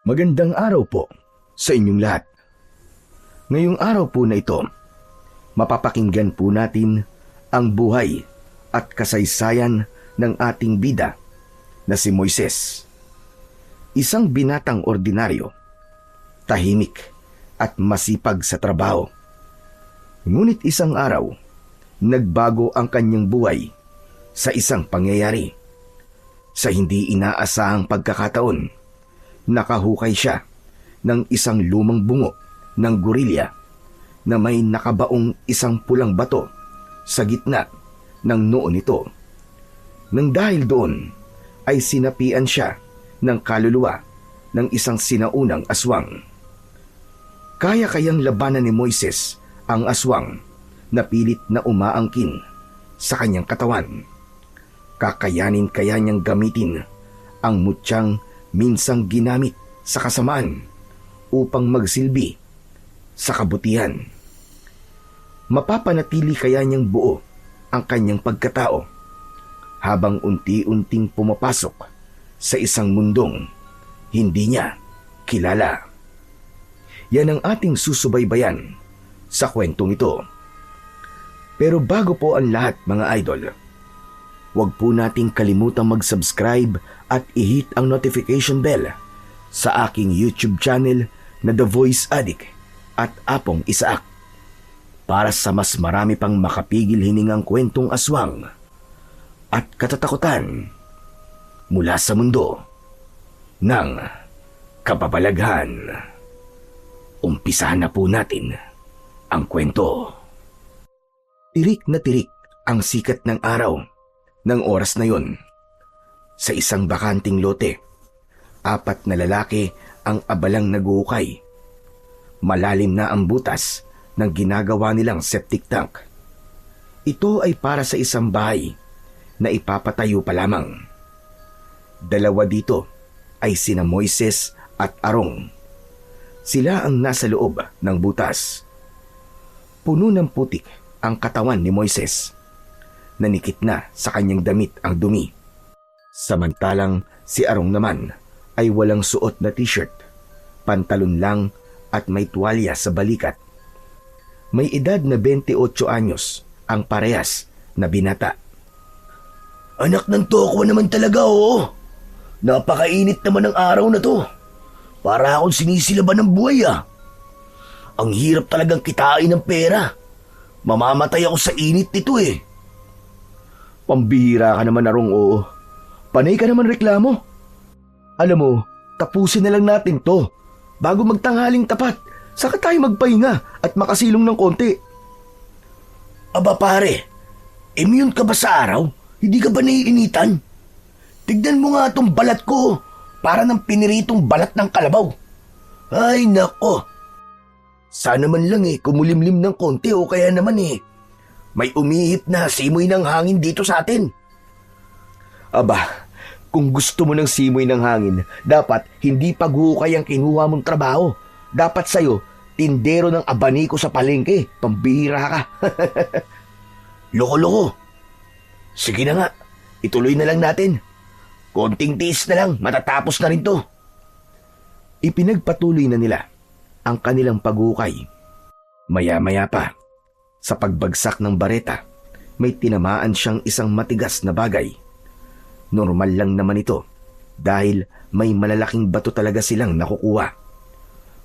Magandang araw po sa inyong lahat. Ngayong araw po na ito, mapapakinggan po natin ang buhay at kasaysayan ng ating bida na si Moises. Isang binatang ordinaryo, tahimik at masipag sa trabaho. Ngunit isang araw, nagbago ang kanyang buhay sa isang pangyayari. Sa hindi inaasahang pagkakataon, nakahukay siya ng isang lumang bungo ng gorilya na may nakabaong isang pulang bato sa gitna ng noo nito. Nang dahil doon ay sinapian siya ng kaluluwa ng isang sinaunang aswang. Kaya kayang labanan ni Moises ang aswang na pilit na umaangkin sa kanyang katawan. Kakayanin kaya niyang gamitin ang mutyang minsang ginamit sa kasamaan upang magsilbi sa kabutihan. Mapapanatili kaya niyang buo ang kanyang pagkatao habang unti-unting pumapasok sa isang mundong hindi niya kilala. Yan ang ating susubaybayan sa kwentong ito. Pero bago po ang lahat, mga idol, huwag po nating kalimutang mag-subscribe at i-hit ang notification bell sa aking YouTube channel na The Voice Addict at Apong Isaak para sa mas marami pang makapigil hiningang kwentong aswang at katatakutan mula sa mundo ng kababalaghan. Umpisahan na po natin ang kwento. Tirik na tirik ang sikat ng araw ng oras na yon. Sa isang bakanting lote, 4 na lalaki ang abalang naguhukay. Malalim na ang butas ng ginagawa nilang septic tank. Ito ay para sa isang bahay na ipapatayo pa lamang. 2 dito ay sina Moises at Arong. Sila ang nasa loob ng butas. Puno ng putik ang katawan ni Moises. Nanikit na sa kanyang damit ang dumi. Samantalang si Arong naman ay walang suot na t-shirt, pantalon lang at may tuwalya sa balikat. May edad na 28 anyos ang parehas na binata. Anak ng tokwa naman talaga, oo. Napakainit naman ang araw na to. Para akong sinisilaban ng buhay, ah. Ang hirap talagang kitain ng pera. Mamamatay ako sa init nito eh. Pambihira ka naman, Arong, oo. Panay ka naman reklamo. Alam mo, tapusin na lang natin to. Bago magtanghaling tapat, saka tayo magpahinga at makasilong ng konti. Aba pare, immune ka ba sa araw? Hindi ka ba naiinitan? Tignan mo nga itong balat ko. Para ng piniritong balat ng kalabaw. Ay nako. Sana man lang kumulimlim ng konti o kaya naman may umihip na simoy ng hangin dito sa atin. Aba, kung gusto mo ng simoy ng hangin, dapat hindi paghuhukay ang kinuha mong trabaho. Dapat sa'yo, tindero ng abaniko sa palengke. Pambihira ka. Loko-loko. Sige na nga, ituloy na lang natin. Konting tiis na lang, matatapos na rin to. Ipinagpatuloy na nila ang kanilang paghukay. Maya-maya pa, sa pagbagsak ng bareta, may tinamaan siyang isang matigas na bagay. Normal lang naman ito dahil may malalaking bato talaga silang nakukuha.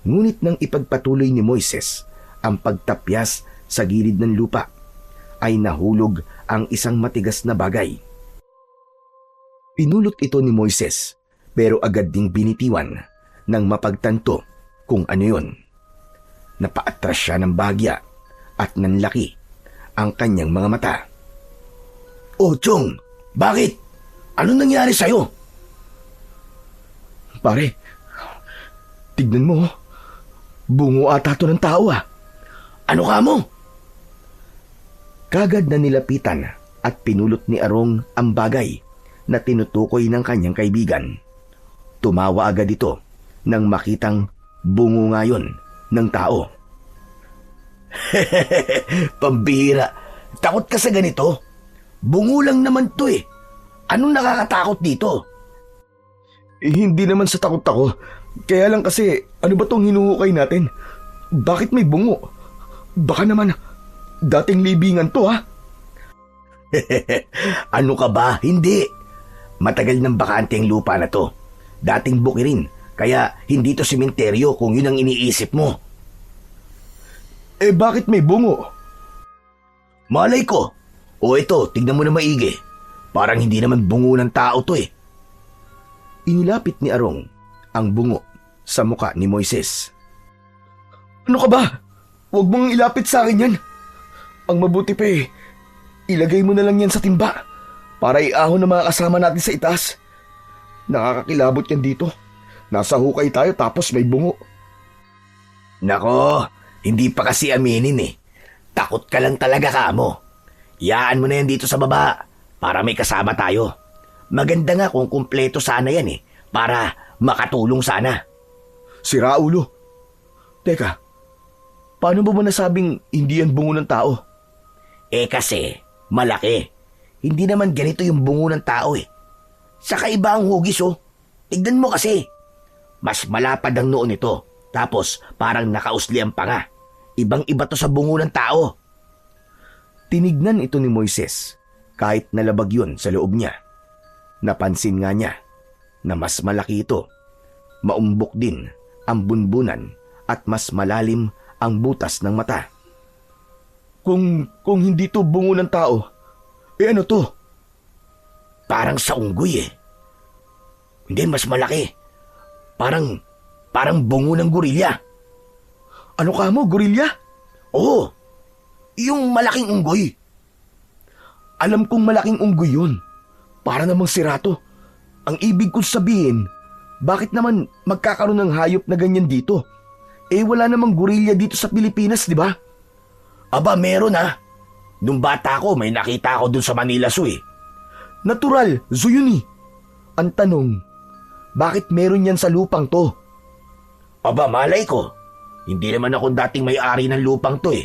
Ngunit nang ipagpatuloy ni Moises ang pagtapyas sa gilid ng lupa, ay nahulog ang isang matigas na bagay. Pinulot ito ni Moises pero agad ding binitiwan nang mapagtanto kung ano yun. Napaatras siya ng bagya at nanlaki ang kanyang mga mata. Oh, Chong, bakit? Ano nangyari sa'yo? Pare, tignan mo. Bungo ata to ng tao ah. Ano ka mo? Kagad na nilapitan at pinulot ni Arong ang bagay na tinutukoy ng kanyang kaibigan. Tumawa agad ito nang makitang bungo nga yun ng tao. Pambihira. Takot ka sa ganito? Bungo lang naman to eh. Anong nakakatakot dito? Hindi naman sa takot ako. Kaya lang kasi, ano ba tong hinuhukay natin? Bakit may bungo? Baka naman, dating libingan to ha? Ano ka ba? Hindi. Matagal nang bakante ang lupa na to. Dating bukirin, kaya hindi to sementeryo kung yun ang iniisip mo. Eh bakit may bungo? Malay ko. O ito, tignan mo na maigi. Parang hindi naman bungo ng tao to eh. Inilapit ni Arong ang bungo sa muka ni Moises. Ano ka ba? Huwag mong ilapit sa akin yan. Ang mabuti pa eh, ilagay mo na lang yan sa timba para iahon ng mga kasama natin sa itaas. Nakakakilabot yan dito. Nasa hukay tayo tapos may bungo. Nako, hindi pa kasi aminin eh. Takot ka lang talaga kamo. Iyaan mo na yan dito sa baba para may kasama tayo. Maganda nga kung kumpleto sana yan eh, para makatulong sana. Sira ulo. Teka, paano mo nasabing hindi yan bungo ng tao? Eh kasi, malaki. Hindi naman ganito yung bungo ng tao eh. Saka iba ang hugis oh. Tignan mo kasi. Mas malapad ang noo nito. Tapos parang nakausli ang panga. Ibang-iba to sa bungo ng tao. Tinignan ito ni Moises kahit nalabag yun sa loob niya. Napansin nga niya na mas malaki ito. Maumbok din ang bunbunan at mas malalim ang butas ng mata. Kung hindi to bungo ng tao, eh ano to? Parang sa unggoy eh. Hindi, mas malaki. Parang bungo ng gorilya. Ano ka mo, gorilya? Oo, yung malaking unggoy. Alam kong malaking unggoy yun. Para namang sirato. Ang ibig kong sabihin, bakit naman magkakaroon ng hayop na ganyan dito? Eh wala namang gorilya dito sa Pilipinas, di ba? Aba, meron ah. Nung bata ko, may nakita ako dun sa Manila Zoo eh. Natural, zoo yun eh. Ang tanong, bakit meron yan sa lupang to? Aba, malay ko. Hindi naman ako dating may-ari ng lupang to eh.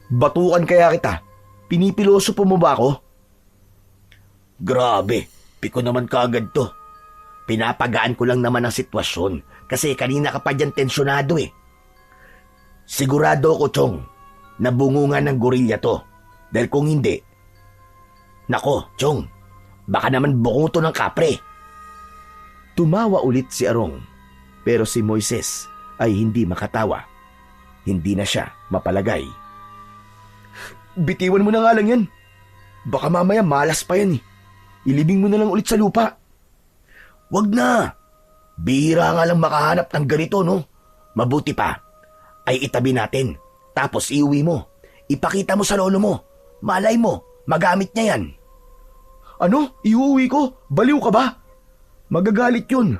Batukan kaya kita. Pinipiloso po mo ba ako? Grabe, piko naman kaagad to. Pinapagaan ko lang naman ang sitwasyon kasi kanina ka pa dyan tensyonado eh. Sigurado ako, Chong, na bungungan ng gorilya to. Dahil kung hindi, nako, Chong, baka naman bungo to ng kapre. Tumawa ulit si Arong, pero si Moises ay hindi makatawa. Hindi na siya mapalagay. Bitiwan mo na nga lang yan. Baka mamaya malas pa yan eh. Ilibing mo na lang ulit sa lupa. Wag na. Bihira nga lang makahanap ng ganito, no? Mabuti pa, ay itabi natin. Tapos iuwi mo. Ipakita mo sa lolo mo. Malay mo, magamit niya yan. Ano? Iuwi ko? Baliw ka ba? Magagalit yun.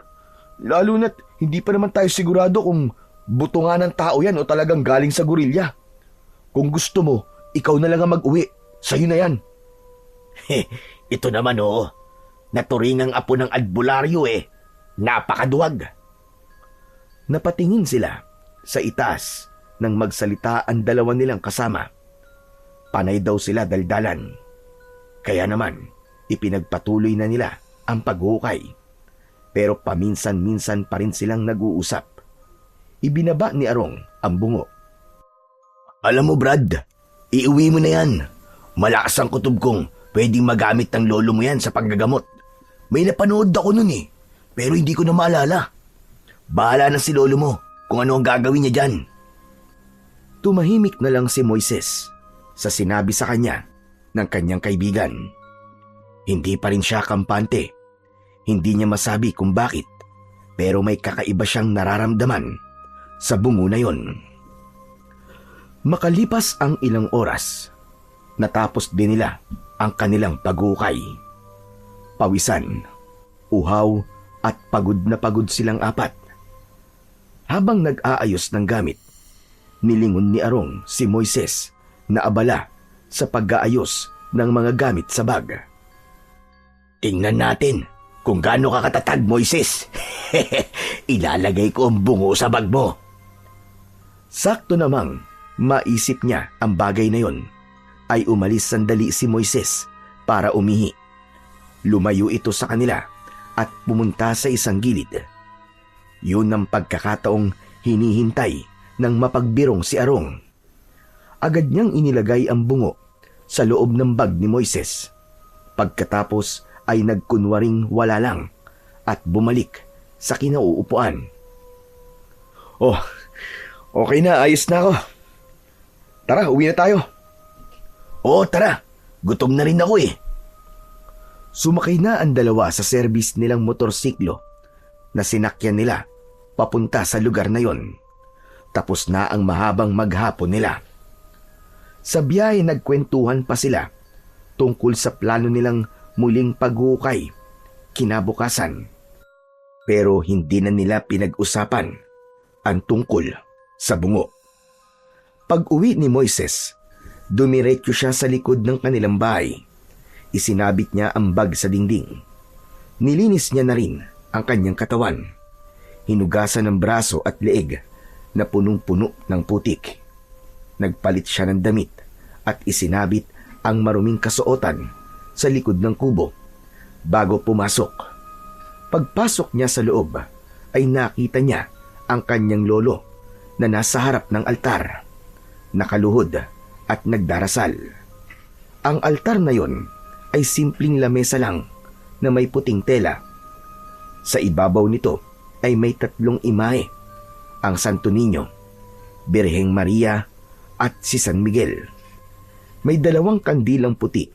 Lalo na't hindi pa naman tayo sigurado kung buto nga ng tao yan o talagang galing sa gorilya. Kung gusto mo, ikaw na lang ang mag-uwi. Sa'yo na yan. Ito naman oo. Naturing ang apo ng albularyo eh. Napakaduwag. Napatingin sila sa itaas nang magsalita ang dalawa nilang kasama. Panay daw sila daldalan. Kaya naman, ipinagpatuloy na nila ang paghukay. Pero paminsan-minsan pa rin silang nag-uusap. Ibinaba ni Arong ang bungo. Alam mo Brad, iuwi mo na yan. Malakas ang kutob kong pwedeng magamit ng lolo mo yan sa paggagamot. May napanood ako nun eh, pero hindi ko na maalala. Bahala na si lolo mo kung ano ang gagawin niya dyan. Tumahimik na lang si Moises sa sinabi sa kanya ng kanyang kaibigan. Hindi pa rin siya kampante. Hindi niya masabi kung bakit, pero may kakaiba siyang nararamdaman sa bungo na yon. Makalipas ang ilang oras, natapos din nila ang kanilang paghukay. Pawisan, uhaw at pagod na pagod silang apat. Habang nag-aayos ng gamit, nilingon ni Arong si Moises na abala sa pag-aayos ng mga gamit sa bag. Tingnan natin kung gaano ka katatag, Moises. Ilalagay ko ang bungo sa bag mo. Sakto namang maisip niya ang bagay na yon, ay umalis sandali si Moises para umihi. Lumayo ito sa kanila at pumunta sa isang gilid. Yun ang pagkakataong hinihintay ng mapagbirong si Arong. Agad niyang inilagay ang bungo sa loob ng bag ni Moises. Pagkatapos ay nagkunwaring wala lang at bumalik sa kinauupuan. Oh, okay na, ayos na ako. Tara, uwi na tayo. Oo, tara. Gutom na rin ako eh. Sumakay na ang dalawa sa service nilang motorsiklo na sinakyan nila papunta sa lugar na yon. Tapos na ang mahabang maghapon nila. Sa biyahe nagkwentuhan pa sila tungkol sa plano nilang muling paghukay kinabukasan. Pero hindi na nila pinag-usapan ang tungkol sa bungo. Pag-uwi ni Moises, dumiretso siya sa likod ng kanilang bahay. Isinabit niya ang bag sa dingding. Nilinis niya na rin ang kanyang katawan. Hinugasan ng braso at leeg na punong-puno ng putik. Nagpalit siya ng damit at isinabit ang maruming kasuotan sa likod ng kubo bago pumasok. Pagpasok niya sa loob ay nakita niya ang kanyang lolo na nasa harap ng altar, nakaluhod at nagdarasal. Ang altar na yon ay simpleng lamesa lang na may puting tela. Sa ibabaw nito ay may 3 imahe, ang Santo Niño, Birheng Maria at si San Miguel. May 2 kandilang puti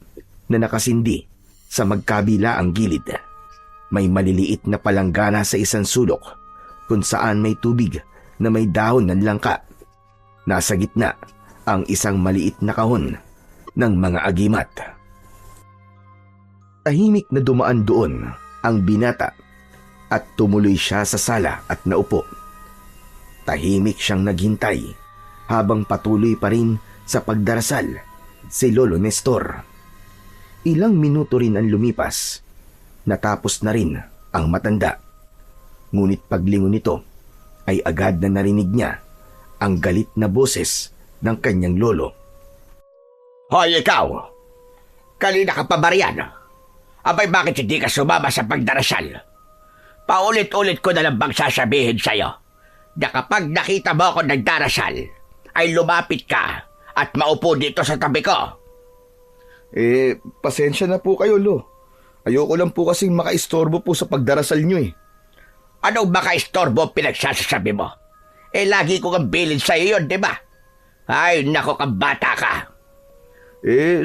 na nakasindi sa magkabila ang gilid. May maliliit na palanggana sa isang sulok kung saan may tubig na may dahon ng langka. Nasa gitna ang isang maliit na kahon ng mga agimat. Tahimik na dumaan doon ang binata at tumuloy siya sa sala at naupo. Tahimik siyang naghintay habang patuloy pa rin sa pagdarasal si Lolo Nestor. Ilang minuto rin ang lumipas. Natapos na rin ang matanda. Ngunit paglingon nito ay agad na narinig niya ang galit na boses ng kanyang lolo. Hoy, ikaw! Kanina ka pa ba riyan? Abay, bakit hindi ka sumama sa pagdarasal? Paulit-ulit ko na lang bang sasabihin sa'yo na kapag nakita mo ako nagdarasal, ay lumapit ka at maupo dito sa tabi ko. Pasensya na po kayo, Lo. Ayoko lang po kasing makaistorbo po sa pagdarasal nyo eh. Anong makaistorbo pinagsasasabi mo? Lagi ko kang bilin sa'yo yun, di ba? Ay, nako kang bata ka.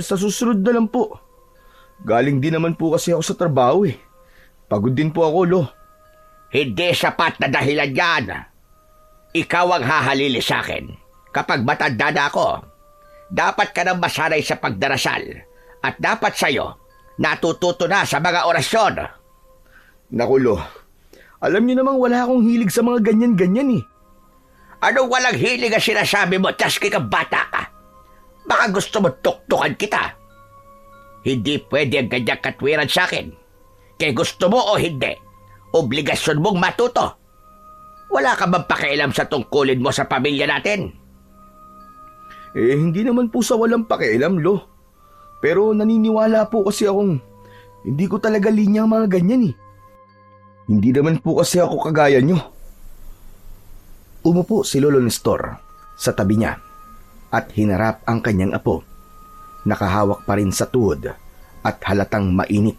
Sa susunod na lang po. Galing din naman po kasi ako sa trabaho eh. Pagod din po ako, Lo. Hindi sapat na dahilan yan. Ikaw ang hahalili sa akin. Kapag matanda na ako, dapat ka nang masanay sa pagdarasal at dapat sa'yo natututo na sa mga orasyon. Naku, Lo. Alam niyo namang wala akong hilig sa mga ganyan-ganyan eh. Anong walang hilig ang sinasabi mo, taski kang bata ka? Baka gusto mo tuktukan kita. Hindi pwede ang ganyang katwiran sa akin. Kaya gusto mo o hindi, obligasyon mong matuto. Wala ka bang pakialam sa tungkulin mo sa pamilya natin? Hindi naman po sa walang pakialam, Lo. Pero naniniwala po kasi akong hindi ko talaga linya ang mga ganyan eh. Hindi naman po kasi ako kagaya nyo. Umupo si Lolo Nestor sa tabi niya at hinarap ang kanyang apo. Nakahawak pa rin sa tuhod at halatang mainit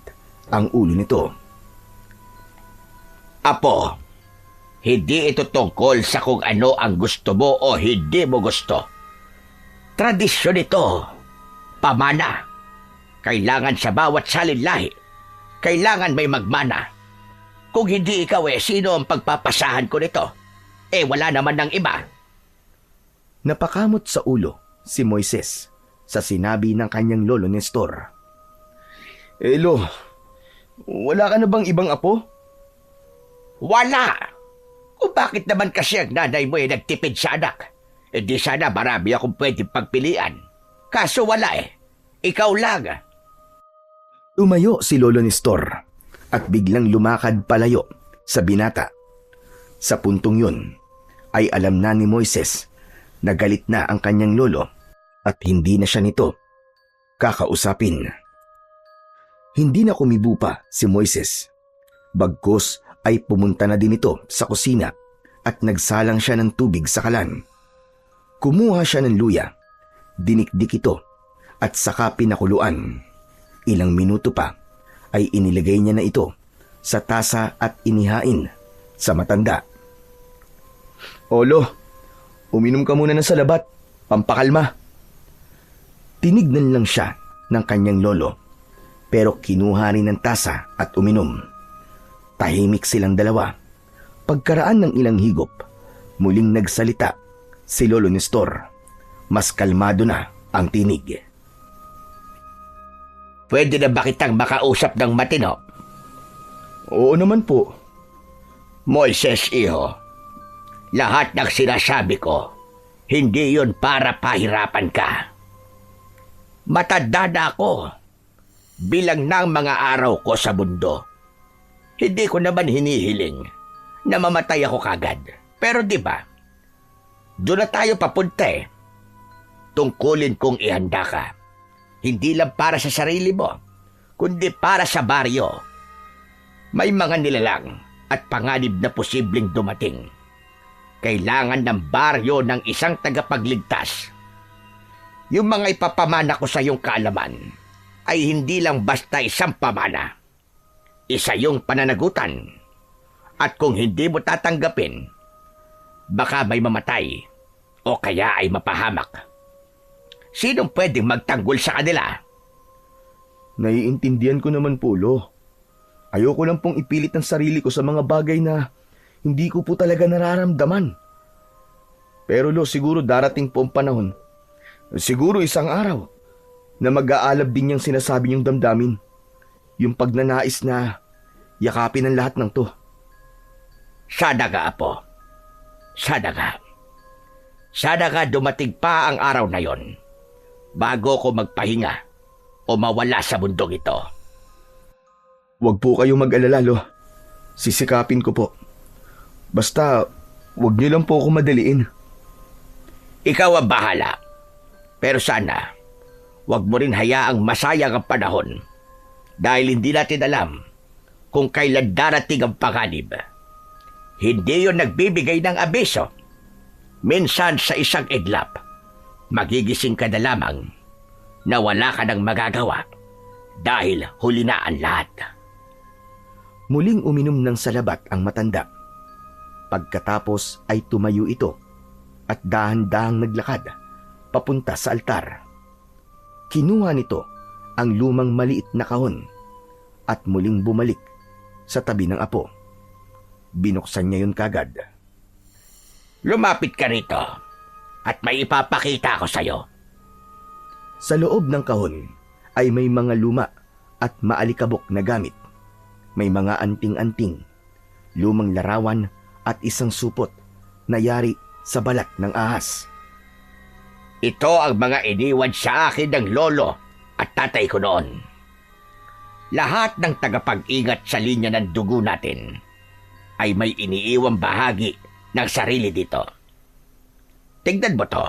ang ulo nito. Apo, hindi ito tungkol sa kung ano ang gusto mo o hindi mo gusto. Tradisyon ito. Pamana. Kailangan sa bawat salinlahi. Kailangan may magmana. Kung hindi ikaw sino ang pagpapasahan ko nito? Wala naman ng iba. Napakamot sa ulo si Moises sa sinabi ng kanyang lolo Nestor. Lo, wala ka na bang ibang apo? Wala! Kung bakit naman kasi ang nanay mo nagtipid sa anak, di sana marami akong pwedeng pagpilian. Kaso wala Ikaw lang. Tumayo si Lolo Nestor at biglang lumakad palayo sa binata. Sa puntong yun ay alam na ni Moises na galit na ang kanyang lolo at hindi na siya nito kakausapin. Hindi na kumibo pa si Moises. Bagkus ay pumunta na din ito sa kusina at nagsalang siya ng tubig sa kalan. Kumuha siya ng luya, dinikdik ito at saka pinakuluan. Ilang minuto pa ay inilagay niya na ito sa tasa at inihain sa matanda. "Olo, uminom ka muna ng salabat, pampakalma." Tinignan lang siya ng kanyang lolo, pero kinuha rin ng tasa at uminom. Tahimik silang dalawa. Pagkaraan ng ilang higop, muling nagsalita si Lolo Nestor. Mas kalmado na ang tinig. Pwede na ba kitang makausap ng matino? "Oo naman po." Moises, iho, lahat ng sinasabi ko, hindi yun para pahirapan ka. Matanda na ako. Bilang ng mga araw ko sa mundo. Hindi ko naman hinihiling na mamatay ako kagad. Pero di ba, doon na tayo papunta eh. Tungkulin kong ihanda ka. Hindi lang para sa sarili mo, kundi para sa baryo. May mga nilalang at panganib na posibleng dumating. Kailangan ng baryo ng isang tagapagligtas. Yung mga ipapamana ko sa iyong kaalaman ay hindi lang basta isang pamana. Isa yung pananagutan. At kung hindi mo tatanggapin, baka may mamatay o kaya ay mapahamak. Sinong pwedeng magtanggol sa kanila? "Naiintindihan ko naman po, Lo. Ayoko lang pong ipilit ang sarili ko sa mga bagay na hindi ko po talaga nararamdaman. Pero Lo, siguro darating po ang panahon, siguro isang araw, na mag-aalab din niyang sinasabi niyong damdamin. Yung pagnanais na yakapin ang lahat ng to." Sana nga, apo. Sana nga. Sana nga dumating pa ang araw na yon bago ko magpahinga o mawala sa mundong ito. "Huwag po kayong mag-alala, Lo. Sisikapin ko po. Basta, huwag niyo lang po ako madaliin." Ikaw ang bahala. Pero sana, huwag mo rin hayaang masayang ang panahon dahil hindi natin alam kung kailan darating ang panganib. Hindi yun nagbibigay ng abiso. Minsan sa isang iglap, magigising ka na lamang na wala ka nang magagawa dahil huli na ang lahat. Muling uminom ng salabat ang matanda. Pagkatapos ay tumayo ito at dahan-dahang naglakad papunta sa altar. Kinuha nito ang lumang maliit na kahon at muling bumalik sa tabi ng apo. Binuksan niya yun kagad. Lumapit ka rito at may ipapakita ko sa'yo. Sa loob ng kahon ay may mga luma at maalikabok na gamit. May mga anting-anting, lumang larawan at isang supot na yari sa balat ng ahas. Ito ang mga iniwan sa akin ng lolo at tatay ko noon. Lahat ng tagapag-ingat sa linya ng dugo natin ay may iniiwang bahagi ng sarili dito. Tingnan mo to.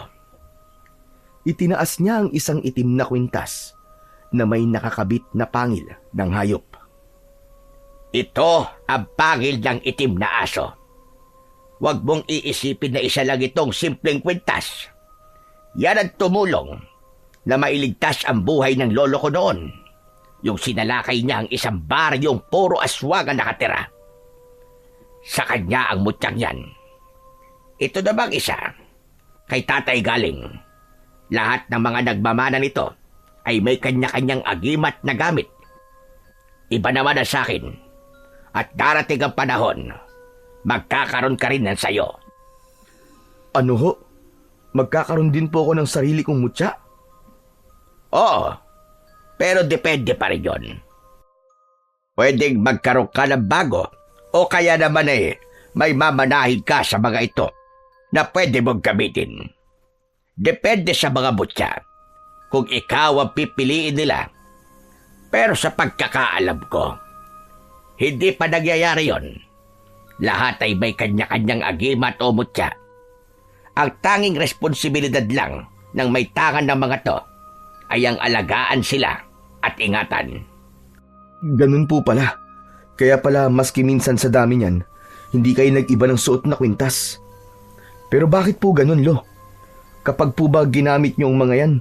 Itinaas niya ang isang itim na kwintas na may nakakabit na pangil ng hayop. Ito ang pangil ng itim na aso. Huwag mong iisipin na isa lang itong simpleng kwintas. Yan ang tumulong na mailigtas ang buhay ng lolo ko noon. Yung sinalakay niya ang isang baryong puro aswang ang nakatira. Sa kanya ang mutyang yan. Ito namang isa, kay tatay galing. Lahat ng mga nagmamana nito ay may kanya-kanyang agimat na gamit. Iba naman ang sa akin. At darating ang panahon, magkakaroon ka rin ng sayo. Ano ho? Magkakaroon din po ako ng sarili kong mutya? Oo, pero depende pa rin yun. Pwedeng magkaroon ka ng bago o kaya naman may mamanahin ka sa mga ito na pwede mong gamitin. Depende sa mga mutya kung ikaw ang pipiliin nila. Pero sa pagkakaalam ko, hindi pa nangyayari yon. Lahat ay may kanya-kanyang agimat o mutya. Ang tanging responsibilidad lang ng may tangan ng mga to ay ang alagaan sila at ingatan. Ganun po pala. Kaya pala maski minsan sa dami niyan, hindi kayo nag-iba ng suot na kwintas. Pero bakit po ganun, Lo? Kapag po ba ginamit niyo ang mga yan,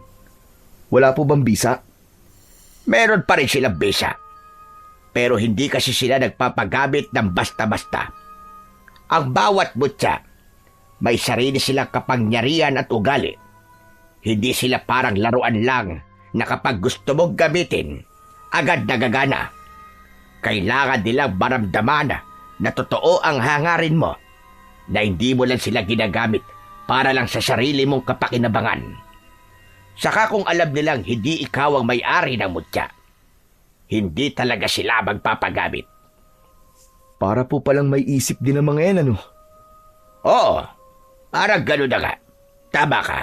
wala po bang bisa? Meron pa rin silang bisa. Pero hindi kasi sila nagpapagamit ng basta-basta. Ang bawat butya, may sarili silang kapangyarihan at ugali. Hindi sila parang laruan lang na kapag gusto mong gamitin, agad nagagana. Kailangan nilang maramdaman na totoo ang hangarin mo, na hindi mo lang sila ginagamit para lang sa sarili mong kapakinabangan. Saka kung alam nilang hindi ikaw ang may-ari ng mutya, hindi talaga sila magpapagamit. Para po palang may isip din ang mga yan, ano? Oo, parang gano'n na nga. Tama ka.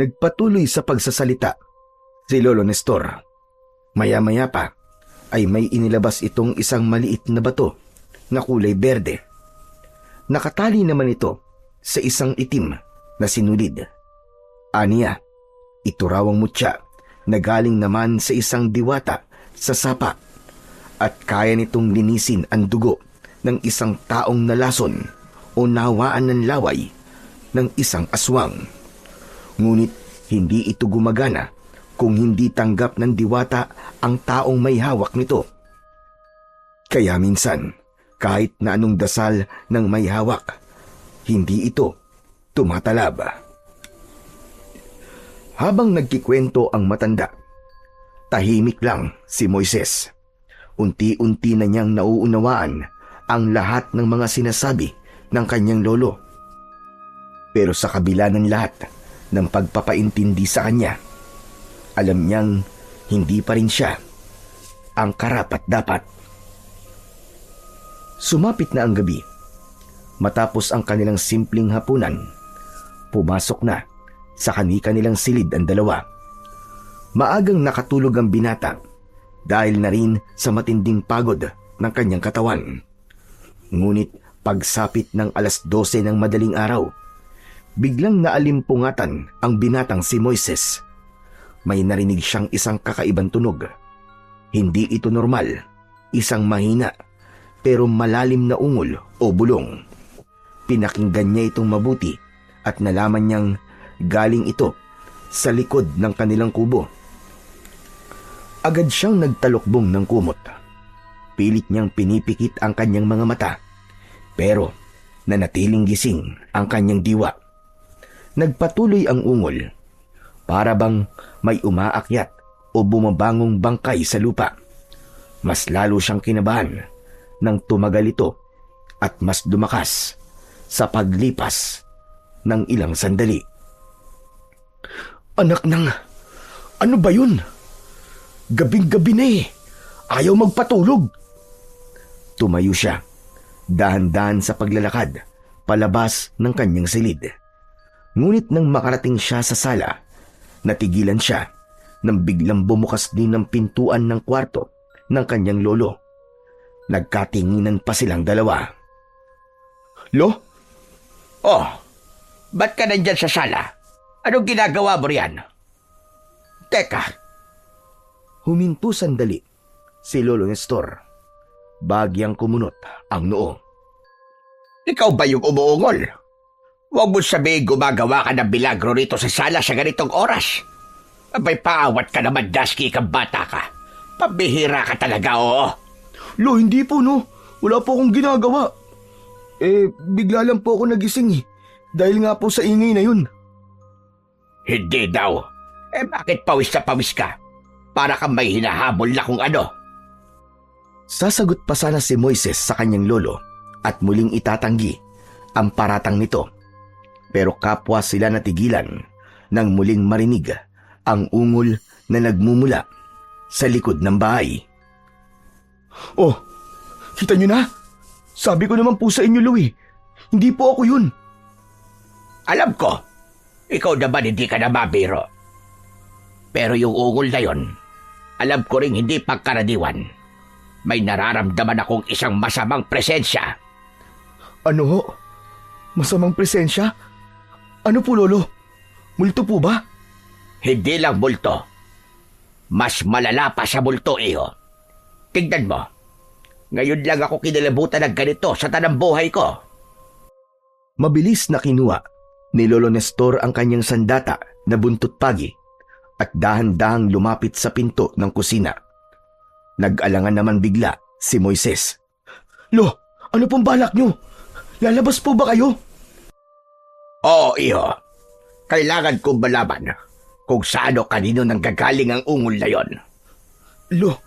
Nagpatuloy sa pagsasalita si Lolo Nestor. Maya-maya pa ay may inilabas itong isang maliit na bato na kulay berde. Nakatali naman ito sa isang itim na sinulid. Aniya, ito raw ang mutya na galing naman sa isang diwata sa sapa at kaya nitong linisin ang dugo ng isang taong nalason o nawaan ng laway ng isang aswang. Ngunit hindi ito gumagana kung hindi tanggap ng diwata ang taong may hawak nito. Kaya minsan, kahit na anong dasal ng may hawak, hindi ito tumatalab. Habang nagkikwento ang matanda, tahimik lang si Moises. Unti-unti na niyang nauunawaan ang lahat ng mga sinasabi ng kanyang lolo. Pero sa kabila ng lahat ng pagpapaintindi sa kanya, alam niyang hindi pa rin siya ang karapat-dapat. Sumapit na ang gabi. Matapos ang kanilang simpleng hapunan, pumasok na sa kani-kanilang silid ang dalawa. Maagang nakatulog ang binata dahil na rin sa matinding pagod ng kanyang katawan. Ngunit pagsapit ng 12:00 ng madaling araw, biglang naalimpungatan ang binatang si Moises. May narinig siyang isang kakaibang tunog. Hindi ito normal, isang mahina pero malalim na ungol o bulong. Pinakinggan niya itong mabuti at nalaman niyang galing ito sa likod ng kanilang kubo. Agad siyang nagtalokbong ng kumot. Pilit niyang pinipikit ang kanyang mga mata, pero nanatiling gising ang kanyang diwa. Nagpatuloy ang ungol, para bang may umaakyat o bumabangong bangkay sa lupa. Mas lalo siyang kinabahan nang tumagal ito at mas dumakas sa paglipas ng ilang sandali. Anak ng... Ano ba yun? Gabing-gabi na eh. Ayaw magpatulog. Tumayo siya, dahan-dahan sa paglalakad, palabas ng kanyang silid. Ngunit nang makarating siya sa sala, natigilan siya nang biglang bumukas din ang pintuan ng kwarto ng kanyang lolo. Nagkatinginan pa silang dalawa. Lo? Oh, ba't ka nandyan sa sala? Anong ginagawa mo riyan? Teka, Huminto sandali si Lolo Nestor. Bagyang kumunot ang noo. ikaw ba yung umuungol? Huwag mo sabihin gumagawa ka ng bilagro rito sa sala sa ganitong oras. Abay, paawat ka naman, Dusky, kang bata ka. Pabihira ka talaga, oo. Lo, hindi po no. Wala po akong ginagawa. Bigla lang po ako nagising eh. Dahil nga po sa ingay na yun. Hindi daw. Bakit pawis na pawis ka? Para kang may hinahabol na kung ano. Sasagot pa sana si Moises sa kanyang lolo at muling itatanggi ang paratang nito. Pero kapwa sila natigilan nang muling marinig ang ungol na nagmumula sa likod ng bahay. Oh, kita nyo na? Sabi ko naman po sa inyo, Louie. Hindi po ako yun. Alam ko, ikaw naman hindi ka na mabiro. Pero yung ungol na yon, alam ko ring hindi pagkaraniwan. May nararamdaman akong isang masamang presensya. Ano ho? Masamang presensya? Ano po, Lolo? Multo po ba? Hindi lang multo. Mas malala pa sa multo, iho. Tignan mo. Ngayon lang ako kinalabutan ng ganito sa tanang buhay ko. Mabilis na kinuha ni Lolo Nestor ang kanyang sandata na buntot pagi at dahan-dahang lumapit sa pinto ng kusina. Nag-alangan naman bigla si Moises. Lo, ano pong balak nyo? Lalabas po ba kayo? Oo, iho. Kailangan kong malaman kung saan o kanino nanggagaling ang ungol na yon. Lo,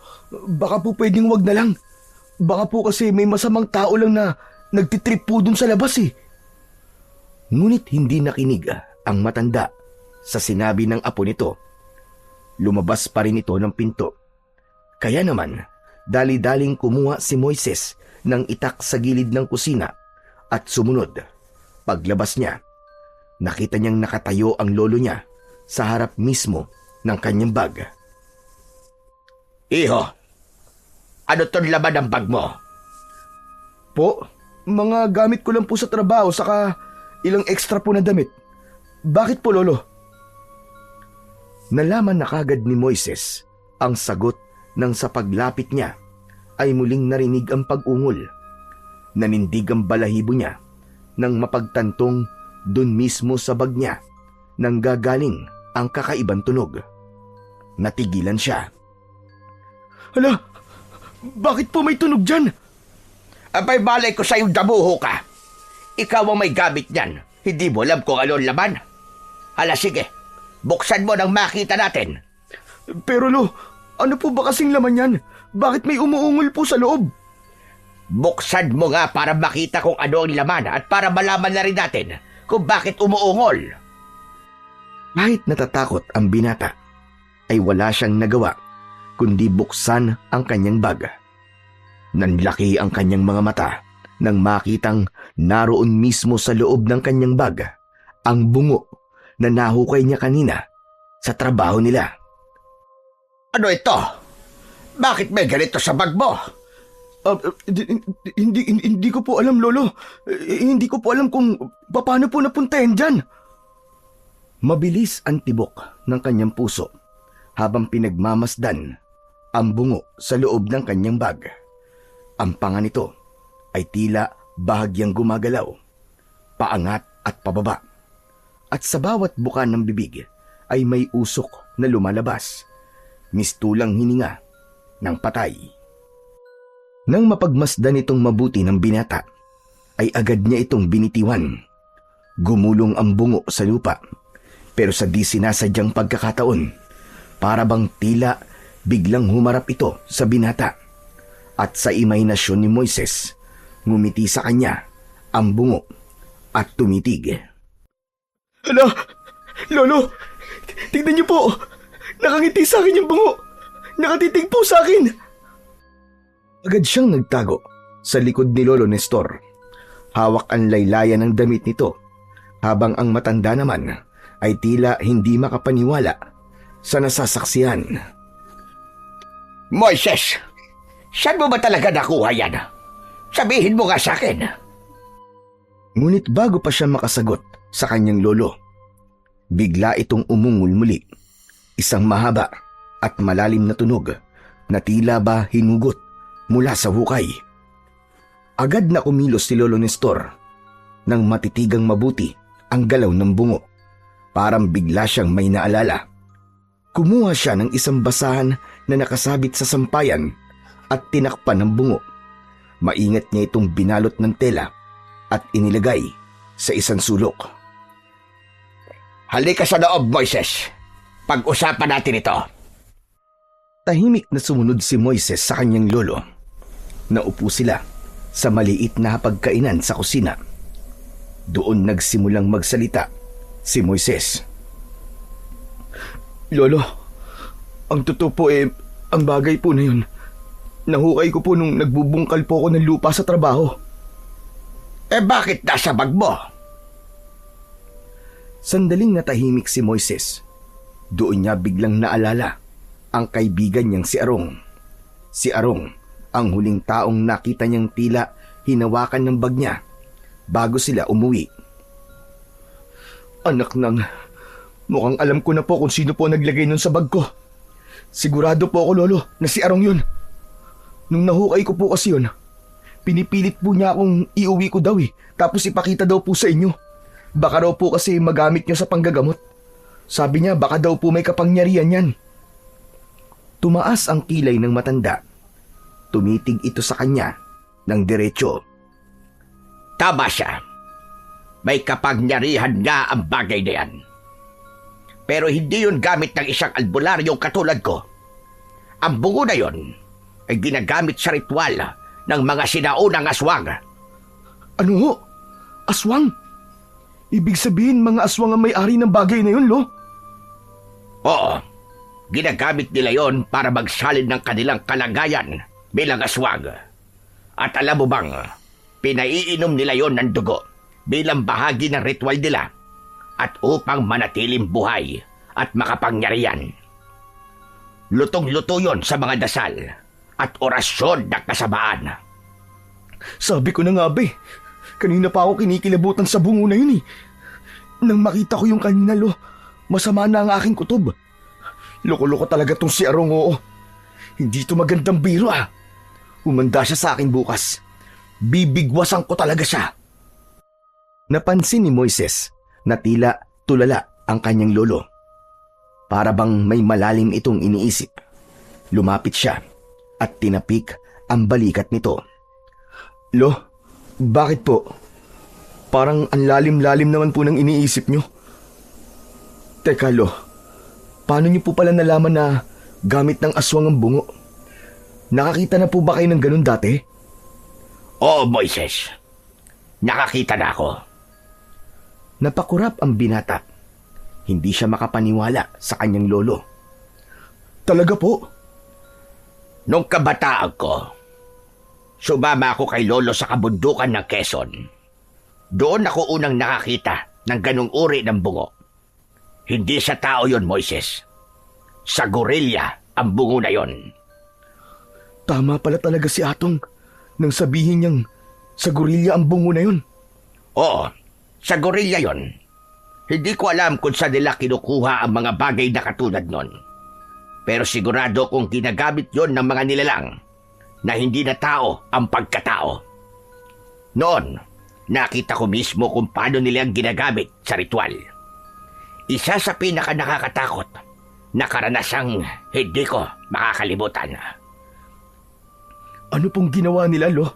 baka po pwedeng wag na lang. Baka po kasi may masamang tao lang na nagtitrip po dun sa labas eh. Ngunit hindi nakinig ang matanda sa sinabi ng apo nito. Lumabas pa rin ito ng pinto. Kaya naman, dali-daling kumuha si Moises ng itak sa gilid ng kusina at sumunod. Paglabas niya, nakita niyang nakatayo ang lolo niya sa harap mismo ng kanyang bag. Iho, ano tong laman ng bag mo? Po, mga gamit ko lang po sa trabaho saka ilang extra po na damit. Bakit po, Lolo? Nalaman na kagad ni Moises ang sagot nang sa paglapit niya ay muling narinig ang pag-ungol. Nanindig ang balahibo niya nang mapagtantong dun mismo sa bag niya nang gagaling ang kakaibang tunog. Natigilan siya. Hala, bakit po may tunog dyan? Abay balay ko sa'yo damuho ka. Ikaw ang may gamit niyan. Hindi mo alam kung ano ang laman. Hala sige, buksan mo nang makita natin. Pero Lo, ano po ba kasing laman yan? Bakit may umuungol po sa loob? Buksan mo nga para makita kung ano ang laman at para malaman na rin natin kung bakit umuungol. Kahit natatakot ang binata, ay wala siyang nagawa kundi buksan ang kanyang bag. Nanlaki ang kanyang mga mata nang makitang naroon mismo sa loob ng kanyang bag ang bungo na nahukay niya kanina sa trabaho nila. Ano ito? Bakit may ganito sa bag mo? Hindi ko po alam, Lolo. Hindi ko po alam kung paano po napunta yan dyan. Mabilis ang tibok ng kanyang puso habang pinagmamasdan ang bungo sa loob ng kanyang bag. Ang panga nito ay tila bahagyang gumagalaw, paangat at pababa. At sa bawat buka ng bibig ay may usok na lumalabas, mistulang hininga ng patay. Nang mapagmasdan itong mabuti ng binata, ay agad niya itong binitiwan. Gumulong ang bungo sa lupa, pero sa di sinasadyang pagkakataon, para bang tila biglang humarap ito sa binata. At sa imahinasyon ni Moises, ngumiti sa kanya ang bungo at tumitig. Hala, Lolo, tignan niyo po. Nakangiti sa akin yung bungo. Nakatitig po sa akin. Agad siyang nagtago sa likod ni Lolo Nestor. Hawak ang laylayan ng damit nito, habang ang matanda naman ay tila hindi makapaniwala sa nasasaksihan. Moises, saan mo ba talaga nakuha yan? Sabihin mo nga sa akin. Ngunit bago pa siya makasagot sa kanyang lolo, bigla itong umungol muli. Isang mahaba at malalim na tunog na tila ba hinugot mula sa hukay. Agad na kumilos si Lolo Nestor nang matitigang mabuti ang galaw ng bungo. Parang bigla siyang may naalala. Kumuha siya ng isang basahan na nakasabit sa sampayan at tinakpan ng bungo. Maingat niya itong binalot ng tela at inilagay sa isang sulok. Halika sa loob, Moises. Pag-usapan natin ito. Tahimik na sumunod si Moises sa kanyang lolo. Naupo sila sa maliit na hapagkainan sa kusina. Doon nagsimulang magsalita si Moises. Lolo, ang totoo po ang bagay po na yun. Nahukay ko po nung nagbubungkal po ako ng lupa sa trabaho. Bakit nasa bag mo? Sandaling natahimik si Moises. Doon niya biglang naalala ang kaibigan niyang si Arong. Si Arong, ang huling taong nakita niyang tila hinawakan ng bag niya bago sila umuwi. Anak nang, mukhang alam ko na po kung sino po naglagay nun sa bag ko. Sigurado po ako, Lolo, na si Arong yun. Nung nahukay ko po kasi yun, pinipilit po niya akong iuwi ko daw tapos ipakita daw po sa inyo. Baka raw po kasi magamit niyo sa panggagamot. Sabi niya baka daw po may kapangyarihan yan. Tumaas ang kilay ng matanda. Tumitig ito sa kanya ng diretso. Tama siya. May kapangyarihan nga ang bagay na yan. Pero hindi yun gamit ng isang albularyong katulad ko. Ang bungo na yun ay ginagamit sa ritual ng mga sinaunang aswang. Ano ho? Aswang? Ibig sabihin mga aswang ang may-ari ng bagay na yun, Lo? Oo. Ginagamit nila yon para magsalin ng kanilang kalagayan bilang aswang. At alam mo bang, pinaiinom nila yon ng dugo bilang bahagi ng ritual nila at upang manatiling buhay at makapangyarihan. Lutong-luto yon sa mga dasal at orasyon ng kasamaan. Sabi ko na nga ba kanina pa ako kinikilabutan sa bungo na yun Nang makita ko yung kanina, Lo, masama na ang aking kutob. Loko-loko talaga tong si Arong, oo. Hindi ito magandang biro Humanda siya sa akin bukas. Bibigwasan ko talaga siya. Napansin ni Moises na tila tulala ang kanyang lolo. Para bang may malalim itong iniisip. Lumapit siya at tinapik ang balikat nito. Lo, bakit po? Parang ang lalim-lalim naman po ng iniisip nyo. Teka, Lo, paano nyo po pala nalaman na gamit ng aswang ang bungo? Nakakita na po ba kayo ng ganun dati? Oo, Moises. Nakakita na ako. Napakurap ang binata. Hindi siya makapaniwala sa kanyang lolo. Talaga po? Nung kabataan ko, sumama ako kay Lolo sa kabundukan ng Quezon. Doon ako unang nakakita ng ganung uri ng bungo. Hindi sa tao yon, Moises. Sa gorilya ang bungo na yon. Tama pala talaga si Atong nang sabihin niyang sa gorilya ang bungo na yon. Oo, sa gorilya yon. Hindi ko alam kung saan nila kinukuha ang mga bagay na katulad nun. Pero sigurado kung ginagamit yon ng mga nilalang na hindi na tao ang pagkatao. Noon, nakita ko mismo kung paano nila ginagamit sa ritual. Isa sa pinaka nakakatakot na karanasang hindi ko makakalimutan. Ano pong ginawa nila, Lo?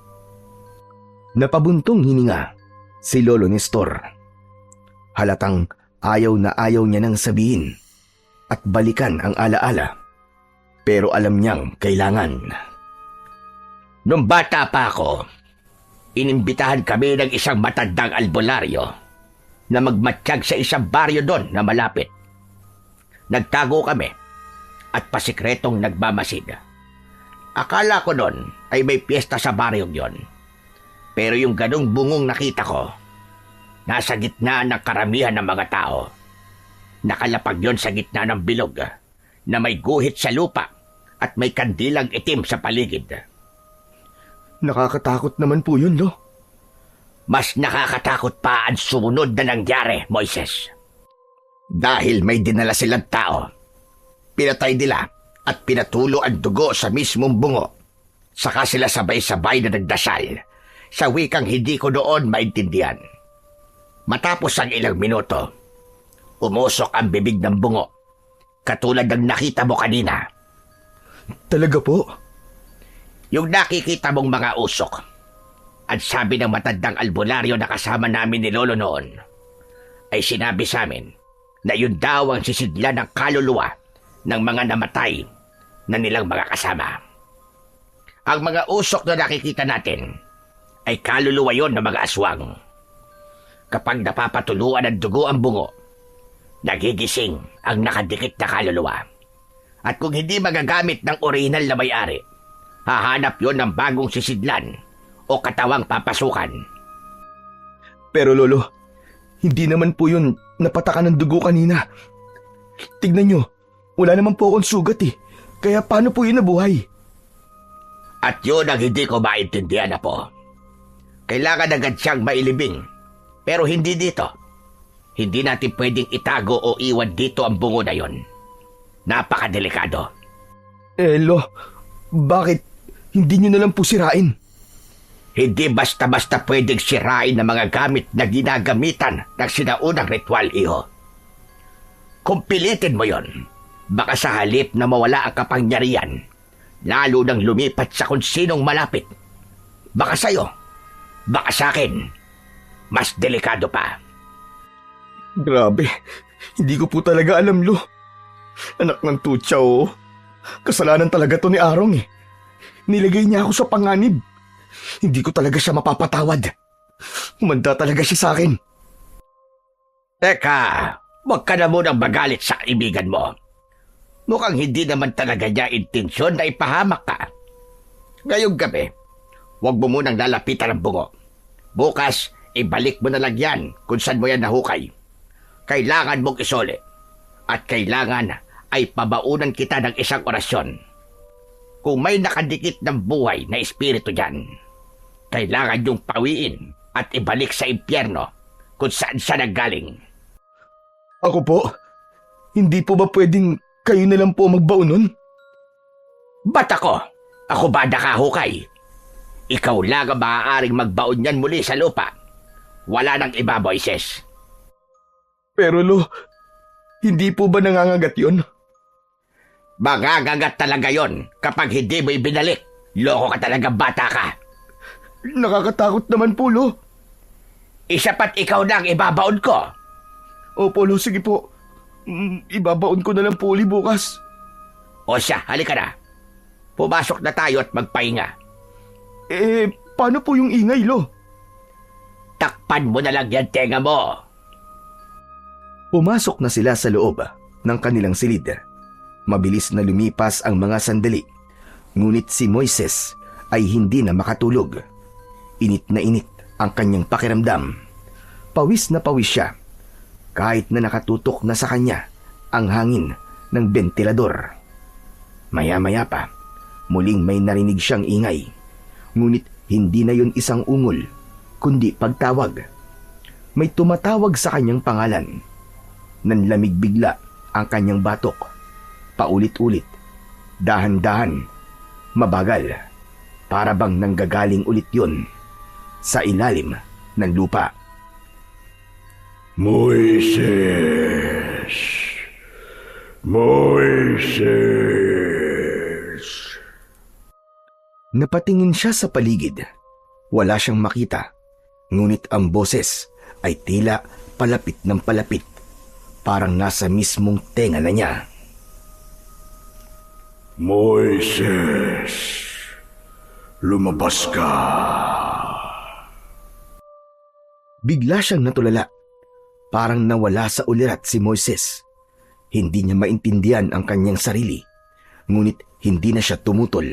Napabuntong hininga si Lolo Nestor. Halatang ayaw na ayaw niya nang sabihin at balikan ang alaala. Pero alam niyang kailangan. Nung bata pa ako, inimbitahan kami ng isang matandang albularyo na magmatsyag sa isang baryo doon na malapit. Nagtago kami at pasikretong nagmamasid. Akala ko noon ay may piyesta sa baryong yon. Pero yung ganong bungong nakita ko, nasa gitna ng karamihan ng mga tao. Nakalapag yon sa gitna ng bilog na may guhit sa lupa at may kandilang itim sa paligid. Nakakatakot naman po yun, Lo. Mas nakakatakot pa ang sumunod na nangyari, Moises. Dahil may dinala silang tao, pinatay nila at pinatulo ang dugo sa mismong bungo. Saka sila sabay-sabay na nagdasal sa wikang hindi ko noon maintindihan. Matapos ang ilang minuto, umusok ang bibig ng bungo, katulad ng nakita mo kanina. Talaga po? Yung nakikita mong mga usok, at sabi ng matandang albularyo na kasama namin ni Lolo noon, ay sinabi sa amin na yun daw ang sisidla ng kaluluwa ng mga namatay na nilang mga kasama. Ang mga usok na nakikita natin ay kaluluwa yon ng mga aswang. Kapag napapatuluan ng dugo ang bungo, nagigising ang nakadikit na kaluluwa. At kung hindi magagamit ng orihinal na may-ari, hahanap yon ng bagong sisidlan o katawang papasukan. Pero Lolo, hindi naman po yun napatakan ng dugo kanina. Tignan nyo, wala naman po akong sugat Kaya paano po yun nabuhay? At yun ang hindi ko maintindihan na po. Kailangan agad siyang mailibing. Pero hindi dito. Hindi natin pwedeng itago o iwan dito ang bungo na yon. Napakadelikado. Lo, bakit hindi niyo na lang po sirain. Hindi basta-basta pwedeng sirain ng mga gamit na ginagamitan ng sinaunang ritual, iho. Kung pilitin mo yon, baka sa halip na mawala ang kapangyarihan, lalo nang lumipat sa kung sinong malapit. Baka sa'yo, baka sa akin, mas delikado pa. Grabe, hindi ko po talaga alam, Lo. Anak ng tutsa, oo. Kasalanan talaga to ni Arong eh. Nilagay niya ako sa panganib. Hindi ko talaga siya mapapatawad. Humanda talaga siya sa akin. Teka, huwag ka na munang magalit sa kaibigan mo. Mukhang hindi naman talaga niya intensyon na ipahamak ka. Ngayong gabi, huwag mo munang lalapitan ang bungo. Bukas, ibalik mo na lang yan kung saan mo yan nahukay. Kailangan mong isole. At kailangan ay pabaunan kita ng isang orasyon. Kung may nakadikit ng buhay na espiritu dyan, kailangan yung pawiin at ibalik sa impyerno kung saan siya nanggaling. Ako po? Hindi po ba pwedeng kayo na lang po magbaon nun? Ba't ako? Ako ba nakahukay? Ikaw lang ang maaaring magbaon yan muli sa lupa. Wala nang iba, Moises. Pero Lo, hindi po ba nangangagat yun? Magagat talaga yon kapag hindi mo ibinalik. Loko ka talaga, bata ka. Nakakatakot naman po, Lo. Isa pat ikaw na ang ibabaon ko. Opo, Lo, sige po. Ibabaon ko na lang po uli bukas. O siya, halika na. Pumasok na tayo at magpahinga. Paano po yung ingay, Lo? Takpan mo na lang yan tenga mo. Pumasok na sila sa loob ng kanilang silid. Mabilis na lumipas ang mga sandali. Ngunit si Moises ay hindi na makatulog. Init na init ang kanyang pakiramdam. Pawis na pawis siya. Kahit na nakatutok na sa kanya ang hangin ng bentilador. Maya-maya pa, muling may narinig siyang ingay. Ngunit hindi na yun isang ungol, kundi pagtawag. May tumatawag sa kanyang pangalan. Nanlamig bigla ang kanyang batok. Paulit-ulit, dahan-dahan, mabagal, para bang nanggagaling ulit yun sa ilalim ng lupa. Moises! Moises! Napatingin siya sa paligid. Wala siyang makita. Ngunit ang boses ay tila palapit ng palapit. Parang nasa mismong tenga na niya. Moises! Lumabas ka! Bigla siyang natulala. Parang nawala sa ulirat si Moises. Hindi niya maintindihan ang kanyang sarili. Ngunit hindi na siya tumutol.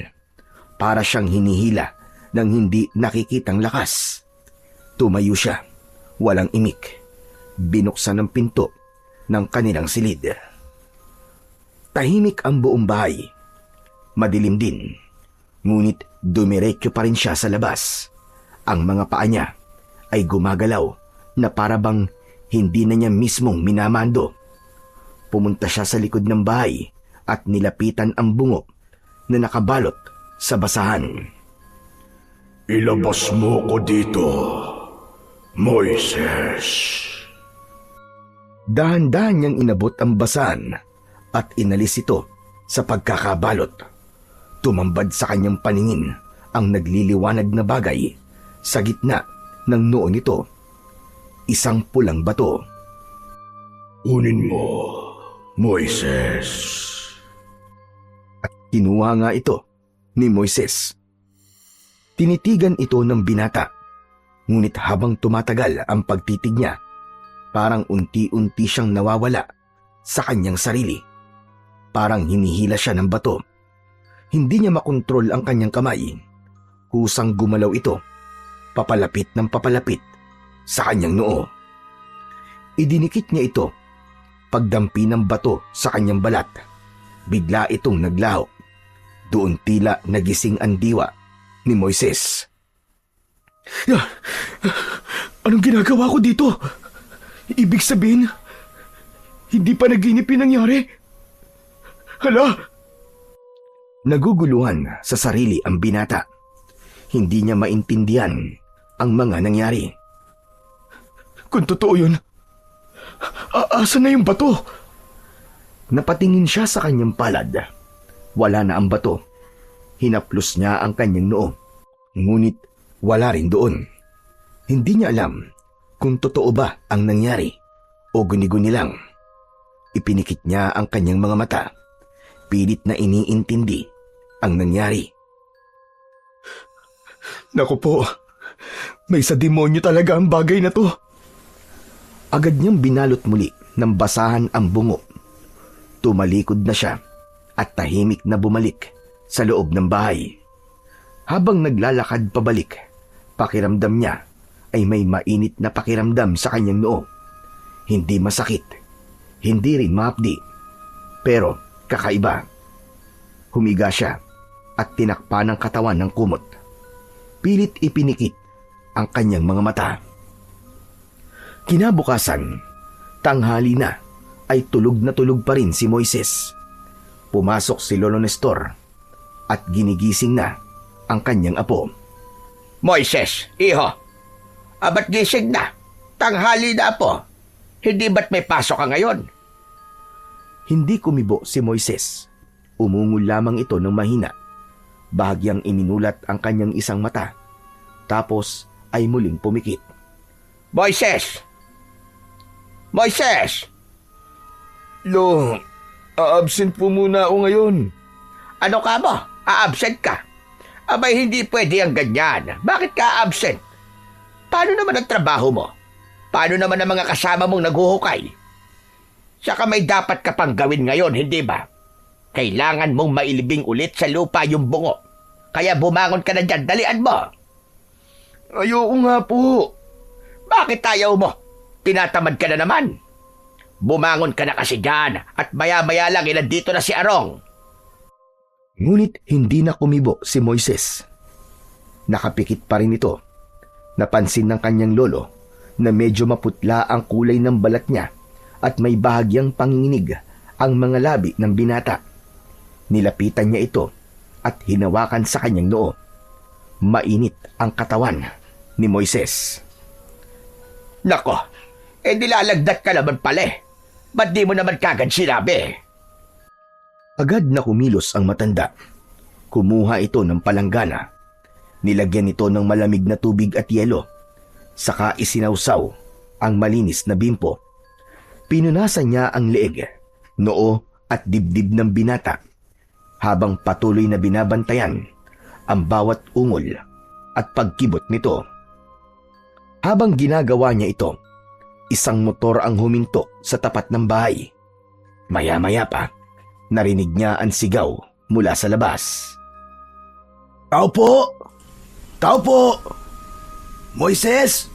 Para siyang hinihila ng hindi nakikitang lakas. Tumayo siya. Walang imik. Binuksan ang pinto ng kanilang silid. Tahimik ang buong bahay. Madilim din. Ngunit dumiretso pa rin siya sa labas. Ang mga paa niya ay gumagalaw na para bang hindi na niya mismong minamando. Pumunta siya sa likod ng bahay at nilapitan ang bungo na nakabalot sa basahan. Ilabas mo ko dito, Moises. Dahan-dahan niyang inabot ang basahan at inalis ito sa pagkakabalot. Tumambad sa kanyang paningin ang nagliliwanag na bagay sa gitna ng noo nito. Isang pulang bato. Kunin mo, Moises. At kinuha nga ito ni Moises. Tinitigan ito ng binata. Ngunit habang tumatagal ang pagtitig niya, parang unti-unti siyang nawawala sa kanyang sarili. Parang hinihila siya ng bato. Hindi niya makontrol ang kanyang kamay. Kusang gumalaw ito, papalapit ng papalapit sa kanyang noo. Idinikit niya ito, pagdampi ng bato sa kanyang balat. Bigla itong naglaho. Doon tila nagising ang diwa ni Moises. Anong ginagawa ko dito? Ibig sabihin, hindi pa naginip yung nangyari? Hala! Naguguluhan sa sarili ang binata. Hindi niya maintindihan ang mga nangyari. Kung totoo yun, asa na yung bato? Napatingin siya sa kanyang palad. Wala na ang bato. Hinaplos niya ang kanyang noo. Ngunit wala rin doon. Hindi niya alam kung totoo ba ang nangyari o guni-guni lang. Ipinikit niya ang kanyang mga mata. Pilit na iniintindi ang nangyari. Naku po, may sa demonyo talaga ang bagay na to. Agad niyang binalot muli ng basahan ang bungo. Tumalikod na siya at tahimik na bumalik sa loob ng bahay. Habang naglalakad pabalik, pakiramdam niya ay may mainit na pakiramdam sa kanyang noo. Hindi masakit, hindi rin mahapdi, pero kakaiba. Humiga siya at tinakpan ang katawan ng kumot. Pilit ipinikit ang kanyang mga mata. Kinabukasan, tanghali na, ay tulog na tulog pa rin si Moises. Pumasok si Lolo Nestor at ginigising na ang kanyang apo. Moises, iho, abat gising na. Tanghali na po. Hindi ba't may pasok ka ngayon? Hindi kumibo si Moises. Umungol lamang ito ng mahina. Bahagyang iminulat ang kanyang isang mata. Tapos ay muling pumikit. Moises! Moises! Lo, absent po muna ako ngayon. Ano ka mo? A-absent ka? Abay, hindi pwede ang ganyan. Bakit ka absent? Paano naman ang trabaho mo? Paano naman ang mga kasama mong naghuhukay? Saka may dapat ka pang gawin ngayon, hindi ba? Kailangan mong mailibing ulit sa lupa yung bungo. Kaya bumangon ka na dyan, dalian mo. Ayoko nga po. Bakit ayaw mo? Tinatamad ka na naman. Bumangon ka na kasi dyan at maya-maya lang dito na si Arong. Ngunit hindi na kumibo si Moises. Nakapikit pa rin ito. Napansin ng kanyang lolo na medyo maputla ang kulay ng balat niya at may bahagyang panginginig ang mga labi ng binata. Nilapitan niya ito at hinawakan sa kanyang noo. Mainit ang katawan ni Moises. Nako, nilalagdat ka naman pala eh. Ba't di mo naman kagad sinabi? Agad na kumilos ang matanda. Kumuha ito ng palanggana. Nilagyan ito ng malamig na tubig at yelo. Saka isinawsaw ang malinis na bimpo. Pinunasan niya ang leeg, noo at dibdib ng binata habang patuloy na binabantayan ang bawat ungol at pagkibot nito. Habang ginagawa niya ito, isang motor ang huminto sa tapat ng bahay. Maya-maya pa, narinig niya ang sigaw mula sa labas. Tao po! Tao po! Moises!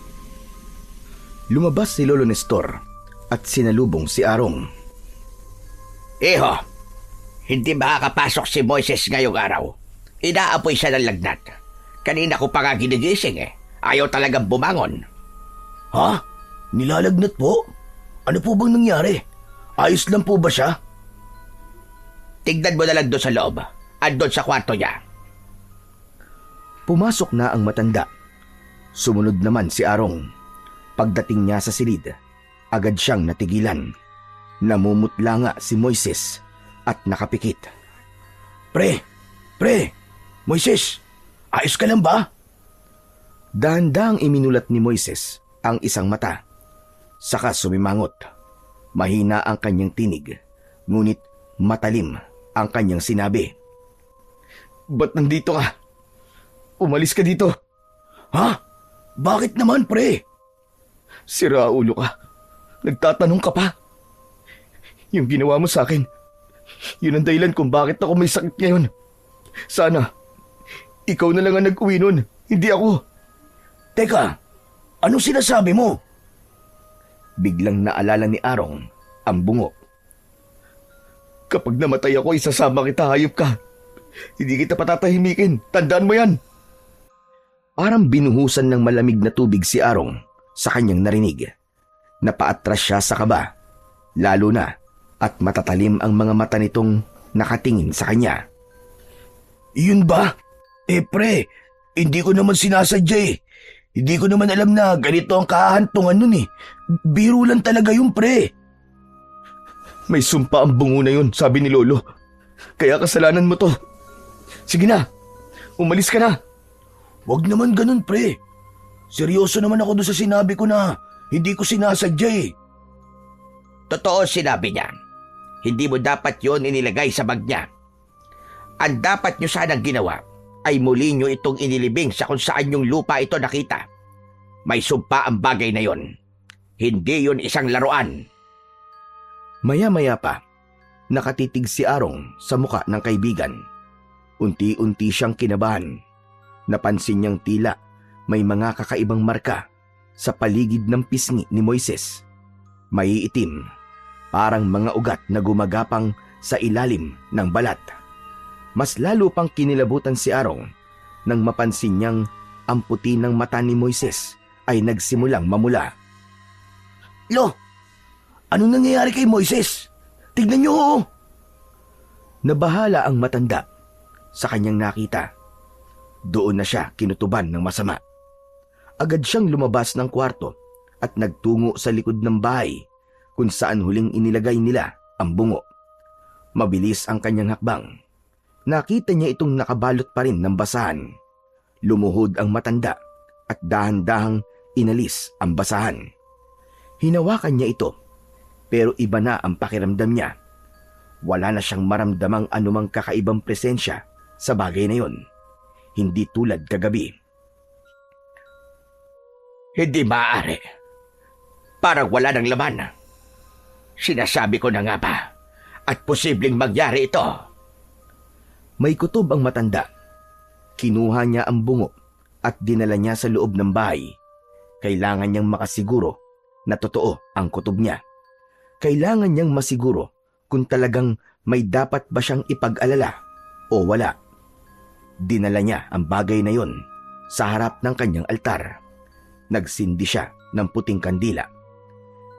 Lumabas si Lolo Nestor at sinalubong si Arong. Iho, hindi makakapasok si Moises ngayong araw. Inaapoy siya ng lagnat. Kanina ko pa nga ginigising eh. Ayaw talagang bumangon. Ha? Nilalagnat po? Ano po bang nangyari? Ayos lang po ba siya? Tignan mo na lang doon sa loob. Andun sa kwarto niya. Pumasok na ang matanda. Sumunod naman si Arong. Pagdating niya sa silid, agad siyang natigilan. Namumutla nga si Moises at nakapikit. Pre! Moises! Ayos ka lang ba? Dahan-dahang iminulat ni Moises ang isang mata. Saka sumimangot. Mahina ang kanyang tinig, ngunit matalim ang kanyang sinabi. Ba't nandito ka? Umalis ka dito. Ha? Bakit naman, pre? Sira ulo ka. Nagtatanong ka pa. Yung ginawa mo sa akin, yun ang dahilan kung bakit ako may sakit ngayon. Sana, ikaw na lang ang nag-uwi nun, hindi ako. Teka, ano sinasabi mo? Biglang naalala ni Arong ang bungo. Kapag namatay ako, isasama kita, hayop ka. Hindi kita patatahimikin, tandaan mo yan. Parang binuhusan ng malamig na tubig si Arong sa kanyang narinig. Napaatras siya sa kaba, lalo na at matatalim ang mga mata nitong nakatingin sa kanya. Yun ba? Pre, hindi ko naman sinasadya eh. Hindi ko naman alam na ganito ang kahantungan nun eh. Biro lang talaga yun, pre. May sumpa ang bungo na yun, sabi ni Lolo. Kaya kasalanan mo to. Sige na, umalis ka na. Wag naman ganun, pre. Seryoso naman ako doon sa sinabi ko na hindi ko sinasadya eh. Totoo sinabi niya. Hindi mo dapat yon inilagay sa bag niya. Ang dapat nyo sanang ginawa ay muli nyo itong inilibing sa kung saan yung lupa ito nakita. May sumpa ang bagay na yon. Hindi yon isang laruan. Maya-maya pa, nakatitig si Arong sa muka ng kaibigan. Unti-unti siyang kinabahan. Napansin niyang tila may mga kakaibang marka sa paligid ng pisngi ni Moises. Maiitim, parang mga ugat na gumagapang sa ilalim ng balat. Mas lalo pang kinilabutan si Arong nang mapansin niyang ang puti ng mata ni Moises ay nagsimulang mamula. Lo, anong nangyayari kay Moises? Tignan niyo ho. Nabahala ang matanda sa kanyang nakita. Doon na siya kinutuban ng masama. Agad siyang lumabas ng kwarto at nagtungo sa likod ng bahay kung saan huling inilagay nila ang bungo. Mabilis ang kanyang hakbang. Nakita niya itong nakabalot pa rin ng basahan. Lumuhod ang matanda at dahan-dahang inalis ang basahan. Hinawakan niya ito, pero iba na ang pakiramdam niya. Wala na siyang maramdamang anumang kakaibang presensya sa bagay na yon. Hindi tulad kagabi. Hindi maaari. Parang wala ng laman. Sinasabi ko na nga ba, at posibleng mangyari ito. May kutob ang matanda. Kinuha niya ang bungo at dinala niya sa loob ng bahay. Kailangan niyang makasiguro na totoo ang kutob niya. Kailangan niyang masiguro kung talagang may dapat ba siyang ipag-alala o wala. Dinala niya ang bagay na yon sa harap ng kanyang altar. Nagsindi siya ng puting kandila.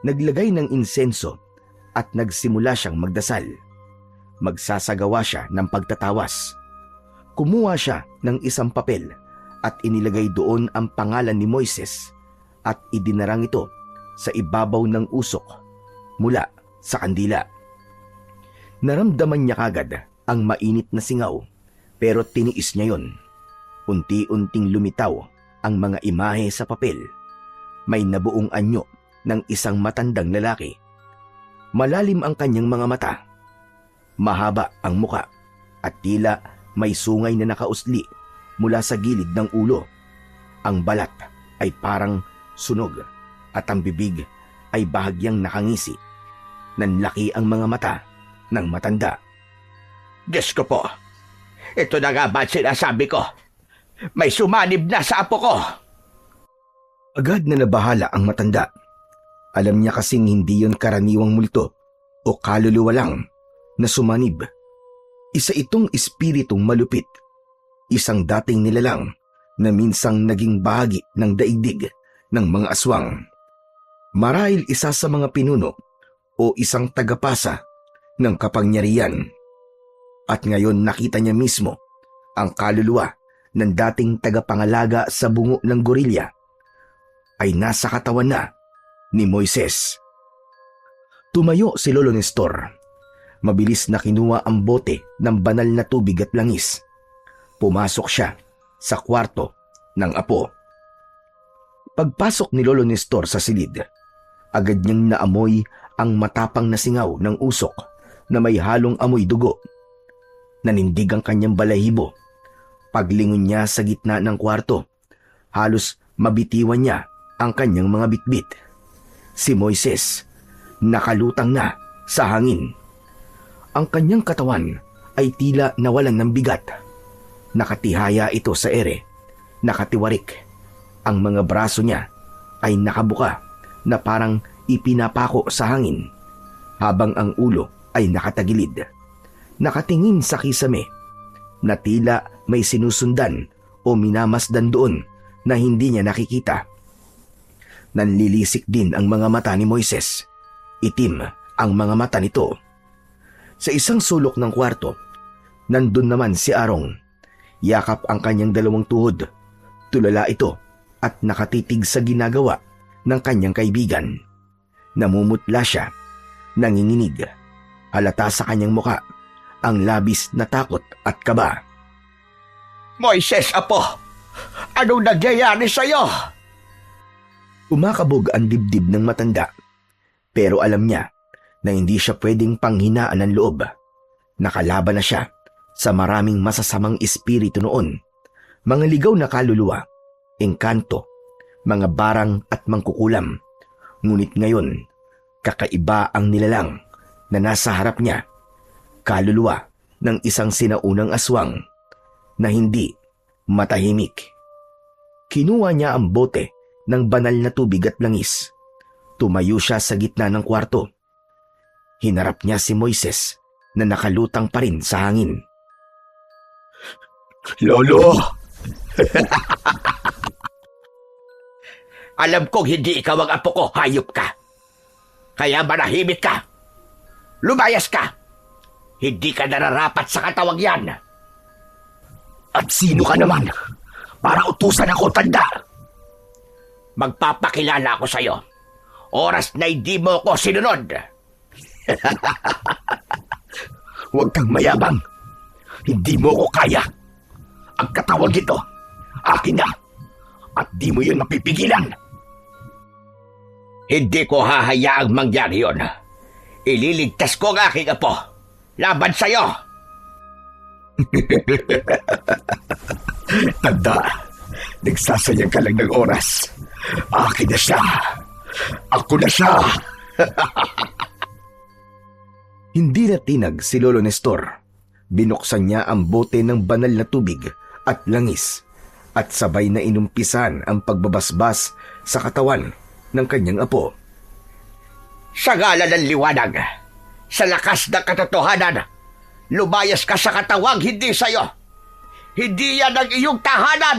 Naglagay ng insenso at nagsimula siyang magdasal. Magsasagawa siya ng pagtatawas. Kumuha siya ng isang papel at inilagay doon ang pangalan ni Moises at idinarang ito sa ibabaw ng usok mula sa kandila. Naramdaman niya kagad ang mainit na singaw, pero tiniis niya yon. Unti-unting lumitaw ang mga imahe sa papel. May nabuong anyo ng isang matandang lalaki. Malalim ang kanyang mga mata. Mahaba ang muka at tila may sungay na nakausli mula sa gilid ng ulo. Ang balat ay parang sunog at ang bibig ay bahagyang nakangisi. Nanlaki ang mga mata ng matanda. Diyos ko po, ito na nga ba sinasabi ko? May sumanib na sa apo ko. Agad na nabahala ang matanda. Alam niya kasing hindi yon karaniwang multo o kaluluwa lang na sumanib. Isa itong espiritong malupit. Isang dating nilalang na minsang naging bahagi ng daigdig ng mga aswang. Marahil isa sa mga pinuno o isang tagapasa ng kapangyarihan. At ngayon nakita niya mismo ang kaluluwa ng dating tagapangalaga sa bungo ng gorilya ay nasa katawan na ni Moises. Tumayo si Lolo Nestor. Mabilis na kinuha ang bote ng banal na tubig at langis. Pumasok siya sa kwarto ng apo. Pagpasok ni Lolo Nestor sa silid, agad niyang naamoy ang matapang na singaw ng usok na may halong amoy dugo. Nanindig ang kanyang balahibo. Paglingon niya sa gitna ng kwarto, halos mabitiwan niya ang kanyang mga bitbit. Si Moises, nakalutang na sa hangin. Ang kanyang katawan ay tila nawalan ng bigat. Nakatihaya ito sa ere, nakatiwarik. Ang mga braso niya ay nakabuka na parang ipinapako sa hangin, habang ang ulo ay nakatagilid. Nakatingin sa kisame na tila may sinusundan o minamasdan doon na hindi niya nakikita. Nanlilisik din ang mga mata ni Moises. Itim ang mga mata nito. Sa isang sulok ng kwarto, nandun naman si Arong Yakap ang kanyang dalawang tuhod. Tulala ito at nakatitig sa ginagawa ng kanyang kaibigan. Namumutla siya, nanginginig. Halata sa kanyang muka ang labis na takot at kaba. Moises, apo! Anong nangyayari sa'yo? Umakabog ang dibdib ng matanda, pero alam niya na hindi siya pwedeng panghinaan ng loob. Nakalaban na siya sa maraming masasamang espiritu noon, mga ligaw na kaluluwa, engkanto, mga barang at mangkukulam. Ngunit ngayon, kakaiba ang nilalang na nasa harap niya, kaluluwa ng isang sinaunang aswang na hindi matahimik. Kinuha niya ang bote ng banal na tubig at langis. Tumayo siya sa gitna ng kwarto. Hinarap niya si Moises na nakalutang pa rin sa hangin. Lolo! Alam kong hindi ikaw ang apo ko, hayop ka. Kaya manahimik ka. Lumayas ka. Hindi ka nararapat sa katawang yan. At sino ka naman para utusan ako, tanda? Magpapakilala ako sa'yo. Oras na hindi mo ko sinunod. Huwag kang mayabang. Hindi mo ko kaya. Ang katawag ito, akin na. At di mo yun mapipigilan. Hindi ko hahayaang mangyari yun. Ililigtas ko ang aking apo. Laban sa'yo. Tanda, nagsasayang ka lang ng oras. Akin na siya. Ako na siya. Hindi na tinag si Lolo Nestor. Binuksan niya ang bote ng banal na tubig at langis at sabay na inumpisan ang pagbabasbas sa katawan ng kanyang apo. Sa ngalan ng liwanag, sa lakas ng katotohanan, lumayas ka sa katawang hindi sa'yo. Hindi yan ang iyong tahanan.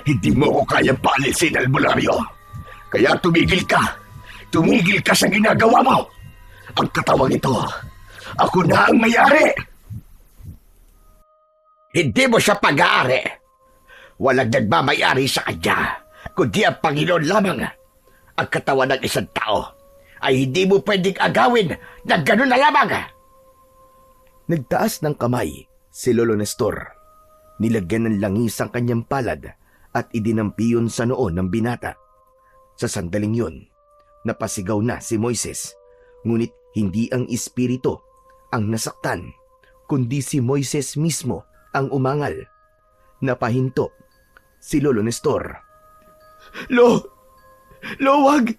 Hindi mo ko kayang paalisin, albularyo. Kaya tumigil ka. Tumigil ka sa ginagawa mo. Ang katawang ito, ako na ang may-ari. Hindi mo siya pag-aari. Walang nagmamayari sa kanya, kundi ang Panginoon lamang. Ang katawan ng isang tao ay hindi mo pwedeng agawin na gano'n na lamang. Nagtaas ng kamay si Lolo Nestor. Nilagyan ng langis ang kanyang palad at idinampiyon sa noo ng binata. Sa sandaling yun, napasigaw na si Moises, ngunit hindi ang espiritu ang nasaktan, kundi si Moises mismo ang umangal. Napahinto si Lolo Nestor. Lo, wag!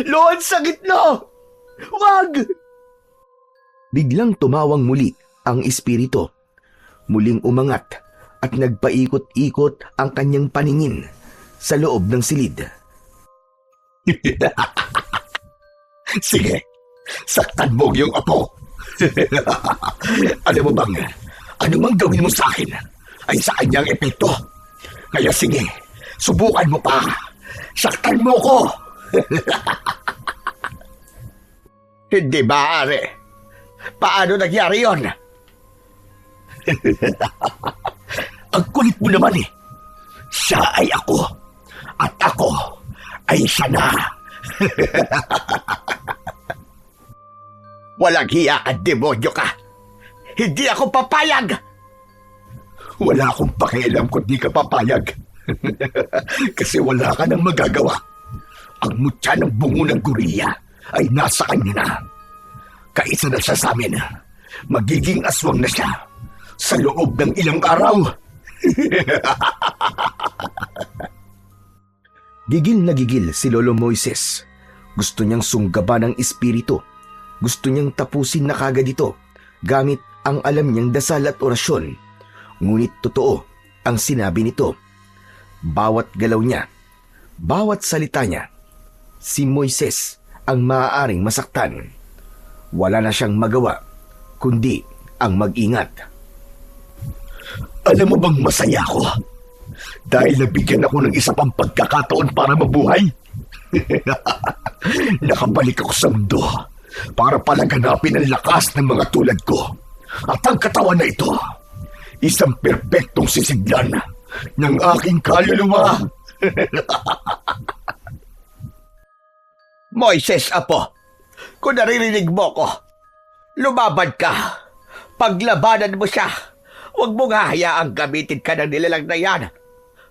Lo, ang sakit na! Wag! Biglang tumawang muli ang espiritu. Muling umangat at nagpaikot-ikot ang kanyang paningin sa loob ng silid. Sige, saktan mo yung apo. Alam mo bang, anumang gawin mo sa akin ay sa kanyang epekto. Kaya sige, subukan mo pa. Saktan mo ko. Hindi maaari. Paano nangyari yon? Ang kulit mo naman eh. Siya ay ako. At ako ay siya na. Walang hiya at demonyo ka. Hindi ako papayag. Wala akong pakialam kung di ka papayag. Kasi wala ka nang magagawa. Ang mutya ng bungo ng guriya ay nasa kanya na. Kaisa na siya sa amin. Magiging aswang na siya sa loob ng ilang araw. Gigil na gigil si Lolo Moises. Gusto niyang sunggaban ng espiritu. Gusto niyang tapusin na kagad ito gamit ang alam niyang dasal at orasyon. Ngunit totoo ang sinabi nito. Bawat galaw niya, bawat salita niya, si Moises ang maaaring masaktan. Wala na siyang magawa, kundi ang mag-ingat. Alam mo bang masaya ako? Dahil nabigyan ako ng isa pang pagkakataon para mabuhay. Nakabalik ako sa mundo para palaganapin ang lakas ng mga tulad ko At ang katawan na ito, isang perpektong sisiglan ng aking kaluluwa. Moises, apo, kung naririnig mo ko, lumaban ka. Paglabanan mo siya. Huwag mong hahayaang gamitin ka ng nilalang na yan.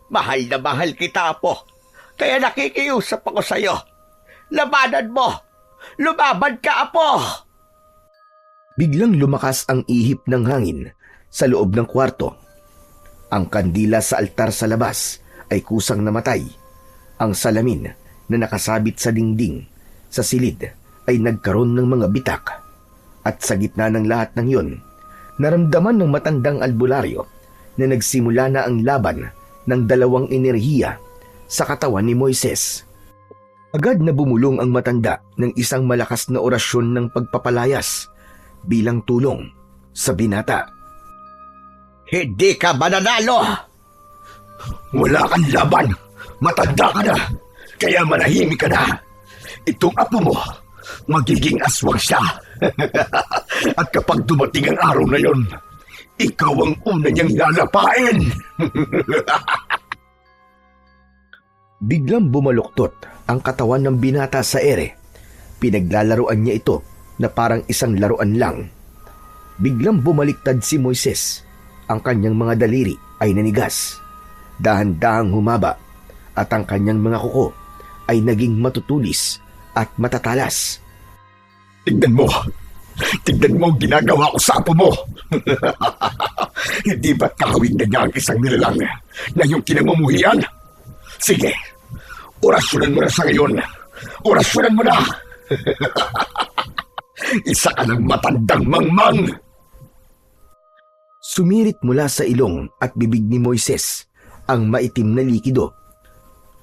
Mahal na mahal kita, apo. Kaya nakikiusap ako sa'yo. Labanan mo! Lumaban ka, apo! Biglang lumakas ang ihip ng hangin sa loob ng kwarto. Ang kandila sa altar sa labas ay kusang namatay. Ang salamin na nakasabit sa dingding sa silid ay nagkaroon ng mga bitak. At sa gitna ng lahat ng yun, naramdaman ng matandang albularyo na nagsimula na ang laban ng dalawang enerhiya sa katawan ni Moises. Agad na bumulong ang matanda ng isang malakas na orasyon ng pagpapalayas bilang tulong sa binata. Hindi ka mananalo! Wala kang laban. Matanda ka na. Kaya manahimik ka na. Itong apo mo, magiging aswang siya. At kapag dumating ang araw na yon, ikaw ang una niyang lalapain. Biglang bumaluktot ang katawan ng binata sa ere. Pinaglalaroan niya ito na parang isang laruan lang. Biglang bumaliktad si Moises. Ang kanyang mga daliri ay nanigas. Dahan-dahang humaba at ang kanyang mga kuko ay naging matutulis at matatalas. Tignan mo. Tignan mo ang ginagawa ko sa apo mo. Hindi ba't kakawin na niya ang isang nilalang na yung kinamumuhian? Sige, orasyonan mo na sa ngayon. Orasyonan mo na. Isa ka ng matandang mangmang. Sumirit mula sa ilong at bibig ni Moises ang maitim na likido.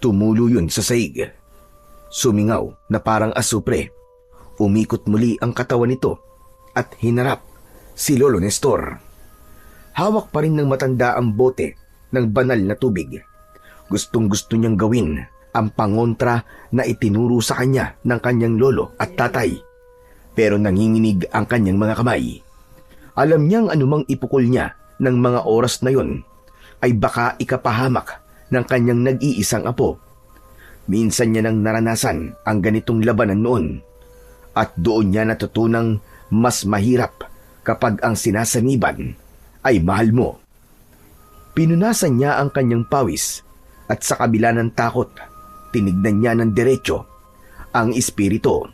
Tumulo yun sa saig. Sumingaw na parang asupre. Umikot muli ang katawan nito at hinarap si Lolo Nestor. Hawak pa rin ng matanda ang bote ng banal na tubig. Gustong-gusto niyang gawin ang pangontra na itinuro sa kanya ng kanyang lolo at tatay. Pero nanginginig ang kanyang mga kamay. Alam niyang anumang ipukol niya ng mga oras na yon ay baka ikapahamak ng kanyang nag-iisang apo. Minsan niya nang naranasan ang ganitong labanan noon at doon niya natutunang mas mahirap kapag ang sinasaniban ay mahal mo. Pinunasan niya ang kanyang pawis at sa kabila ng takot, tinignan niya ng diretso ang espiritu.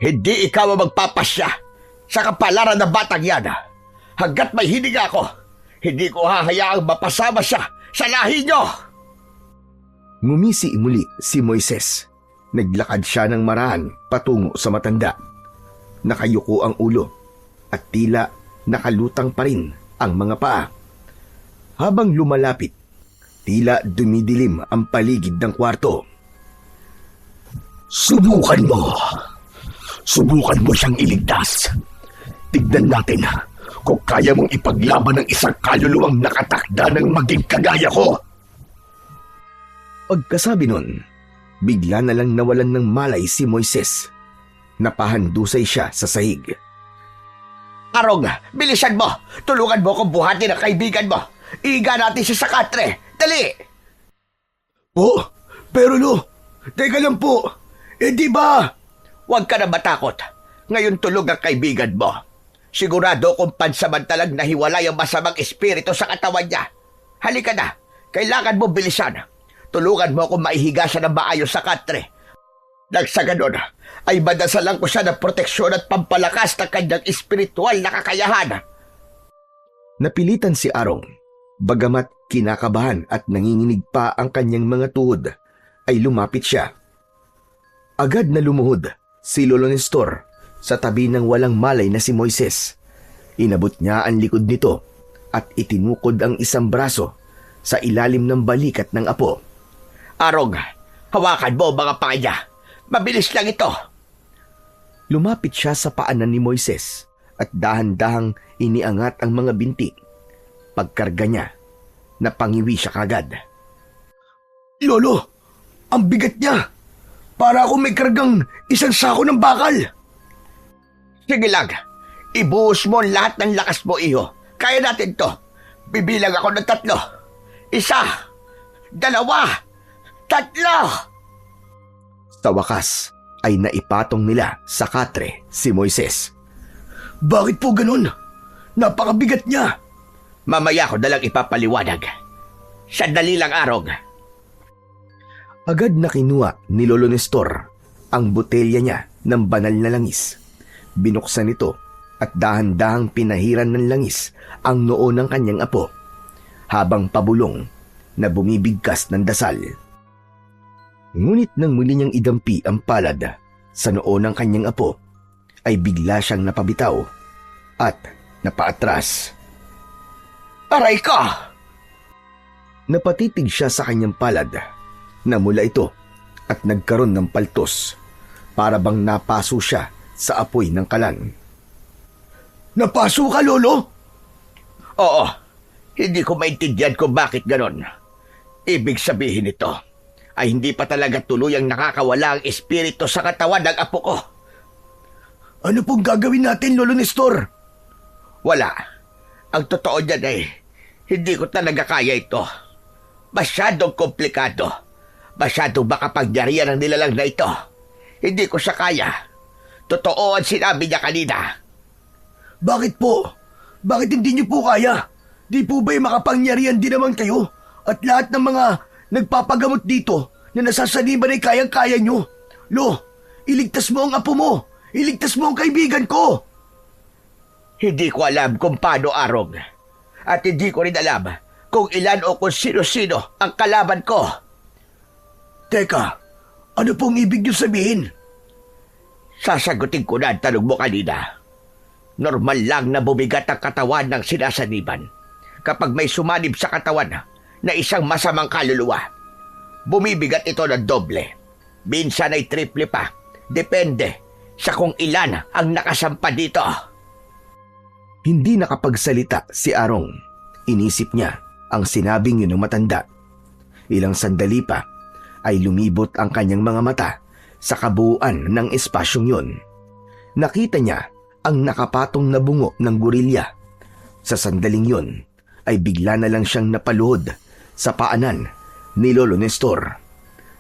Hindi ikaw ang magpapasya sa kapalaran ng batang yan. Hanggat may hininga ako, hindi ko hahayaang mapasama siya sa lahi niyo. Ngumisi muli si Moises. Naglakad siya ng maraan patungo sa matanda. Nakayuko ang ulo at tila nakalutang pa rin ang mga paa. Habang lumalapit, tila dumidilim ang paligid ng kwarto. Subukan mo. Subukan mo siyang iligtas. Tignan natin kung kaya mong ipaglaban ng isang kaluluwang nakatakda ng maging kagaya ko. Pagkasabi nun, bigla na lang nawalan ng malay si Moises. Napahandusay siya sa sahig. Arong, bilisan mo! Tulungan mo kong buhatin ang kaibigan mo! Iga natin siya sa katre! Dali! Oh, pero lo, teka lang po. Di ba? Huwag ka na matakot. Ngayon tulog ang kaibigan mo. Sigurado kung pansamantalang nahiwalay ang masamang espiritu sa katawan niya. Halika na. Kailangan mo bilisan. Tulungan mo akong maihiga siya ng maayos sa katre. Nang sa ganon, ay madasalan ko siya ng proteksyon at pampalakas ng kanyang espiritual na kakayahan. Napilitan si Arong. Bagamat kinakabahan at nanginginig pa ang kanyang mga tuhod, ay lumapit siya. Agad na lumuhod si Lolo Nestor sa tabi ng walang malay na si Moises. Inabot niya ang likod nito at itinukod ang isang braso sa ilalim ng balikat ng apo. Arong, hawakan mo mga paa niya. Mabilis lang ito. Lumapit siya sa paanan ni Moises at dahan-dahang iniangat ang mga binti. Pagkarga niya, napangiwi siya kagad. Lolo, ang bigat niya. Para akong may kargang isang sako ng bakal. Sige lang, Ibuhos mo ang lahat ng lakas mo, iho. Kaya natin to. Bibilang ako ng 3. 1, 2, 3. Sa wakas ay naipatong nila sa katre si Moises. Bakit po ganun? Napakabigat niya. Mamaya ko nalang ipapaliwanag. Sandali lang, Arong. Agad na kinuha ni Lolo Nestor ang botelya niya ng banal na langis. Binuksan ito at dahan-dahang pinahiran ng langis ang noo ng kanyang apo habang pabulong na bumibigkas ng dasal. Ngunit nang muli niyang idampi ang palad sa noo ng kanyang apo, ay bigla siyang napabitaw at napaatras. Aray ka! Napatitig siya sa kanyang palad. Namula ito at nagkaroon ng paltos para bang napaso siya sa apoy ng kalan. Napaso ka, Lolo? Oo, hindi ko maintindihan kung bakit ganon. Ibig sabihin nito ay hindi pa talaga tuluyang nakakawala ang espiritu sa katawan ng apo ko. Ano pong gagawin natin, Lolo Nestor? Wala. Ang totoo niyan ay hindi ko talaga kaya ito. Masyadong komplikado. Masyadong makapangyarihan ang nilalang na ito. Hindi ko siya kaya. Totoo ang sinabi niya kanina. Bakit po? Bakit hindi niyo po kaya? Di po ba'y makapangyarihan din naman kayo? At lahat ng mga nagpapagamot dito na nasasaniban ay kayang-kaya niyo. Lo, iligtas mo ang apo mo. Iligtas mo ang kaibigan ko. Hindi ko alam kung paano, Arong. At hindi ko rin alam kung ilan o kung sino-sino ang kalaban ko. Teka, ano pong ibig niyo sabihin? Sasagutin ko na ang tanong mo kanina. Normal lang na bumigat ang katawan ng sinasaniban kapag may sumanib sa katawan na isang masamang kaluluwa. Bumibigat ito ng doble. Minsan ay triple pa. Depende sa kung ilan ang nakasampa dito. Hindi nakapagsalita si Arong. Inisip niya ang sinabing yun ng matanda. Ilang sandali pa ay lumibot ang kanyang mga mata sa kabuuan ng espasyong yun. Nakita niya ang nakapatong na bungo ng gorilya. Sa sandaling yun ay bigla na lang siyang napaluhod sa paanan ni Lolo Nestor.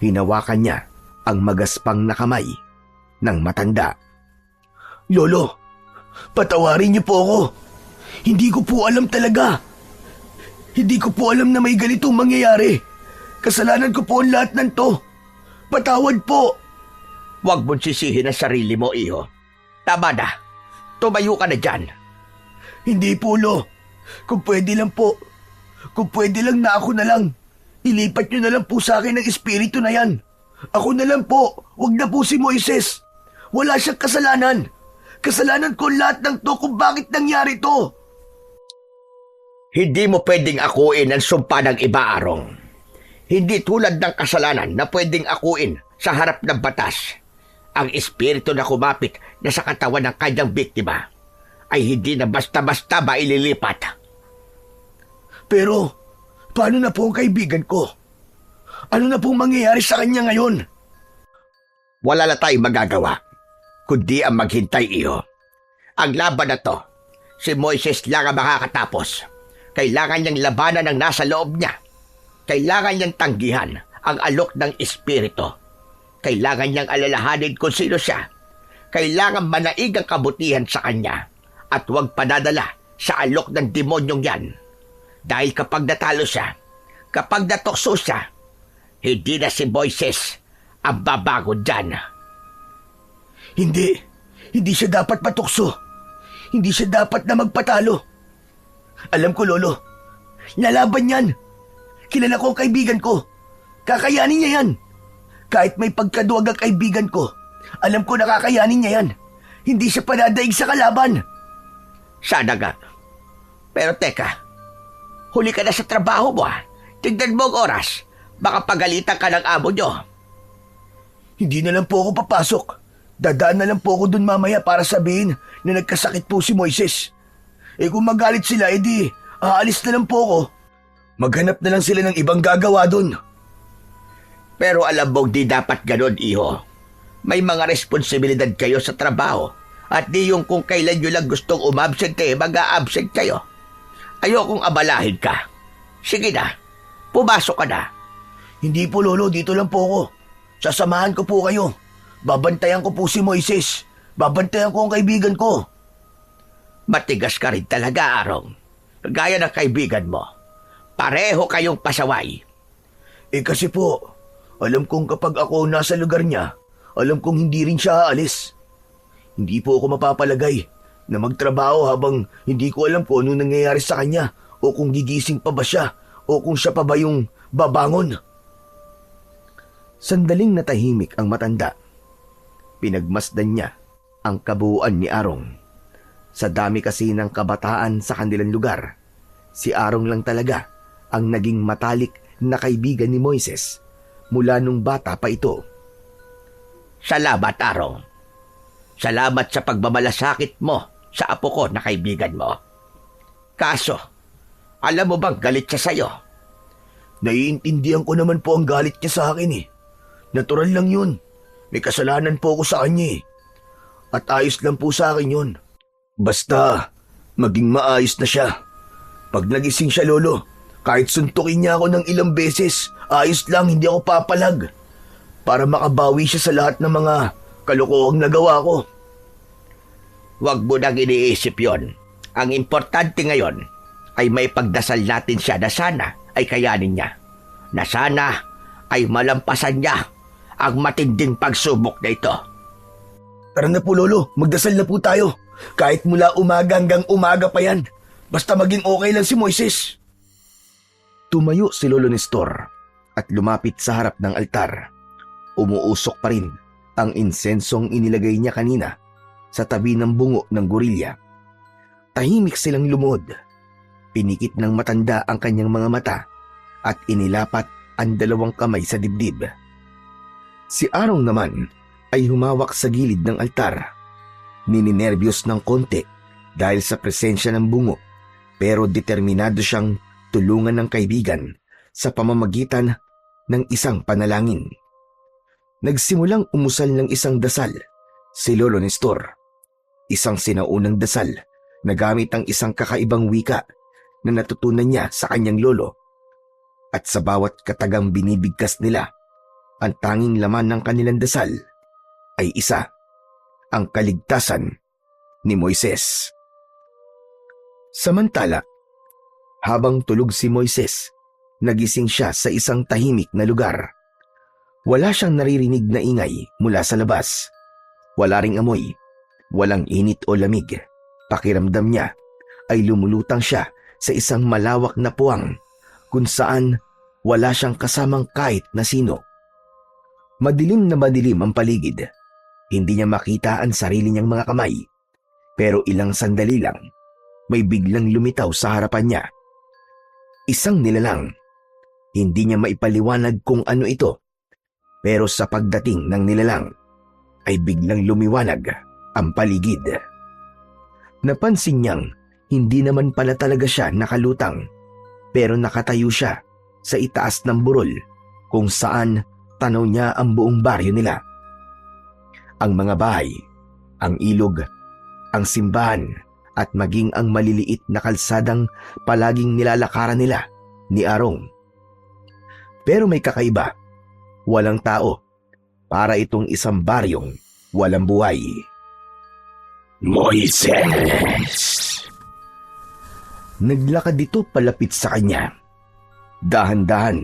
Hinawakan niya ang magaspang na kamay ng matanda. Lolo, patawarin niyo po ako. Hindi ko po alam talaga. Hindi ko po alam na may ganitong mangyayari. Kasalanan ko po ang lahat ng to. Patawad po. Huwag mong sisihin ang sarili mo, iho. Tama na. Tumayo ka na dyan. Hindi po, Lo. Kung pwede lang po. Kung pwede lang na ako na lang. Ilipat niyo na lang po sa akin ang espiritu na yan. Ako na lang po. Huwag na po si Moises. Wala siyang kasalanan. Kasalanan ko lahat ng to kung bakit nangyari to. Hindi mo pwedeng akuin ang sumpa ng iba, Arong. Hindi tulad ng kasalanan na pwedeng akuin sa harap ng batas. Ang espiritu na kumapit na sa katawan ng kanyang biktima ay hindi na basta-basta maililipat. Pero, paano na po ang kaibigan ko? Ano na pong mangyayari sa kanya ngayon? Wala na tayong magagawa, kundi ang maghintay, iho. Ang laban na to, si Moises lang ang makakatapos. Kailangan niyang labanan ang nasa loob niya. Kailangan niyang tanggihan ang alok ng espiritu. Kailangan niyang alalahanin kung sino siya. Kailangan manaig ang kabutihan sa kanya at huwag padadala sa alok ng demonyong yan. Dahil kapag natalo siya, kapag natokso siya, hindi na si Moises ang babago dyan. Hindi siya dapat matukso. Hindi siya dapat na magpatalo. Alam ko, Lolo. Lalaban yan. Kilala ko ang kaibigan ko. Kakayanin niya yan. Kahit may pagkaduwag ang kaibigan ko, alam ko na kakayanin niya yan. Hindi siya panadaig sa kalaban. Sana nga. Pero teka, huli ka na sa trabaho mo, ha? Tignan mo ang oras. Baka pagalitan ka ng amo nyo. Hindi na lang po ako papasok. Dadaan na lang po ako dun mamaya para sabihin na nagkasakit po si Moises. Kung magalit sila, edi aalis na lang po ako. Maghanap na lang sila ng ibang gagawa dun. Pero alam mong di dapat ganon, iho. May mga responsibilidad kayo sa trabaho At di yung kung kailan nyo lang gustong umabsent mag-a-absent kayo. Ayokong abalahin ka. Sige na, pumasok ka na. Hindi po, Lolo. Dito lang po ako. Sasamahan ko po kayo. Babantayan ko po si Moises. Babantayan ko ang kaibigan ko. Matigas ka rin talaga, Arong. Gaya ng kaibigan mo. Pareho kayong pasaway. Kasi po, alam kong kapag ako nasa lugar niya, alam kong hindi rin siya aalis. Hindi po ako mapapalagay na magtrabaho habang hindi ko alam kung ano nangyayari sa kanya o kung gigising pa ba siya o kung siya pa ba yung babangon. Sandaling natahimik ang matanda. Pinagmasdan niya ang kabuuan ni Arong. Sa dami kasi ng kabataan sa kanilang lugar, si Arong lang talaga ang naging matalik na kaibigan ni Moises mula nung bata pa ito. Salamat, Arong. Salamat sa pagmamalasakit mo sa apo ko na kaibigan mo. Kaso, alam mo bang galit siya sa'yo? Naiintindihan ko naman po ang galit niya sa akin eh. Natural lang yun. May kasalanan po ako sa kanya eh. At ayos lang po sa akin yun. Basta, maging maayos na siya. Pag nagising siya, Lolo, kahit suntukin niya ako ng ilang beses, ayos lang, hindi ako papalag. Para makabawi siya sa lahat ng mga kalokohang nagawa ko. Huwag mo nang iniisip yon. Ang importante ngayon ay may pagdasal natin siya na sana ay kayanin niya. Na sana ay malampasan niya ang matinding pagsubok na ito. Tara na po, Lolo, magdasal na po tayo. Kahit mula umaga hanggang umaga pa yan. Basta maging okay lang si Moises. Tumayo si Lolo Nestor at lumapit sa harap ng altar. Umuusok pa rin ang insensong inilagay niya kanina sa tabi ng bungo ng gorilya. Tahimik silang lumuhod. Pinikit ng matanda ang kanyang mga mata at inilapat ang dalawang kamay sa dibdib. Si Arong naman ay humawak sa gilid ng altar. Nininervyos ng konti dahil sa presensya ng bungo, pero determinado siyang tulungan ng kaibigan sa pamamagitan ng isang panalangin. Nagsimulang umusal ng isang dasal si Lolo Nestor. Isang sinaunang dasal na gamit ang isang kakaibang wika na natutunan niya sa kanyang lolo. At sa bawat katagang binibigkas nila, ang tanging laman ng kanilang dasal ay isa, ang kaligtasan ni Moises. Samantala, habang tulog si Moises, nagising siya sa isang tahimik na lugar. Wala siyang naririnig na ingay mula sa labas. Wala ring amoy, walang init o lamig. Pakiramdam niya ay lumulutang siya sa isang malawak na puwang kung saan wala siyang kasamang kahit na sino. Madilim na madilim ang paligid. Hindi niya makita ang sarili niyang mga kamay. Pero ilang sandali lang, may biglang lumitaw sa harapan niya. Isang nilalang. Hindi niya maipaliwanag kung ano ito. Pero sa pagdating ng nilalang, ay biglang lumiwanag ang paligid. Napansin niyang hindi naman pala talaga siya nakalutang, pero nakatayo siya sa itaas ng burol kung saan tanaw niya ang buong baryo nila. Ang mga bahay, ang ilog, ang simbahan at maging ang maliliit na kalsadang palaging nilalakaran nila ni Arong. Pero may kakaiba, walang tao, para itong isang baryong walang buhay. Moises! Naglakad dito palapit sa kanya. Dahan-dahan,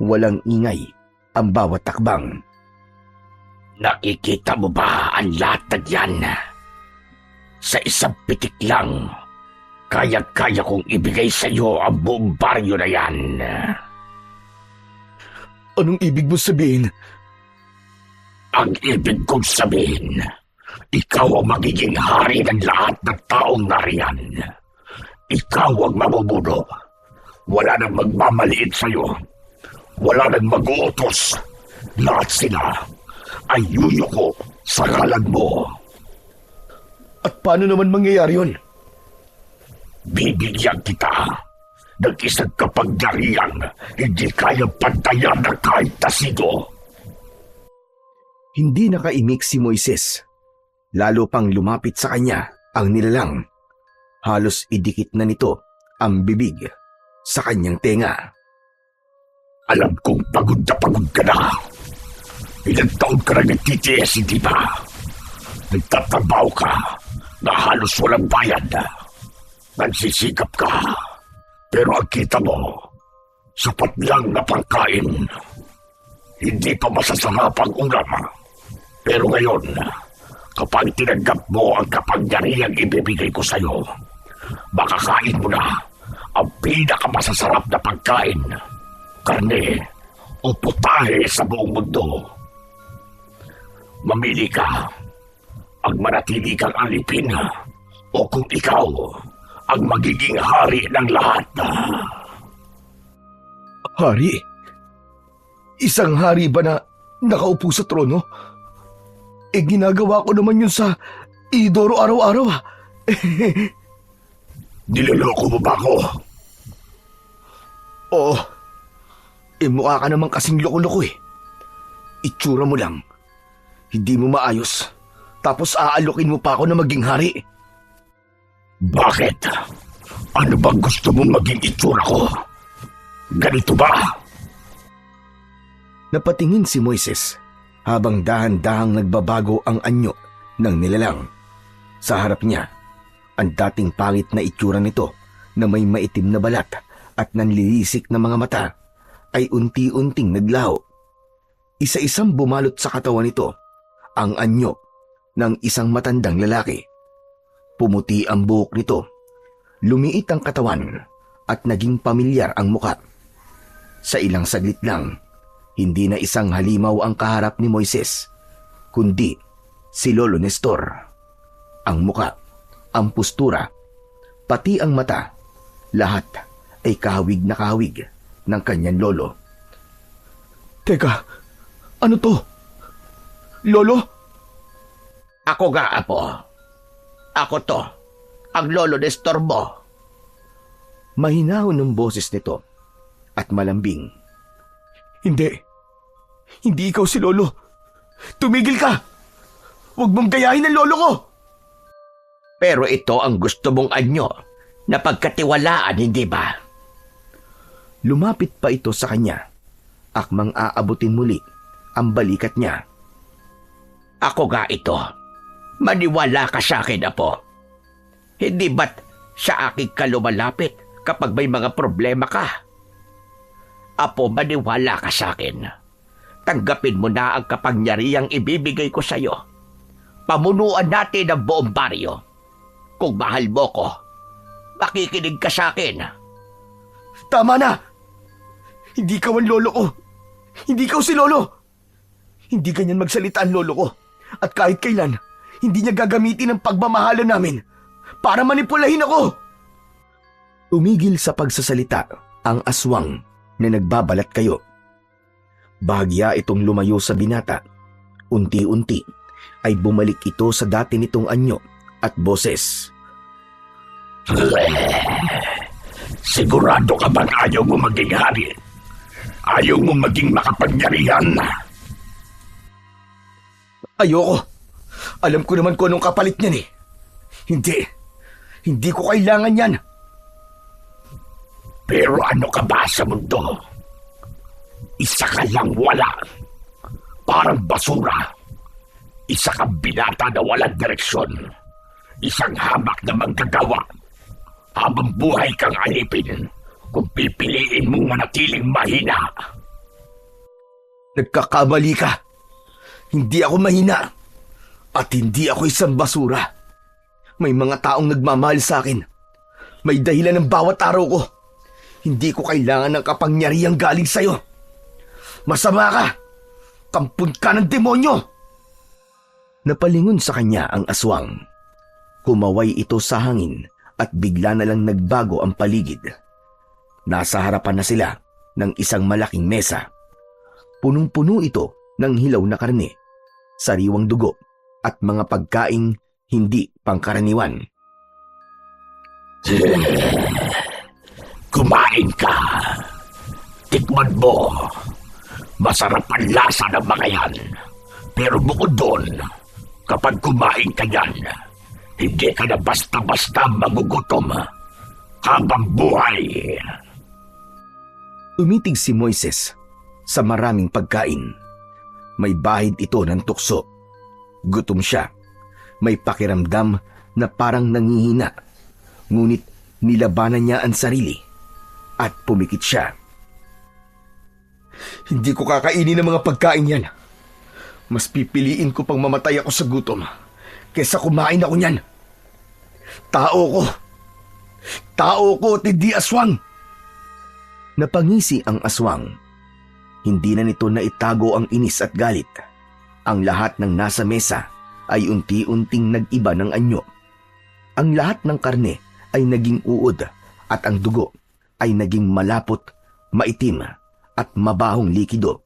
walang ingay ang bawat takbang. Nakikita mo ba ang latag yan? Sa isang pitik lang, kaya-kaya kong ibigay sa iyo ang buong baryo na yan. Anong ibig mo sabihin? Ang ibig kong sabihin, ikaw ang magiging hari ng lahat ng taong nariyan. Ikaw ang mabubuno. Wala nang magmamaliit sa iyo. Wala nang mag-uutos. Lahat sila ay yuyuko sa ngalan mo. At paano naman mangyayari yun? Bibigyan kita ng isang kapangyarihang hindi kayang pantayan ng kahit na sino. Hindi nakaimik si Moises. Lalo pang lumapit sa kanya ang nilalang. Halos idikit na nito ang bibig sa kanyang tenga. Alam kong pagod ka na. Ilang taon ka na nagtitiis, hindi ba? Nagtatrabaho ka na halos walang bayad. Nagsisikap ka. Pero ang kita mo, sapat lang na pangkain. Hindi pa masasarap ang ulam. Pero ngayon, kapag tinanggap mo ang kapangyarihang ibibigay ko sa'yo, makakain mo na ang pinakamasasarap na pagkain. Karne o putahe sa buong mundo. Mamili ka. Ang manatili kang alipin o kung ikaw ang magiging hari ng lahat. Hari? Isang hari ba na nakaupo sa trono? Ginagawa ko naman yun sa Idoro araw-araw. Niloloko mo ba ako? Oo. Mukha ka naman kasing loko-loko eh. Itsura mo lang. Hindi mo maayos. Tapos aalukin mo pa ako na maging hari. Bakit? Ano bang gusto mong maging itsura ko? Ganito ba? Napatingin si Moises habang dahan-dahang nagbabago ang anyo ng nilalang. Sa harap niya, ang dating pangit na itsura nito na may maitim na balat at nanlilisik na mga mata ay unti-unting naglaho. Isa-isang bumalot sa katawan nito ang anyo ng isang matandang lalaki. Pumuti ang buhok nito, lumiit ang katawan at naging pamilyar ang muka. Sa ilang saglit lang, hindi na isang halimaw ang kaharap ni Moises, kundi si Lolo Nestor. Ang muka, ang postura, pati ang mata, lahat ay kahawig na kahawig ng kanyang lolo. Teka, ano to? Lolo? Ako nga, apo. Ako to, ang Lolo Nestor mo. Mahinahon ng boses nito at malambing. Hindi. Hindi ikaw si Lolo. Tumigil ka! Huwag mong gayahin ang lolo ko! Pero ito ang gusto mong anyo na pagkatiwalaan, hindi ba? Lumapit pa ito sa kanya. Akmang aabutin muli ang balikat niya. Ako nga ito. Maniwala ka sa akin, apo. Hindi ba't sa akin ka lumalapit kapag may mga problema ka? Apo, maniwala ka sa akin. Tanggapin mo na ang kapangyarihang ibibigay ko sa'yo. Pamunuan natin ang buong baryo. Kung mahal mo ko, makikinig ka sa akin. Tama na! Hindi ka man lolo ko. Hindi ka si Lolo. Hindi ganyan magsalita ang lolo ko. At kahit kailan, hindi niya gagamitin ang pagmamahala namin para manipulahin ako. Tumigil sa pagsasalita ang aswang na nagbabalat kayo. Bahagya itong lumayo sa binata. Unti-unti ay bumalik ito sa dati nitong anyo at boses. Sigurado ka bang ayaw mo maging hari? Ayaw mo maging makapangyarihan? Ayoko. Alam ko naman kung anong kapalit niyan eh. Hindi ko kailangan yan. Pero ano ka ba sa mundo? Isa ka lang wala. Parang basura. Isa kang binata na walang direksyon. Isang hamak na manggagawa. Habang buhay kang alipin kung pipiliin mong manatiling mahina. Nagkakamali ka. Hindi ako mahina. At hindi ako isang basura. May mga taong nagmamahal sa akin. May dahilan ng bawat araw ko. Hindi ko kailangan ng kapangyarihang galing sa'yo. Masama ka! Kampun ka ng demonyo! Napalingon sa kanya ang aswang. Kumaway ito sa hangin at bigla na lang nagbago ang paligid. Nasa harapan na sila ng isang malaking mesa. Punong-puno ito ng hilaw na karne, sariwang dugo at mga pagkaing hindi pangkaraniwan. Kumain ka. Tikman mo. Masarap ang lasa ng mga yan. Pero bukod doon, Kapag kumain ka yan, hindi ka na basta-basta magugutom habang buhay. Umitig si Moises sa maraming pagkain. May bahid ito ng tukso. Gutom siya. May pakiramdam na parang nangihina. Ngunit nilabanan niya ang sarili at pumikit siya. Hindi ko kakainin ng mga pagkain yan. Mas pipiliin ko pang mamatay ako sa gutom kesa kumain ako niyan. Tao ko! Tao ko, hindi aswang! Napangisi ang aswang. Hindi na nito naitago ang inis at galit. Ang lahat ng nasa mesa ay unti-unting nag-iba ng anyo. Ang lahat ng karne ay naging uod at ang dugo ay naging malapot, maitim at mabahong likido.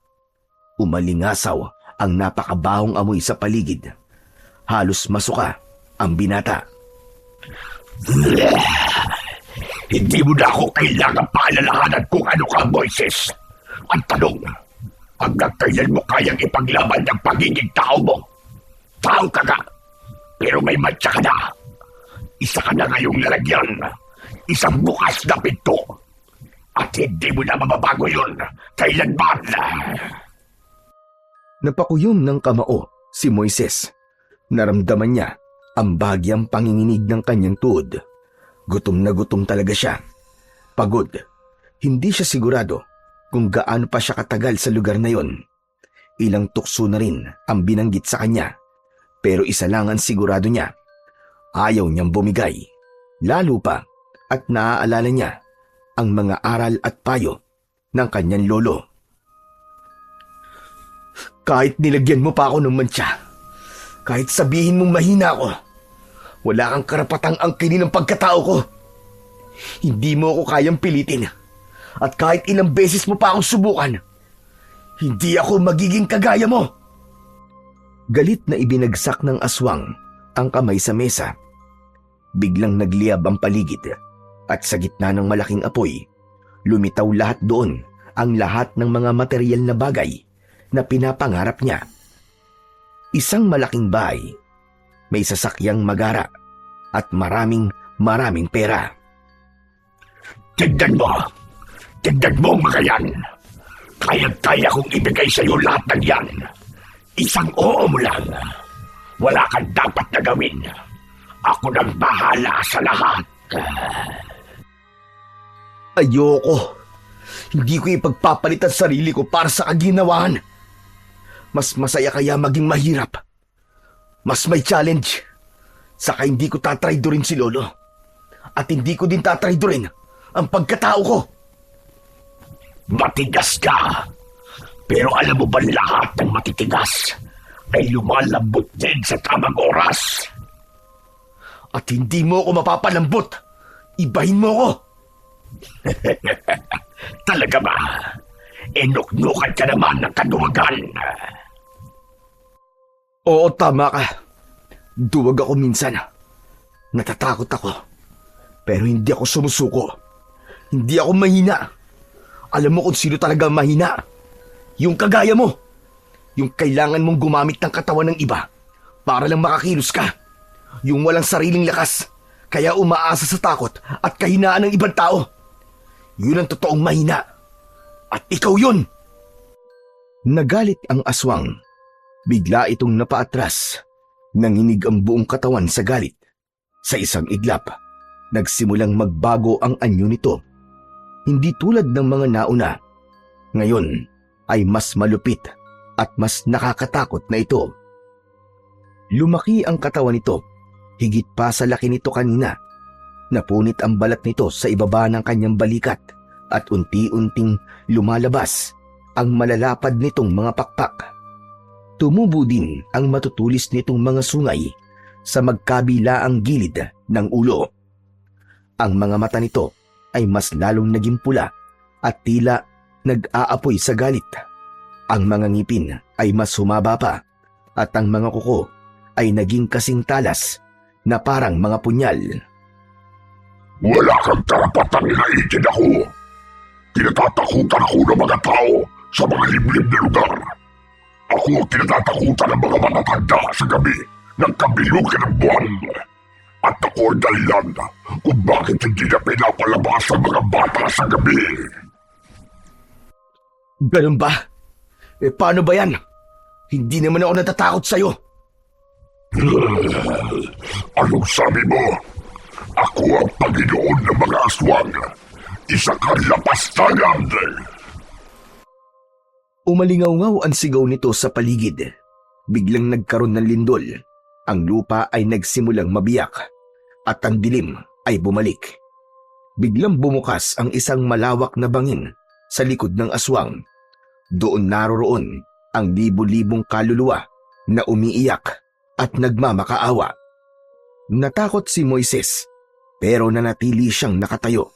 Umalingasaw ang napakabahong amoy sa paligid. Halos masuka ang binata. Hindi mo na ako kailangan paalalahanan kung ano ka, Moises. Ang tanong, hanggang kailan mo kayang ipaglaban ng pagiging tao mo? Tao ka nga, pero may matya ka na. Isa ka na ngayong lalagyan, isang bukas na pinto. At hindi mo na mababago yun kailanman. Napakuyom ng kamao si Moises. Naramdaman niya ang bahagyang panginginig ng kanyang tuhod. Gutom na gutom talaga siya. Pagod. Hindi siya sigurado kung gaano pa siya katagal sa lugar na yon. Ilang tukso na rin ang binanggit sa kanya. Pero isa lang ang sigurado niya. Ayaw niyang bumigay. Lalo pa at naaalala niya ang mga aral at payo ng kanyang lolo. Kahit nilagyan mo pa ako ng mantsa, kahit sabihin mong mahina ako, wala kang karapatang angkinin ng pagkatao ko. Hindi mo ako kayang pilitin. At kahit ilang beses mo pa akong subukan, hindi ako magiging kagaya mo. Galit na ibinagsak ng aswang ang kamay sa mesa. Biglang nagliyab ang paligid at sa gitna ng malaking apoy, lumitaw lahat doon ang lahat ng mga materyal na bagay na pinapangarap niya. Isang malaking bahay, may sasakyang magara at maraming pera. Tignan mo mga yan. Kaya kong ibigay sa iyo lahat ng yan. Isang oo mo lang. Wala kang dapat na gawin. Ako nang bahala sa lahat. Ayoko. Hindi ko ipagpapalit ang sarili ko para sa kaginawahan. Mas masaya kaya maging mahirap. Mas may challenge. Saka hindi ko tatraydorin si Lolo. At hindi ko din tatraydorin ang pagkatao ko. Matigas ka. Pero alam mo ba lahat ng matitigas ay lumalambot din sa tamang oras? At hindi mo ako mapapalambot. Ibahin mo ako. Talaga ba? Enuknukan ka naman ng kaduwagan. Oo, tama ka. Duwag ako minsan. Natatakot ako. Pero hindi ako sumusuko. Hindi ako mahina. Alam mo kung sino talaga mahina? Yung kagaya mo. Yung kailangan mong gumamit ng katawan ng iba para lang makakilos ka. Yung walang sariling lakas, kaya umaasa sa takot at kahinaan ng ibang tao. Yun ang totoong mahina. At ikaw yun! Nagalit ang aswang. Bigla itong napaatras. Nanginig ang buong katawan sa galit. Sa isang iglap, nagsimulang magbago ang anyo nito. Hindi tulad ng mga nauna. Ngayon ay mas malupit at mas nakakatakot na ito. Lumaki ang katawan nito, higit pa sa laki nito kanina. Napunit ang balat nito sa ibaba ng kanyang balikat at unti-unting lumalabas ang malalapad nitong mga pakpak. Tumubo din ang matutulis nitong mga sungay sa magkabilaang gilid ng ulo. Ang mga mata nito ay mas lalong naging pula at tila nag-aapoy sa galit. Ang mga ngipin ay mas humaba pa at ang mga kuko ay naging kasing talas na parang mga punyal. Wala kang karapatang ilaigin ako. Kinatatakutan ako ng mga tao sa mga liblib na lugar. Ako kinatatakutan ng mga matatanda sa gabi ng kabilugan ng buwan. At ako ang dahilan kung bakit hindi na pinapalabas ang mga bata sa gabi. Ganun ba? Paano ba yan? Hindi naman ako natatakot sa'yo. Anong sabi mo? Ako ang Panginoon ng mga aswang. Isa kang lapastangan. Umalingaw-ngaw ang sigaw nito sa paligid. Biglang nagkaroon ng lindol. Ang lupa ay nagsimulang mabiyak at ang dilim ay bumalik. Biglang bumukas ang isang malawak na bangin sa likod ng aswang. Doon naroroon ang libu-libong kaluluwa na umiiyak at nagmamakaawa. Natakot si Moises pero nanatili siyang nakatayo.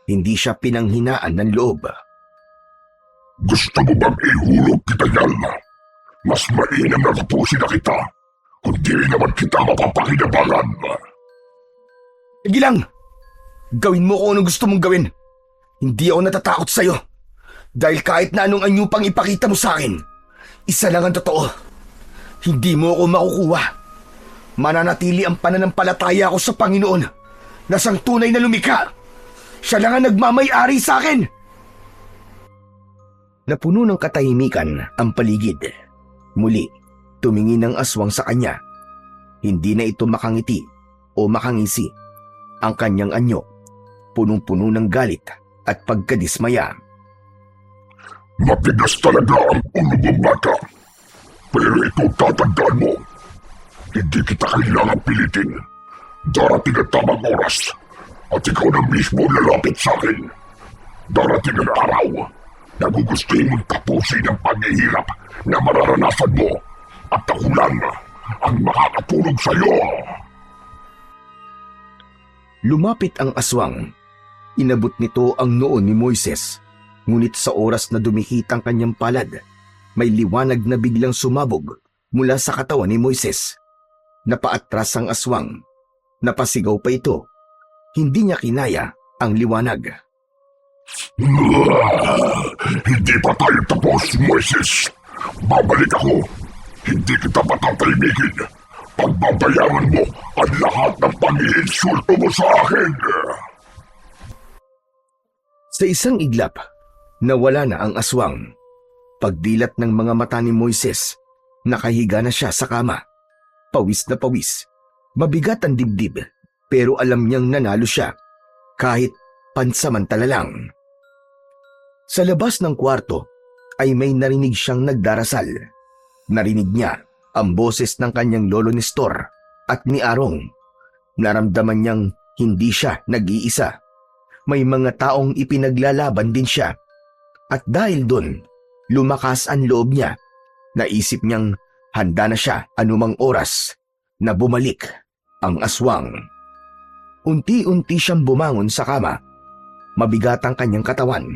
Hindi siya pinanghinaan ng loob. Gusto mo bang ihulog kita yan? Mas mainam na tapusin na kita, kundi naman kita mapapakinabangan. Sige lang! Gawin mo kung anong gusto mong gawin. Hindi ako natatakot sa'yo. Dahil kahit na anong anyo pang ipakita mo sa akin, isa lang ang totoo. Hindi mo ako makukuha. Mananatili ang pananampalataya ko sa Panginoon na siyang tunay na lumikha. Siya lang ang nagmamay-ari sa akin. Napuno ng katahimikan ang paligid. Muli, tumingin ang aswang sa kanya. Hindi na ito makangiti o makangisi. Ang kanyang anyo, punong-puno ng galit at pagkadismaya. Matigas talaga ang ulo mong bata. Pero ito tatandaan mo. Hindi kita kailangan pilitin. Darating ang tamang oras at ikaw na mismo lalapit sa akin. Darating ang araw na gugustuhin mong tapusin ang paghihirap na mararanasan mo at ako lang ang makakatulog sa iyo. Lumapit ang aswang. Inabot nito ang noo ni Moises. Ngunit sa oras na dumikit ang kanyang palad, may liwanag na biglang sumabog mula sa katawan ni Moises. Napaatras ang aswang. Napasigaw pa ito. Hindi niya kinaya ang liwanag. Hindi pa tayo tapos, Moises. Babalik ako. Hindi kita patatahimikin. Pagbabayaran mo ang lahat ng pang-iinsulto mo sa akin. Sa isang iglap, nawala na ang aswang. Pagdilat ng mga mata ni Moises, nakahiga na siya sa kama. Pawis na pawis. Mabigat ang dibdib, pero alam niyang nanalo siya, kahit pansamantala lang. Sa labas ng kwarto ay may narinig siyang nagdarasal. Narinig niya ang boses ng kanyang lolo Nestor at ni Arong. Naramdaman niyang hindi siya nag-iisa. May mga taong ipinaglalaban din siya. At dahil doon, lumakas ang loob niya. Naisip niyang handa na siya anumang oras na bumalik ang aswang. Unti-unti siyang bumangon sa kama. Mabigat ang kanyang katawan.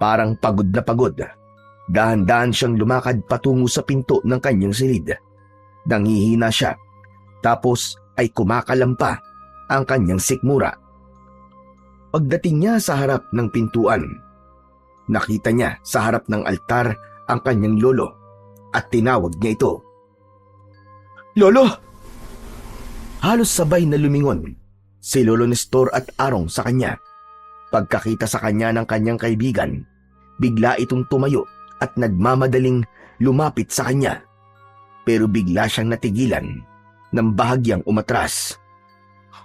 Parang pagod na pagod. Dahan-dahan siyang lumakad patungo sa pinto ng kanyang silid. Nangihina siya. Tapos ay kumakalampa ang kanyang sikmura. Pagdating niya sa harap ng pintuan, nakita niya sa harap ng altar ang kanyang lolo at tinawag niya ito. Lolo! Halos sabay na lumingon si Lolo Nestor at Arong sa kanya. Pagkakita sa kanya ng kanyang kaibigan, bigla itong tumayo at nagmamadaling lumapit sa kanya. Pero bigla siyang natigilan ng bahagyang umatras.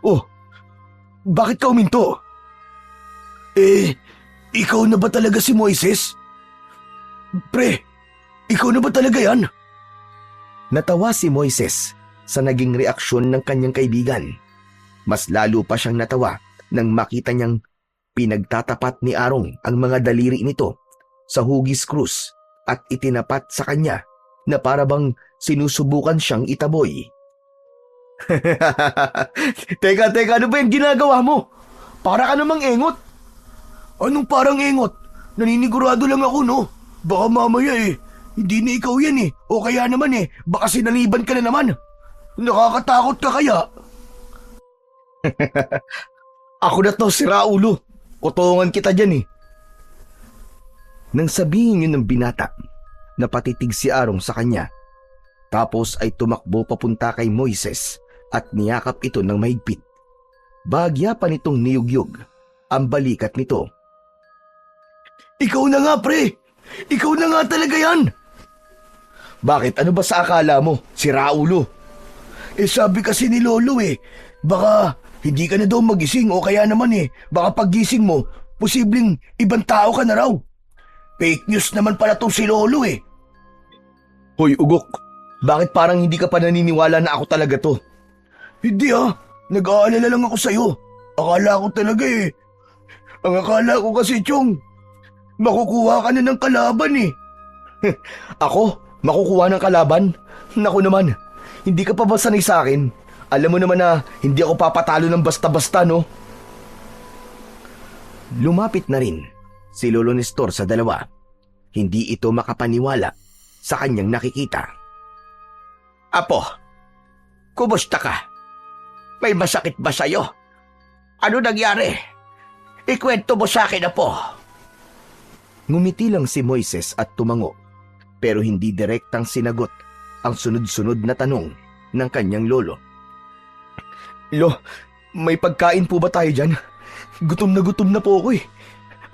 Oh, bakit ka uminto? Ikaw na ba talaga si Moises? Pre, ikaw na ba talaga yan? Natawa si Moises sa naging reaksyon ng kanyang kaibigan. Mas lalo pa siyang natawa nang makita niyang pinagtatapat ni Arong ang mga daliri nito sa hugis krus at itinapat sa kanya na parabang sinusubukan siyang itaboy. Teka, ano ba yung ginagawa mo? Para ka namang engot. Anong parang engot? Naninigurado lang ako, no? Baka mamaya hindi na ikaw yan O kaya naman baka sinaliban ka na naman. Nakakatakot ka kaya? Ako na to, siraulo. Kutungan kita dyan Nang sabihin yun ng binata, napatitig si Arong sa kanya. Tapos ay tumakbo papunta kay Moises at niyakap ito ng mahigpit. Bahagya pa nitong niyugyug ang balikat nito. Ikaw na nga, pre! Ikaw na nga talaga yan! Bakit? Ano ba sa akala mo? Si Raulo. Sabi kasi ni Lolo baka hindi ka na daw magising o kaya naman baka paggising mo, posibleng ibang tao ka na raw. Fake news naman pala tong si Lolo Hoy, Ugok. Bakit parang hindi ka pa naniniwala na ako talaga to? Hindi nag-aalala lang ako sa'yo. Akala ko talaga Ang akala ko kasi, Chong, makukuha ka na ng kalaban Ako? Makukuha ng kalaban? Naku naman, hindi ka pa ba sanay sa akin? Alam mo naman na hindi ako papatalo ng basta-basta, no? Lumapit na rin si Lolo Nestor sa dalawa. Hindi ito makapaniwala sa kanyang nakikita. Apo, kumusta ka? May masakit ba sa'yo? Ano nangyari? Ikwento mo sa akin, Apo. Ngumiti lang si Moises at tumango, pero hindi direktang sinagot ang sunod-sunod na tanong ng kanyang lolo. Lo, may pagkain po ba tayo dyan? Gutom na po ako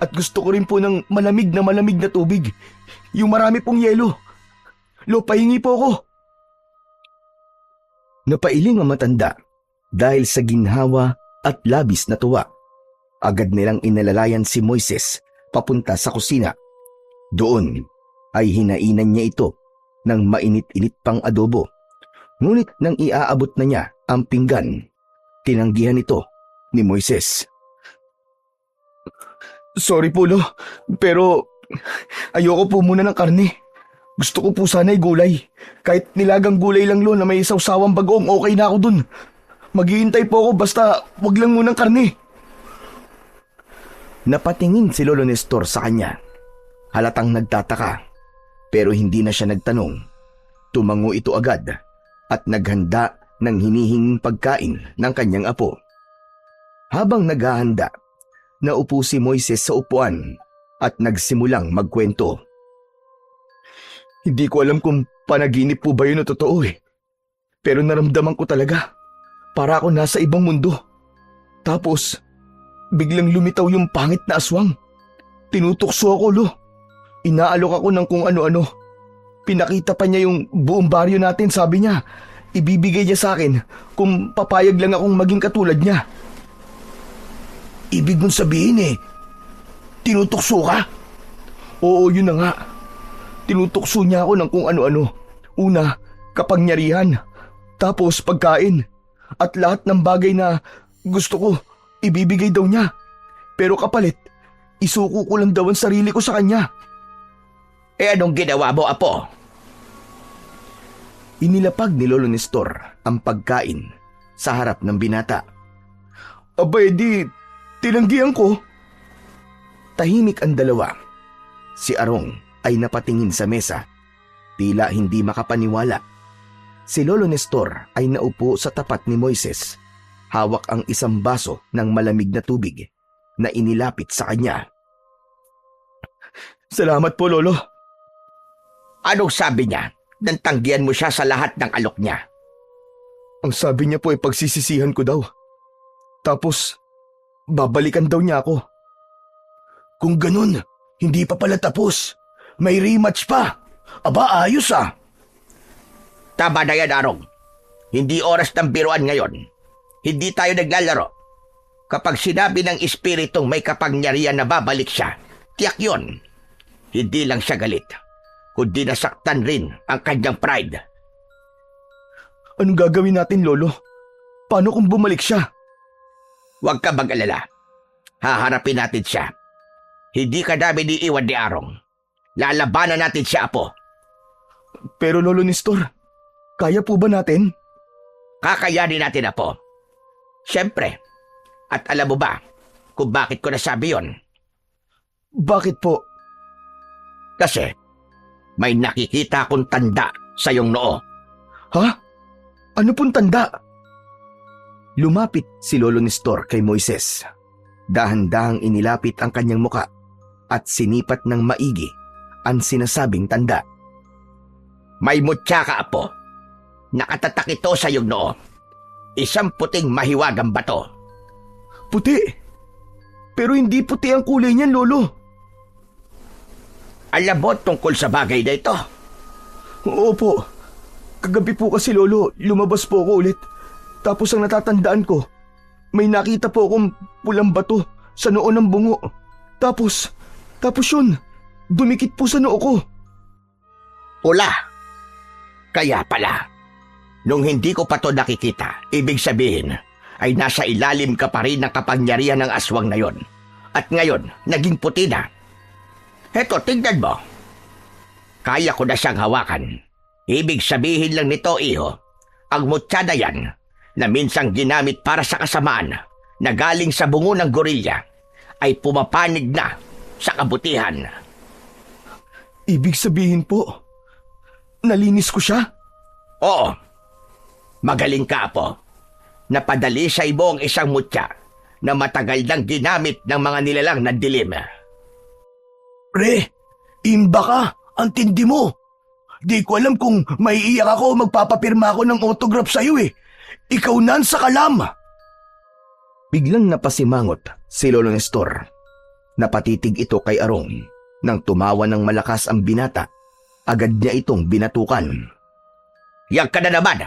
At gusto ko rin po ng malamig na tubig. Yung marami pong yelo. Lo, pahingi po ako. Napailing ang matanda dahil sa ginhawa at labis na tuwa. Agad nilang inalalayan si Moises papunta sa kusina. Doon ay hinainan niya ito ng mainit-init pang adobo. Ngunit nang iaabot na niya ang pinggan, tinanggihan ito ni Moises. Sorry po, Lo, pero ayoko po muna ng karne. Gusto ko po sana'y gulay. Kahit nilagang gulay lang, Lo, na may sawsawang bagoong, okay na ako dun. Maghihintay po ako basta wag lang munang karne. Napatingin si Lolo Nestor sa kanya. Halatang nagtataka, pero hindi na siya nagtanong. Tumango ito agad at naghanda ng hinihinging pagkain ng kanyang apo. Habang naghahanda, naupo si Moises sa upuan at nagsimulang magkwento. Hindi ko alam kung panaginip po ba yun o totoo Pero naramdaman ko talaga, para ako nasa ibang mundo. Tapos, biglang lumitaw yung pangit na aswang. Tinutukso ako, Lo. Inaalok ako ng kung ano-ano. Pinakita pa niya yung buong baryo natin, sabi niya. Ibibigay niya sa akin kung papayag lang akong maging katulad niya. Ibig mong sabihin tinutukso ka? Oo, yun na nga. Tinutukso niya ako ng kung ano-ano. Una, kapangyarihan. Tapos pagkain. At lahat ng bagay na gusto ko, ibibigay daw niya. Pero kapalit, isuko ko lang daw ang sarili ko sa kanya. Anong ginawa mo, Apo? Inilapag ni Lolo Nestor ang pagkain sa harap ng binata. Abay di, tinanggihan ko. Tahimik ang dalawa. Si Arong ay napatingin sa mesa. Tila hindi makapaniwala. Si Lolo Nestor ay naupo sa tapat ni Moises. Hawak ang isang baso ng malamig na tubig na inilapit sa kanya. Salamat po, Lolo. Anong sabi niya? Nang tanggihan mo siya sa lahat ng alok niya. Ang sabi niya po ay pagsisisihan ko daw. Tapos, babalikan daw niya ako. Kung ganun, hindi pa pala tapos. May rematch pa. Aba, ayos Tama na yan, Arong. Hindi oras ng biruan ngayon. Hindi tayo naglalaro. Kapag sinabi ng espiritong may kapangyarihan na babalik siya, tiyak yun. Hindi lang siya galit, kundi nasaktan rin ang kanyang pride. Anong gagawin natin, Lolo? Paano kung bumalik siya? Huwag ka mag-alala. Haharapin natin siya. Hindi ka namin iiwan ni Arong. Lalabanan natin siya, Apo. Pero Lolo Nestor, kaya po ba natin? Kakayanin natin, Apo. Siyempre. At alam mo ba kung bakit ko nasabi yon? Bakit po? Kasi may nakikita akong tanda sa iyong noo. Ha? Ano pong tanda? Lumapit si Lolo Nestor kay Moises. Dahan-dahang inilapit ang kanyang muka at sinipat ng maigi ang sinasabing tanda. May mutya ka, Apo. Nakatatak ito sa iyong noo. Isang puting mahiwagang bato. Puti. Pero hindi puti ang kulay niyan, Lolo. Alam mo tungkol sa bagay na ito? Opo. Kagabi po kasi, Lolo, lumabas po ako ulit. Tapos ang natatandaan ko, may nakita po akong pulang bato sa noo ng bungo. Tapos yun, dumikit po sa noo ko. Pula. Kaya pala, nung hindi ko pa to nakikita, ibig sabihin ay nasa ilalim ka pa rin ng kapangyarihan ng aswang na yon. At ngayon, naging puti na. Heto, tingnan mo. Kaya ko na siyang hawakan. Ibig sabihin lang nito, iho, ang mutya na yan na minsang ginamit para sa kasamaan na galing sa bungo ng gorilla ay pumapanig na sa kabutihan. Ibig sabihin po, nalinis ko siya? Oo. Magaling ka, Apo. Napadali sa ibo ang isang mutya na matagal nang ginamit ng mga nilalang na dilim. Pre, imba ka. Ang tindi mo. Di ko alam kung maiiyak ako o magpapapirma ako ng autograph sa'yo eh. Ikaw nan sa kalam. Biglang napasimangot si Lolo Nestor. Napatitig ito kay Arong. Nang tumawa ng malakas ang binata, agad niya itong binatukan. Yang ka na naman.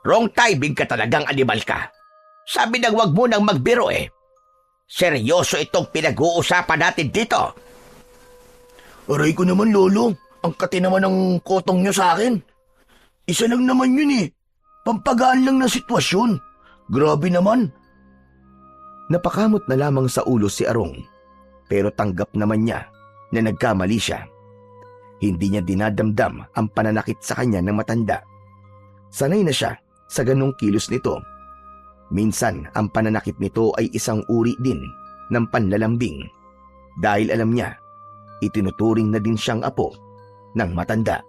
Wrong timing ka talagang animal ka. Sabi nang wag mo nang magbiro eh. Seryoso itong pinag-uusapan natin dito. Aray ko naman, Lolo. Ang kati naman ng kotong nyo sa akin. Isa lang naman yun eh. Pampagaan lang na sitwasyon. Grabe naman. Napakamot na lamang sa ulo si Arong. Pero tanggap naman niya na nagkamali siya. Hindi niya dinadamdam ang pananakit sa kanya ng matanda. Sanay na siya sa ganong kilos nito. Minsan ang pananakit nito ay isang uri din ng panlalambing. Dahil alam niya, itinuturing na din siyang apo ng matanda.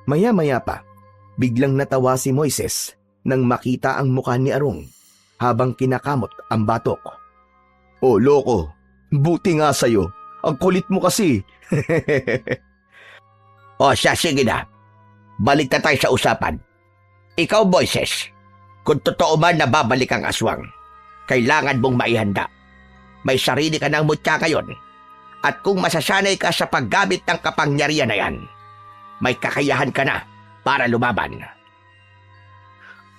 Maya-maya pa, biglang natawa si Moises nang makita ang mukha ni Arong habang kinakamot ang batok. Oh, loko, buti nga sa'yo. Ang kulit mo kasi. O siya, sige na. Balik na tayo sa usapan. Ikaw, Moises, kung totoo man na babalik ang aswang, kailangan mong maihanda. May sarili ka ng mutya ngayon. At kung masasanay ka sa paggamit ng kapangyarihan na yan, may kakayahan ka na para lumaban.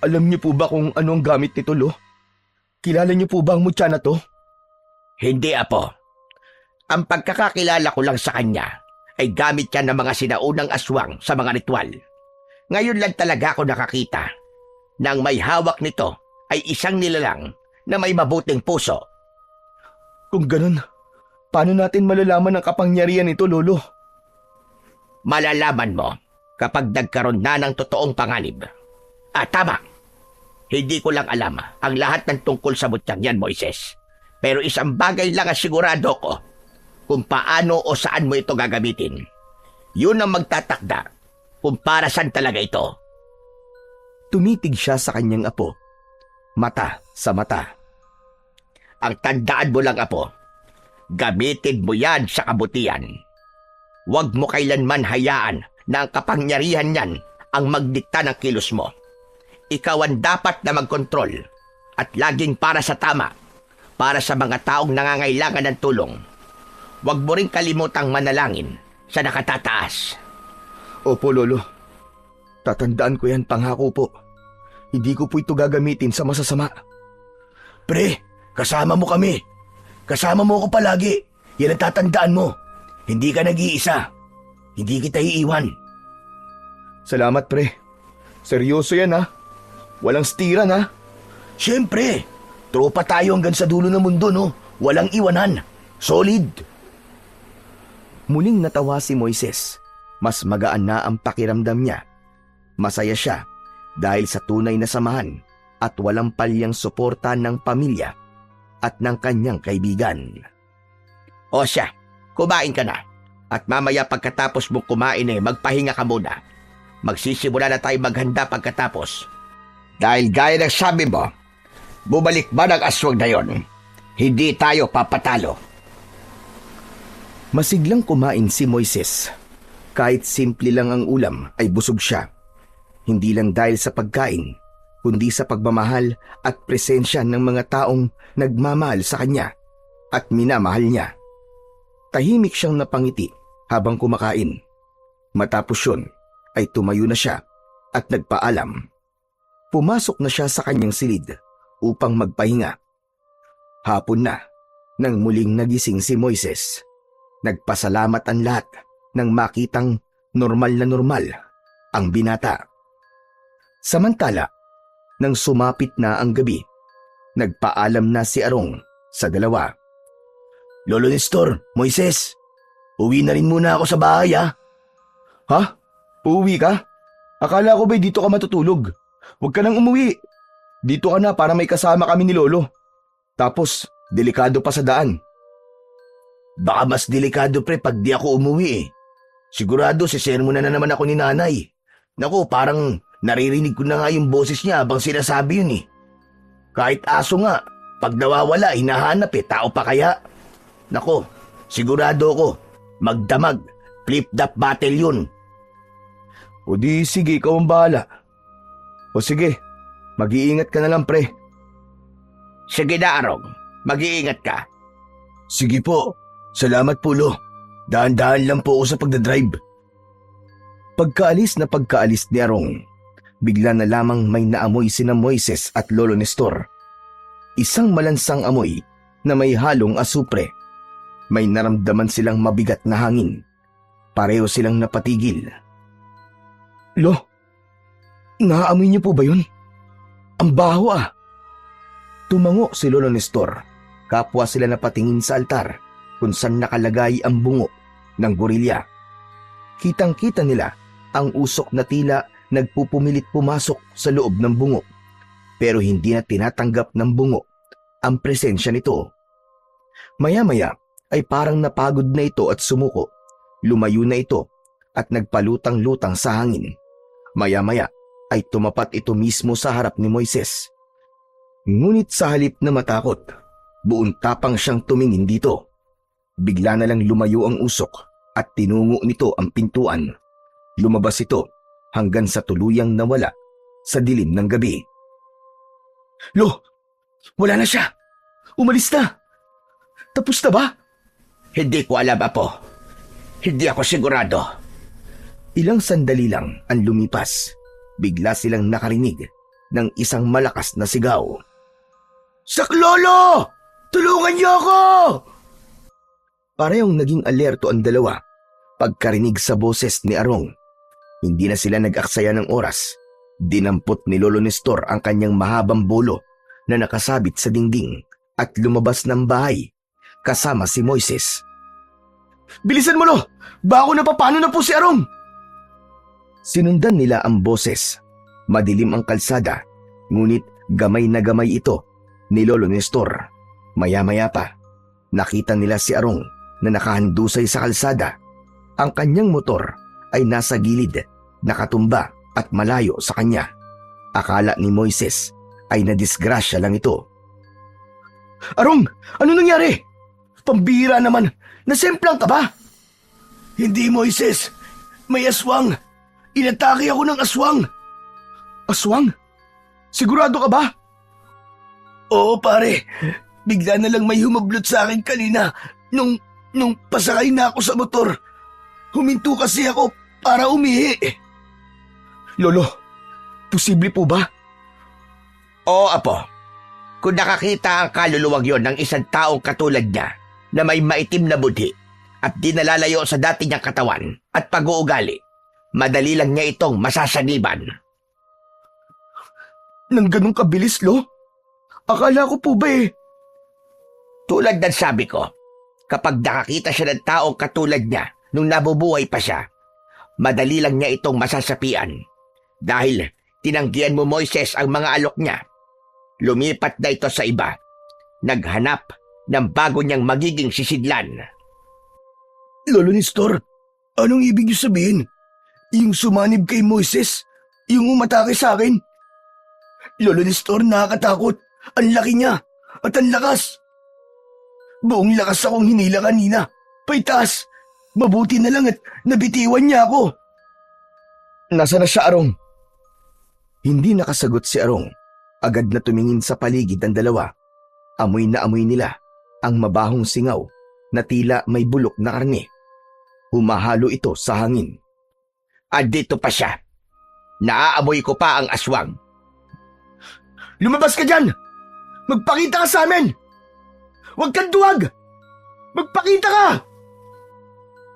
Alam niyo po ba kung ano ang gamit nito, Lo? Kilala niyo po ba ang mutya na to? Hindi, Apo. Ang pagkakakilala ko lang sa kanya ay gamit yan ng mga sinaunang aswang sa mga ritual. Ngayon lang talaga ako nakakita na ang may hawak nito ay isang nilalang na may mabuting puso. Kung ganun, paano natin malalaman ang kapangyarihan nito, Lolo? Malalaman mo kapag nagkaroon na ng totoong panganib. Tama. Hindi ko lang alam ang lahat ng tungkol sa mutyang yan, Moises. Pero isang bagay lang ang sigurado ko kung paano o saan mo ito gagamitin. Yun ang magtatakda kung para saan talaga ito. Tumitig siya sa kanyang apo, mata sa mata. Ang tandaan mo lang, Apo, gamitin mo yan sa kabutihan. Huwag mo kailanman hayaan na ang kapangyarihan niyan ang magdikta ng kilos mo. Ikaw ang dapat na magkontrol at laging para sa tama, para sa mga taong nangangailangan ng tulong. Huwag mo rin kalimutang manalangin sa nakatataas. Opo, Lolo. Tatandaan ko yan, pangako po. Hindi ko po ito gagamitin sa masasama. Pre, kasama mo kami. Kasama mo ako palagi. Yan ang tatandaan mo. Hindi ka nag-iisa. Hindi kita iiwan. Salamat, pre. Seryoso yan, ha? Walang stiran, ha? Siyempre, tropa tayo hanggang sa dulo ng mundo, no? Walang iwanan. Solid. Muling natawa si Moises. Mas magaan na ang pakiramdam niya. Masaya siya dahil sa tunay na samahan at walang palyang suporta ng pamilya at ng kanyang kaibigan. O siya, kumain ka na. At mamaya pagkatapos mong kumain magpahinga ka muna. Magsisimula na tayo maghanda pagkatapos. Dahil gaya ng sabi mo, bumalik ba ng aswang na yon? Hindi tayo papatalo. Masiglang kumain si Moises. Kahit simple lang ang ulam ay busog siya. Hindi lang dahil sa pagkain, kundi sa pagmamahal at presensya ng mga taong nagmamahal sa kanya at minamahal niya. Tahimik siyang napangiti habang kumakain. Matapos yun ay tumayo na siya at nagpaalam. Pumasok na siya sa kanyang silid upang magpahinga. Hapon na nang muling nagising si Moises. Nagpasalamat ang lahat nang makitang normal na normal ang binata. Samantala, nang sumapit na ang gabi, nagpaalam na si Arong sa dalawa. Lolo Nestor, Moises, uwi na rin muna ako sa bahay ha. Ha? Uuwi ka? Akala ko ba'y dito ka matutulog? Huwag ka nang umuwi. Dito ka na para may kasama kami ni Lolo. Tapos, delikado pa sa daan. Baka mas delikado pre pag di ako umuwi eh. Sigurado sisermonan na naman ako ni nanay. Naku, parang naririnig ko na nga yung boses niya habang sinasabi yun eh. Kahit aso nga, pag nawawala, hinahanap eh, tao pa kaya? Naku, sigurado ko, magdamag, flip-flop battle yun. O di sige, ikaw ang bahala. O sige, mag-iingat ka na lang pre. Sige na, Arong. Mag-iingat ka. Sige po, salamat po lo. Dahan-dahan lang po ako sa pagdadrive. Pagkaalis ni Arong, bigla na lamang may naamoy sina Moises at Lolo Nestor. Isang malansang amoy na may halong asupre. May naramdaman silang mabigat na hangin. Pareho silang napatigil. Lo, naamoy niyo po ba yun? Ang baho ah. Tumango si Lolo Nestor. Kapwa sila napatingin sa altar kung saan nakalagay ang bungo ng gorilya. Kitang-kita nila ang usok na tila nagpupumilit pumasok sa loob ng bungo, pero hindi na tinatanggap ng bungo ang presensya nito. Maya-maya ay parang napagod na ito at sumuko. Lumayo na ito at nagpalutang-lutang sa hangin. Maya-maya ay tumapat ito mismo sa harap ni Moises. Ngunit sa halip na matakot, buong tapang siyang tumingin dito. Bigla na lang lumayo ang usok at tinungo nito ang pintuan. Lumabas ito hanggang sa tuluyang nawala sa dilim ng gabi. Lo, wala na siya. Umalis na. Tapos na ba? Hindi ko alam, Apo. Hindi ako sigurado. Ilang sandali lang ang lumipas. Bigla silang nakarinig ng isang malakas na sigaw. Saklolo! Tulungan niyo ako! Parehong naging alerto ang dalawa pagkarinig sa boses ni Arong. Hindi na sila nag-aksaya ng oras. Dinampot ni Lolo Nestor ang kanyang mahabang bolo na nakasabit sa dingding at lumabas ng bahay kasama si Moises. Bilisan mo lo! Bako na paano na po si Arong! Sinundan nila ang boses. Madilim ang kalsada, ngunit gamay na gamay ito ni Lolo Nestor. Maya-maya pa, nakita nila si Arong na nakahandusay sa kalsada. Ang kanyang motor ay nasa gilid, nakatumba at malayo sa kanya. Akala ni Moises ay nadisgrasya lang ito. Arong, ano nangyari? Pambira naman, nasemplang ka ba? Hindi Moises, may aswang. Inatake ako ng aswang. Aswang? Sigurado ka ba? Oo pare, bigla na lang may humablot sa akin kanina nung pasakay na ako sa motor. Huminto kasi ako para umihi. Lolo, posible po ba? Oo, Apo. Kung nakakita ang kaluluwag yon ng isang taong katulad niya na may maitim na budhi at di nalalayo sa dati niyang katawan at pag-uugali, madali lang niya itong masasaniban. Nang ganun kabilis, Lo? Akala ko po ba Tulad ng sabi ko, kapag nakakita siya ng taong katulad niya nung nabubuhay pa siya, madali lang niya itong masasapian. Dahil tinanggihan mo, Moises, ang mga alok niya. Lumipat na ito sa iba. Naghanap ng bago niyang magiging sisidlan. Lolo Nestor, anong ibig niyo sabihin? Yung sumanib kay Moises? Yung umatake sa akin? Lolo Nestor, nakakatakot. Ang laki niya at ang lakas. Buong lakas akong hinila kanina. Paitaas. Mabuti na lang at nabitiwan niya ako. Nasaan na siya, Arong? Hindi nakasagot si Arong. Agad na tumingin sa paligid ang dalawa. Amoy na amoy nila ang mabahong singaw na tila may bulok na karne. Humahalo ito sa hangin. Andito pa siya. Naaamoy ko pa ang aswang. Lumabas ka dyan! Magpakita ka sa amin! Huwag kang duwag! Magpakita ka!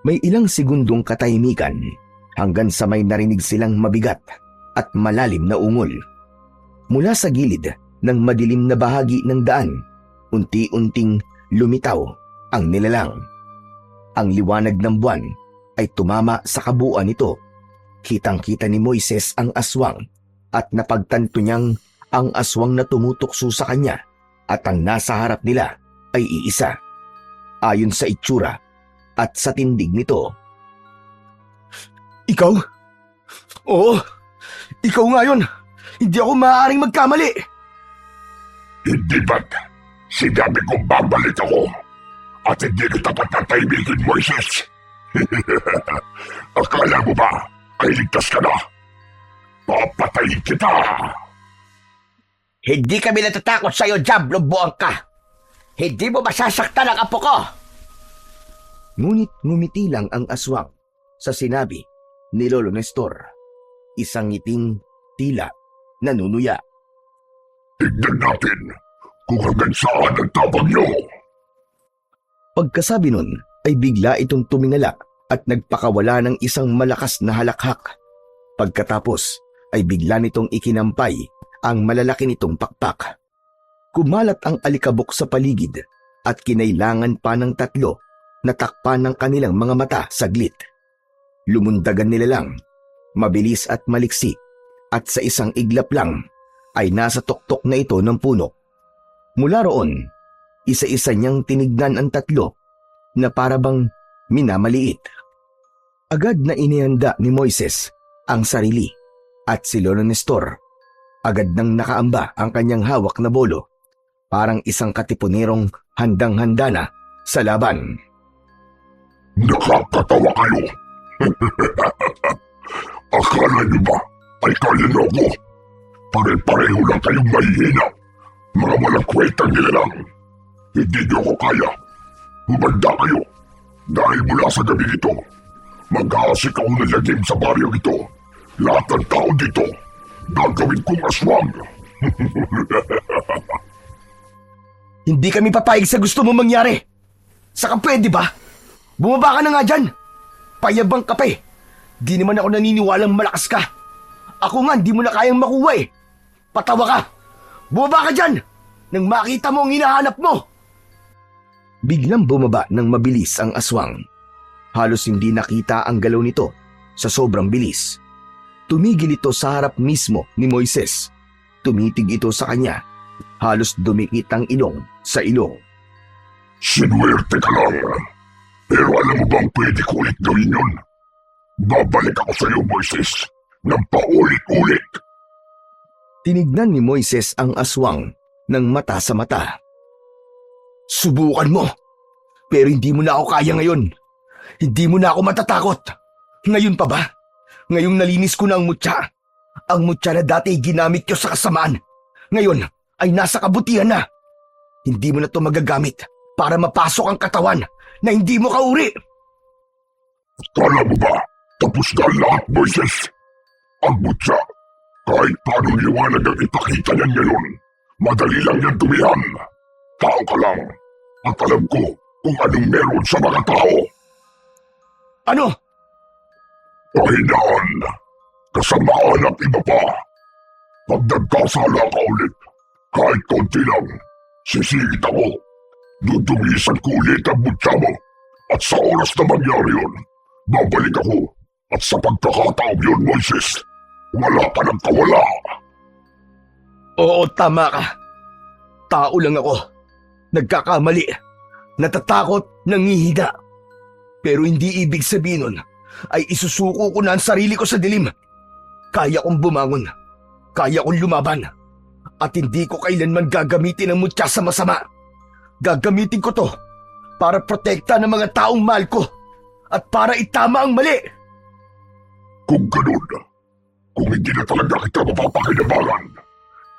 May ilang segundong katahimikan hanggang sa may narinig silang mabigat at malalim na ungol. Mula sa gilid ng madilim na bahagi ng daan, unti-unting lumitaw ang nilalang. Ang liwanag ng buwan ay tumama sa kabuuan nito. Kitang-kita ni Moises ang aswang at napagtanto niyang ang aswang na tumutukso sa kanya at ang nasa harap nila ay iisa. Ayon sa itsura at sa tindig nito. Ikaw? Oo, ikaw nga yun. Hindi ako maaaring magkamali. Hindi ba't sinabi ko babalik ako at hindi kita patatahimikin, Moises? Akala mo ba ay ligtas ka na? Papatayin kita! Hindi kami natatakot sa'yo, Diablo buang ka. Hindi mo masasaktan ang apo ko. Ngunit ngumiti lang ang aswang sa sinabi ni Lolo Nestor. Isang ngiting tila nanunuya. Tignan natin kung hanggang saan ang tabang niyo. Pagkasabi nun ay bigla itong tumingala at nagpakawala ng isang malakas na halakhak. Pagkatapos ay bigla nitong ikinampay ang malalaki nitong pakpak. Kumalat ang alikabok sa paligid at kinailangan pa ng tatlo na takpan ng kanilang mga mata saglit. Lumundagan nila lang, mabilis at maliksi, at sa isang iglap lang ay nasa tuktok na ito ng puno. Mula roon, isa-isa niyang tinignan ang tatlo na parabang minamaliit. Agad na inihanda ni Moises ang sarili at si Lolo Nestor. Agad nang nakaamba ang kanyang hawak na bolo, parang isang katipunerong handang-handa na sa laban. Nakakatawa kayo. Akala niyo ba ay kaya niyo ako? Pare-pareho lang kayong mahihina. Mga walang kwentang nilalang. Hindi niyo ako kaya. Humanda kayo. Dahil mula sa gabi ito, mag-aasik ako ng lagim sa baryong ito. Lahat ng tao dito, gagawin kong aswang. Hindi kami papayag sa gusto mo mangyari. Saka pwede ba? Bumaba ka na nga dyan. Payabang ka pa eh. Di naman ako naniniwalang malakas ka. Ako nga, di mo na kayang makuha eh. Patawa ka. Bumaba ka dyan nang makita mo ang hinahanap mo. Biglang bumaba ng mabilis ang aswang. Halos hindi nakita ang galaw nito sa sobrang bilis. Tumigil ito sa harap mismo ni Moises. Tumitig ito sa kanya. Halos dumikit ang ilong sa ilong. Sinuwerte ka lang. Pero alam mo bang pwede ko ulit gawin yun? Babalik ako sa iyo, Moises, ng paulit-ulit. Tinignan ni Moises ang aswang ng mata sa mata. Subukan mo. Pero hindi mo na ako kaya ngayon. Hindi mo na ako matatakot. Ngayon pa ba? Ngayong nalinis ko na ang mutya. Ang mutya na dati ginamit ko sa kasamaan. Ngayon ay nasa kabutihan na. Hindi mo na ito magagamit para mapasok ang katawan na hindi mo kauri. Kala mo ba, tapos na ang lahat, Moises? Ang mutya, kahit paano liwanag ang ipakita niyan ngayon, madali lang yan tumihan. Tao ka lang, at alam ko kung anong meron sa mga tao. Ano? Pahinaan, kasamaan at iba pa. Pag nagkasala ka ulit, kahit konti lang, sisingit ako. Dudumisan ko ulit ang mutya mo. At sa oras na mangyari yun, babalik ako. At sa pagkakataong yun, Moises, wala ka nang kawala. Oo, tama ka. Tao lang ako. Nagkakamali. Natatakot, nangihina. Pero hindi ibig sabihin nun ay isusuko ko na ang sarili ko sa dilim. Kaya kong bumangon. Kaya kong lumaban. At hindi ko kailanman gagamitin ang mutya sa masama. Gagamitin ko to para protekta ng mga taong mahal ko at para itama ang mali. Kung ganun, Kung hindi na talaga kita mapapakinabangan,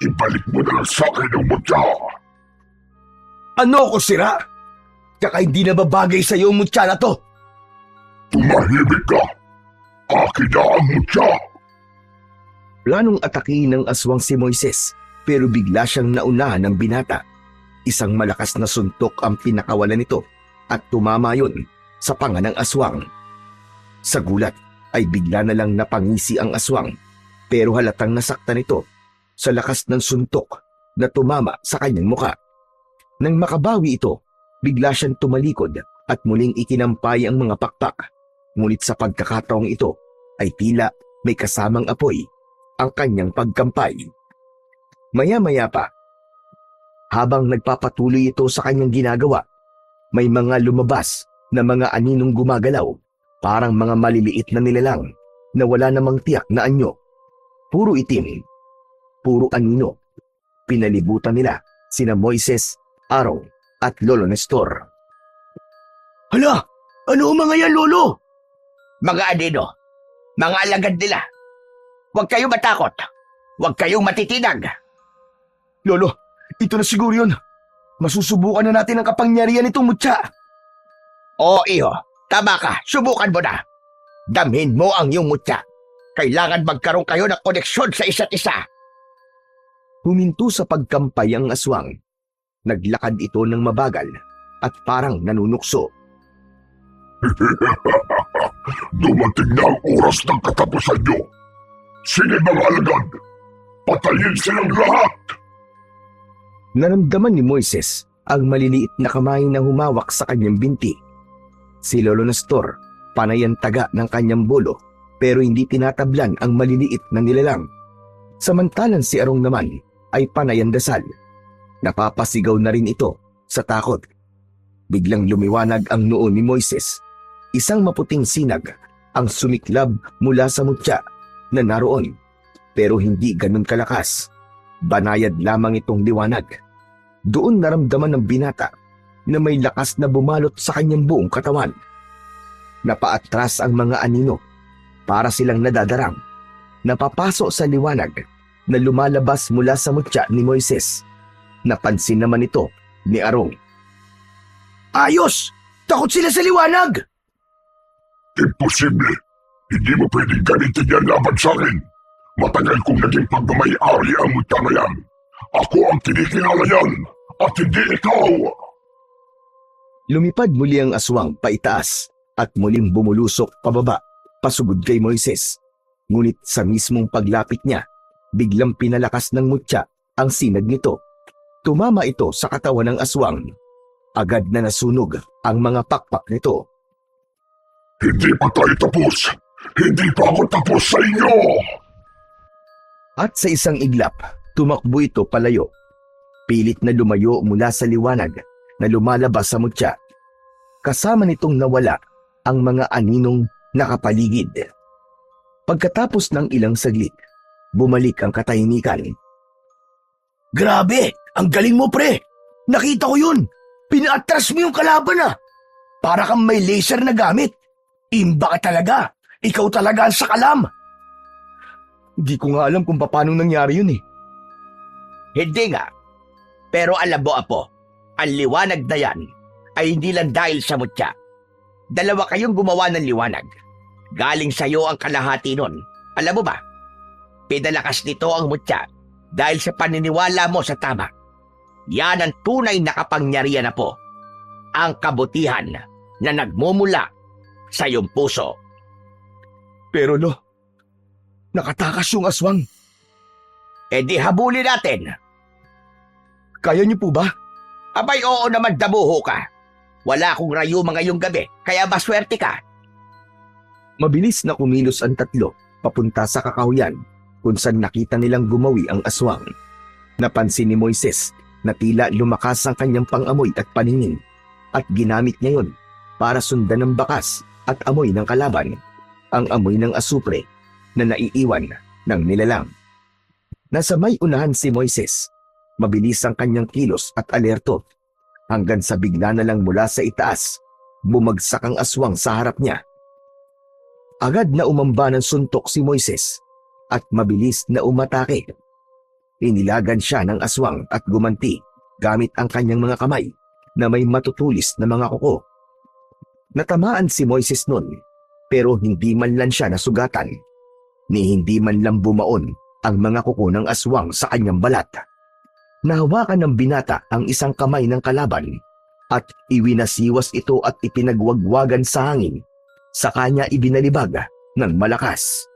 ibalik mo na lang sa akin ang mutya. Ano ko sira? Tsaka hindi na babagay sa'yo ang mutya na to. Tumahimik ka. Akin na ang mutya. Planong atakihin ng aswang si Moises pero bigla siyang naunahan ng binata. Isang malakas na suntok ang pinakawalan nito at tumama yun sa panga ng aswang. Sa gulat ay bigla na lang napangisi ang aswang pero halatang nasaktan ito sa lakas ng suntok na tumama sa kanyang muka. Nang makabawi ito, bigla siyang tumalikod at muling ikinampay ang mga pakpak. Ngunit sa pagkakataong ito ay tila may kasamang apoy ang kanyang pagkampay. Maya-maya pa, habang nagpapatuloy ito sa kanyang ginagawa, may mga lumabas na mga aninong gumagalaw, parang mga maliliit na nilalang na wala namang tiyak na anyo. Puro itim, puro anino. Pinalibutan nila sina Moises, Araw at Lolo Nestor. Hala! Ano ang mga yan, Lolo? Mga anino, mga alagad nila. Huwag kayong matakot. Huwag kayong matitinag. Lolo, ito na siguro yun. Masusubukan na natin ang kapangyarihan nitong mutya. Oo, iho. Tama ka. Subukan mo na. Damhin mo ang iyong mutya. Kailangan magkaroon kayo ng koneksyon sa isa't isa. Huminto sa pagkampay ang aswang. Naglakad ito ng mabagal at parang nanunukso. Dumating na ang oras ng katapusan nyo. Sige mga alagad, patayin silang lahat! Naramdaman ni Moises ang maliliit na kamay na humawak sa kanyang binti. Si Lolo Nestor, panay ang taga ng kanyang bolo pero hindi tinatablan ang maliliit na nilalang. Samantalang si Arong naman ay panay ang dasal. Napapasigaw na rin ito sa takot. Biglang lumiwanag ang noo ni Moises. Isang maputing sinag ang sumiklab mula sa mutya na naroon pero hindi ganun kalakas. Banayad lamang itong liwanag. Doon naramdaman ng binata na may lakas na bumalot sa kanyang buong katawan. Napaatras ang mga anino para silang nadadarang. Napapaso sa liwanag na lumalabas mula sa mutya ni Moises. Napansin naman ito ni Arong. Ayos! Takot sila sa liwanag! Imposible! Hindi mo pwedeng gamitin yan laban sa akin. Matagal kong naging pagmamayari ang mutya na yan. Ako ang kinikilala yan at hindi ikaw! Lumipad muli ang aswang paitaas at muling bumulusok pababa, pasugod kay Moises. Ngunit sa mismong paglapit niya, biglang pinalakas ng mutya ang sinag nito. Tumama ito sa katawan ng aswang. Agad na nasunog ang mga pakpak nito. Hindi pa tayo tapos! Hindi pa ako tapos sa inyo! At sa isang iglap, tumakbo ito palayo. Pilit na lumayo mula sa liwanag na lumalabas sa mutya. Kasama nitong nawala ang mga aninong nakapaligid. Pagkatapos ng ilang saglit, bumalik ang katahimikan. Grabe! Ang galing mo, pre! Nakita ko yun! Pinaatras mo yung kalaban ah! Para kang may laser na gamit. Imba ka talaga! Ikaw talaga ang sakalam! Di ko nga alam kung paano nangyari yun eh. Hindi nga. Pero alam mo, Apo, ang liwanag na yan ay hindi lang dahil sa mutya. Dalawa kayong gumawa ng liwanag. Galing sa'yo ang kalahati nun. Alam mo ba? Pinalakas nito ang mutya dahil sa paniniwala mo sa tama. Yan ang tunay na kapangyarihan na po. Ang kabutihan na nagmumula sa iyong puso. Pero lo, nakatakas yung aswang. E di habulin natin. Kaya niyo po ba? Abay, oo naman, dabuho ka. Wala akong rayuma ngayong gabi, kaya maswerte ka. Mabilis na kumilos ang tatlo papunta sa kakahuyan kung saan nakita nilang gumawi ang aswang. Napansin ni Moises na tila lumakas ang kanyang pangamoy at paningin at ginamit niya yun para sundan ng bakas at amoy ng kalaban, ang amoy ng asupre na naiiwan ng nilalang. Nasa may unahan si Moises, mabilis ang kanyang kilos at alerto hanggang sa bigla na lang mula sa itaas, bumagsak ang aswang sa harap niya. Agad na umamba ng suntok si Moises at mabilis na umatake. Inilagan siya ng aswang at gumanti gamit ang kanyang mga kamay na may matutulis na mga kuko. Natamaan si Moises nun, pero hindi man lang siya nasugatan, ni hindi man lang bumaon ang mga kuko ng aswang sa kanyang balat. Nahawakan ng binata ang isang kamay ng kalaban at iwinasiwas ito at ipinagwagwagan sa hangin. Sa kanya ibinalibag ng malakas.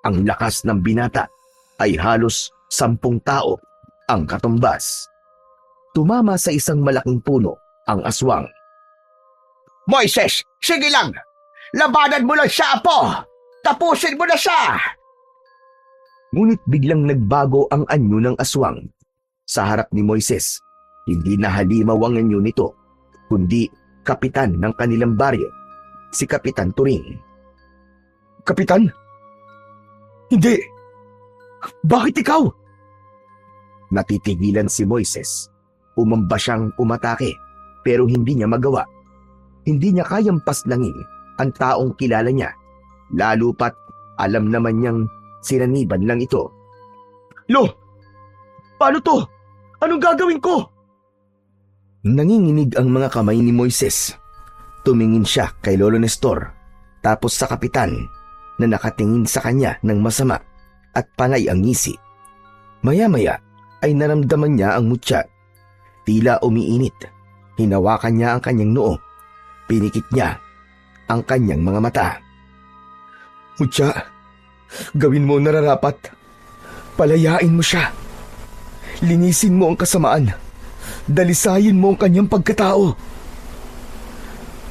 Ang lakas ng binata ay halos 10 tao ang katumbas. Tumama sa isang malaking puno ang aswang. Moises, sige lang! Labanan mo lang siya, Apo! Tapusin mo na siya! Ngunit biglang nagbago ang anyo ng aswang. Sa harap ni Moises, hindi na halimaw ang anyo nito, kundi kapitan ng kanilang baryo, si Kapitan Turing. Kapitan? Hindi! Bakit ikaw? Natitigilan si Moises. Umamba siyang umatake, pero hindi niya magawa. Hindi niya kayang paslangin ang taong kilala niya, lalo pat alam naman niyang sinaniban lang ito. Lo! Paano to? Anong gagawin ko? Nanginginig ang mga kamay ni Moises. Tumingin siya kay Lolo Nestor, tapos sa kapitan na nakatingin sa kanya ng masama at panay ang ngisi. Maya-maya ay naramdaman niya ang mutya. Tila umiinit. Hinawakan niya ang kanyang noo. Pinikit niya ang kanyang mga mata. Mutya, gawin mo nararapat. Palayain mo siya. Linisin mo ang kasamaan. Dalisayin mo ang kanyang pagkatao.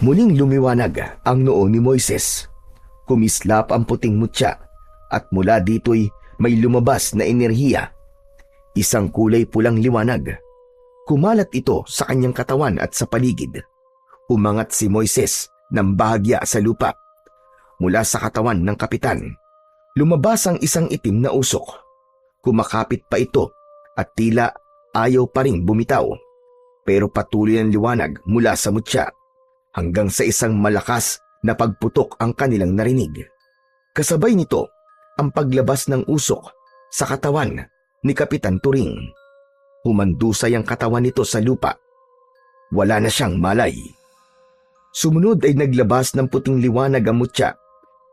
Muling lumiwanag ang noo ni Moises. Kumislap ang puting mutya at mula dito'y may lumabas na enerhiya. Isang kulay pulang liwanag. Kumalat ito sa kanyang katawan at sa paligid. Umangat si Moises ng bahagya sa lupa. Mula sa katawan ng kapitan, lumabas ang isang itim na usok. Kumakapit pa ito at tila ayaw pa ring bumitaw. Pero patuloy ang liwanag mula sa mutya hanggang sa isang malakas na pagputok ang kanilang narinig. Kasabay nito ang paglabas ng usok sa katawan ni Kapitan Turing. Humandusay ang katawan nito sa lupa. Wala na siyang malay. Sumunod ay naglabas ng puting liwanag ang mutya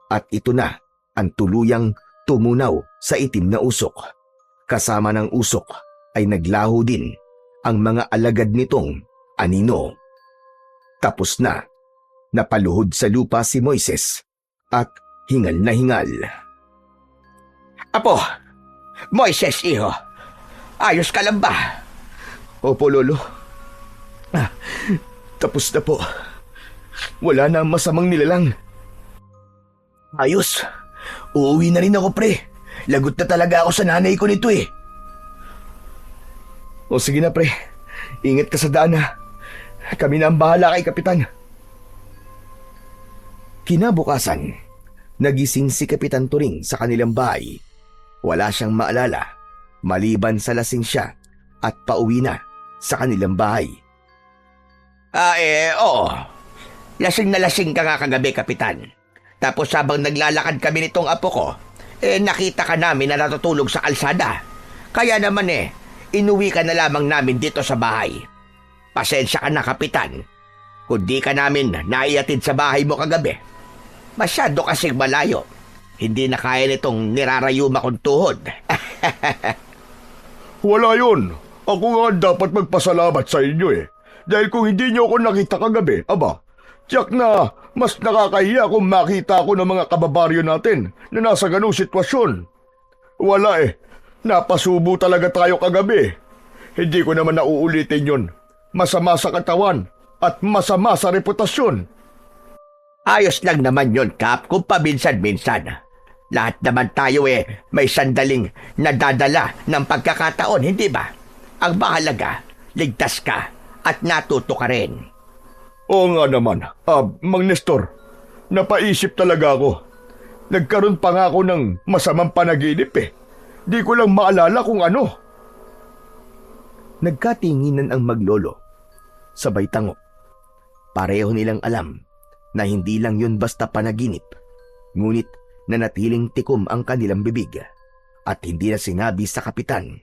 at ito na ang tuluyang tumunaw sa itim na usok. Kasama ng usok ay naglaho din ang mga alagad nitong anino. Tapos na. Napaluhod sa lupa si Moises at hingal na hingal. Apo! Moises, iho! Ayos ka lang ba? Opo, Lolo. Tapos na po. Wala na ang masamang nilalang. Ayos. Uuwi na rin ako, pre. Lagot na talaga ako sa nanay ko nito eh. O sige na, pre. Ingat ka sa daan ha. Kami na ang bahala kay Kapitan. Kinabukasan, nagising si Kapitan Turing sa kanilang bahay. Wala siyang maalala, maliban sa lasing siya at pauwi na sa kanilang bahay. Oo. Lasing na lasing ka nga kagabi, Kapitan. Tapos habang naglalakad kami nitong apo ko, nakita ka namin na natutulog sa kalsada. Kaya naman inuwi ka na lamang namin dito sa bahay. Pasensya ka na, Kapitan. Kung di ka namin naiatid sa bahay mo kagabi, masyado kasing malayo. Hindi na kaya nitong nirarayuma kong tuhod. Wala yun. Ako nga dapat magpasalamat sa inyo eh. Dahil kung hindi niyo ako nakita kagabi, tiyak na mas nakakahiya kung makita ako ng mga kababaryo natin na nasa ganung sitwasyon. Wala napasubo talaga tayo kagabi. Hindi ko naman nauulitin yun. Masama sa katawan at masama sa reputasyon. Ayos lang naman yon, Kap, kung paminsan-minsan. Lahat naman tayo may sandaling nadadala ng pagkakataon, hindi ba? Ang mahalaga, ligtas ka at natuto ka rin. Oo nga naman, Mang Nestor. Napaisip talaga ako. Nagkaroon pa nga ako ng masamang panaginip Di ko lang maalala kung ano. Nagkatinginan ang maglolo. Sabay tango. Pareho nilang alam na hindi lang yun basta panaginip. Ngunit nanatiling tikom ang kanilang bibig at hindi na sinabi sa kapitan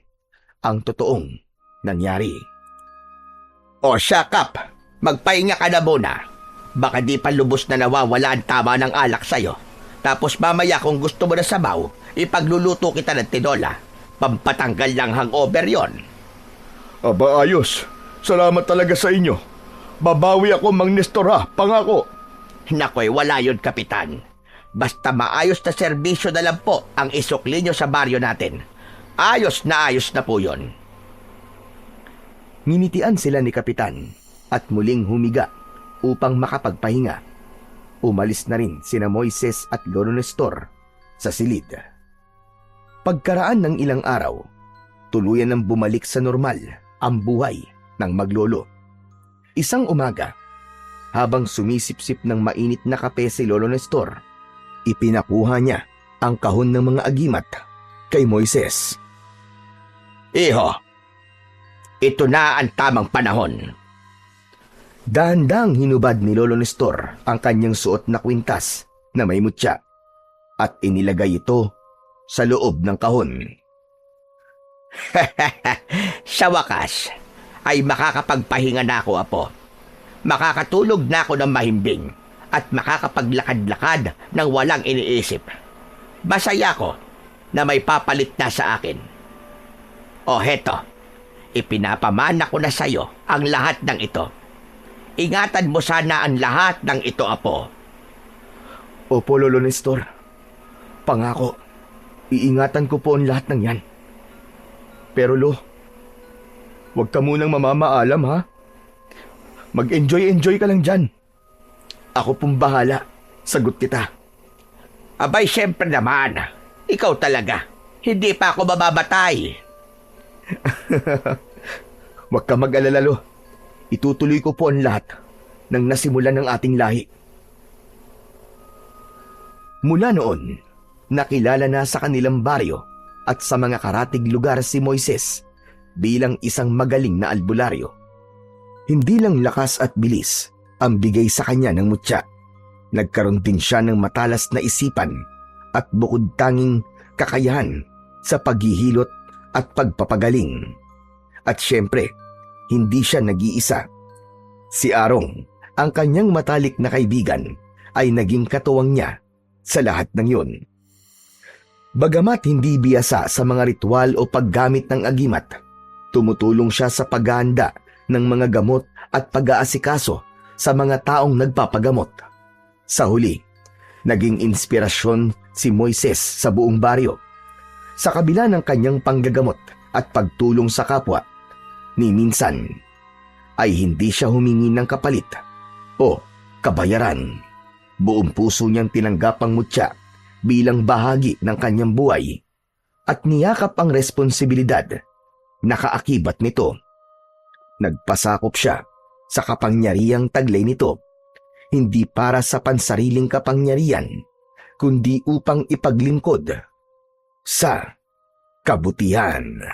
ang totoong nangyari. O siya, Kap, magpahinga ka na muna. Baka di pa lubos na nawawala ang tama ng alak sa'yo. Tapos mamaya kung gusto mo na sabaw, ipagluluto kita ng tinola. Pampatanggal ng hangover yon. Aba ayos, salamat talaga sa inyo. Babawi ako, Mang Nestor ha, pangako. Nakoy, wala yun, Kapitan. Basta maayos na serbisyo na lang po ang isukli nyo sa baryo natin. Ayos na po yun. Nginitian sila ni kapitan at muling humiga upang makapagpahinga. Umalis na rin sina Moises at Lolo Nestor sa silid. Pagkaraan ng ilang araw, tuluyan nang bumalik sa normal ang buhay ng maglolo. Isang umaga, habang sumisipsip ng mainit na kape si Lolo Nestor, ipinakuha niya ang kahon ng mga agimat kay Moises. Iho, ito na ang tamang panahon. Dahan-dahang hinubad ni Lolo Nestor ang kanyang suot na kwintas na may mutya at inilagay ito sa loob ng kahon. Sa wakas, ay makakapagpahinga na ako, Apo. Makakatulog na ako ng mahimbing at makakapaglakad-lakad ng walang iniisip. Masaya ko na may papalit na sa akin. O heto, ipinapamana ko na sa'yo ang lahat ng ito. Ingatan mo sana ang lahat ng ito, Apo. Opo, Lolo Nestor. Pangako, iingatan ko po ang lahat ng yan. Pero Lo, huwag ka munang mamamaalam ha. Mag-enjoy ka lang dyan. Ako pong bahala. Sagot kita. Abay, syempre naman. Ikaw talaga. Hindi pa ako mababatay. Huwag ka mag-alala, Lo. Itutuloy ko po ang lahat ng nasimulan ng ating lahi. Mula noon, nakilala na sa kanilang baryo at sa mga karatig lugar si Moises bilang isang magaling na albularyo. Hindi lang lakas at bilis ang bigay sa kanya ng mutya. Nagkaroon din siya ng matalas na isipan at bukod tanging kakayahan sa paghihilot at pagpapagaling. At syempre, hindi siya nag-iisa. Si Arong, ang kanyang matalik na kaibigan, ay naging katuwang niya sa lahat ng yun. Bagamat hindi biyasa sa mga ritual o paggamit ng agimat, tumutulong siya sa paghahanda ng mga gamot at pag-aasikaso sa mga taong nagpapagamot. Sa huli, naging inspirasyon si Moises sa buong baryo. Sa kabila ng kanyang panggagamot at pagtulong sa kapwa, ni minsan ay hindi siya humingi ng kapalit o kabayaran. Buong puso niyang tinanggap ang mutya bilang bahagi ng kanyang buhay at niyakap ang responsibilidad na kaakibat nito. Nagpasakop siya sa kapangyarihang taglay nito, hindi para sa pansariling kapangyarihan, kundi upang ipaglingkod sa kabutihan.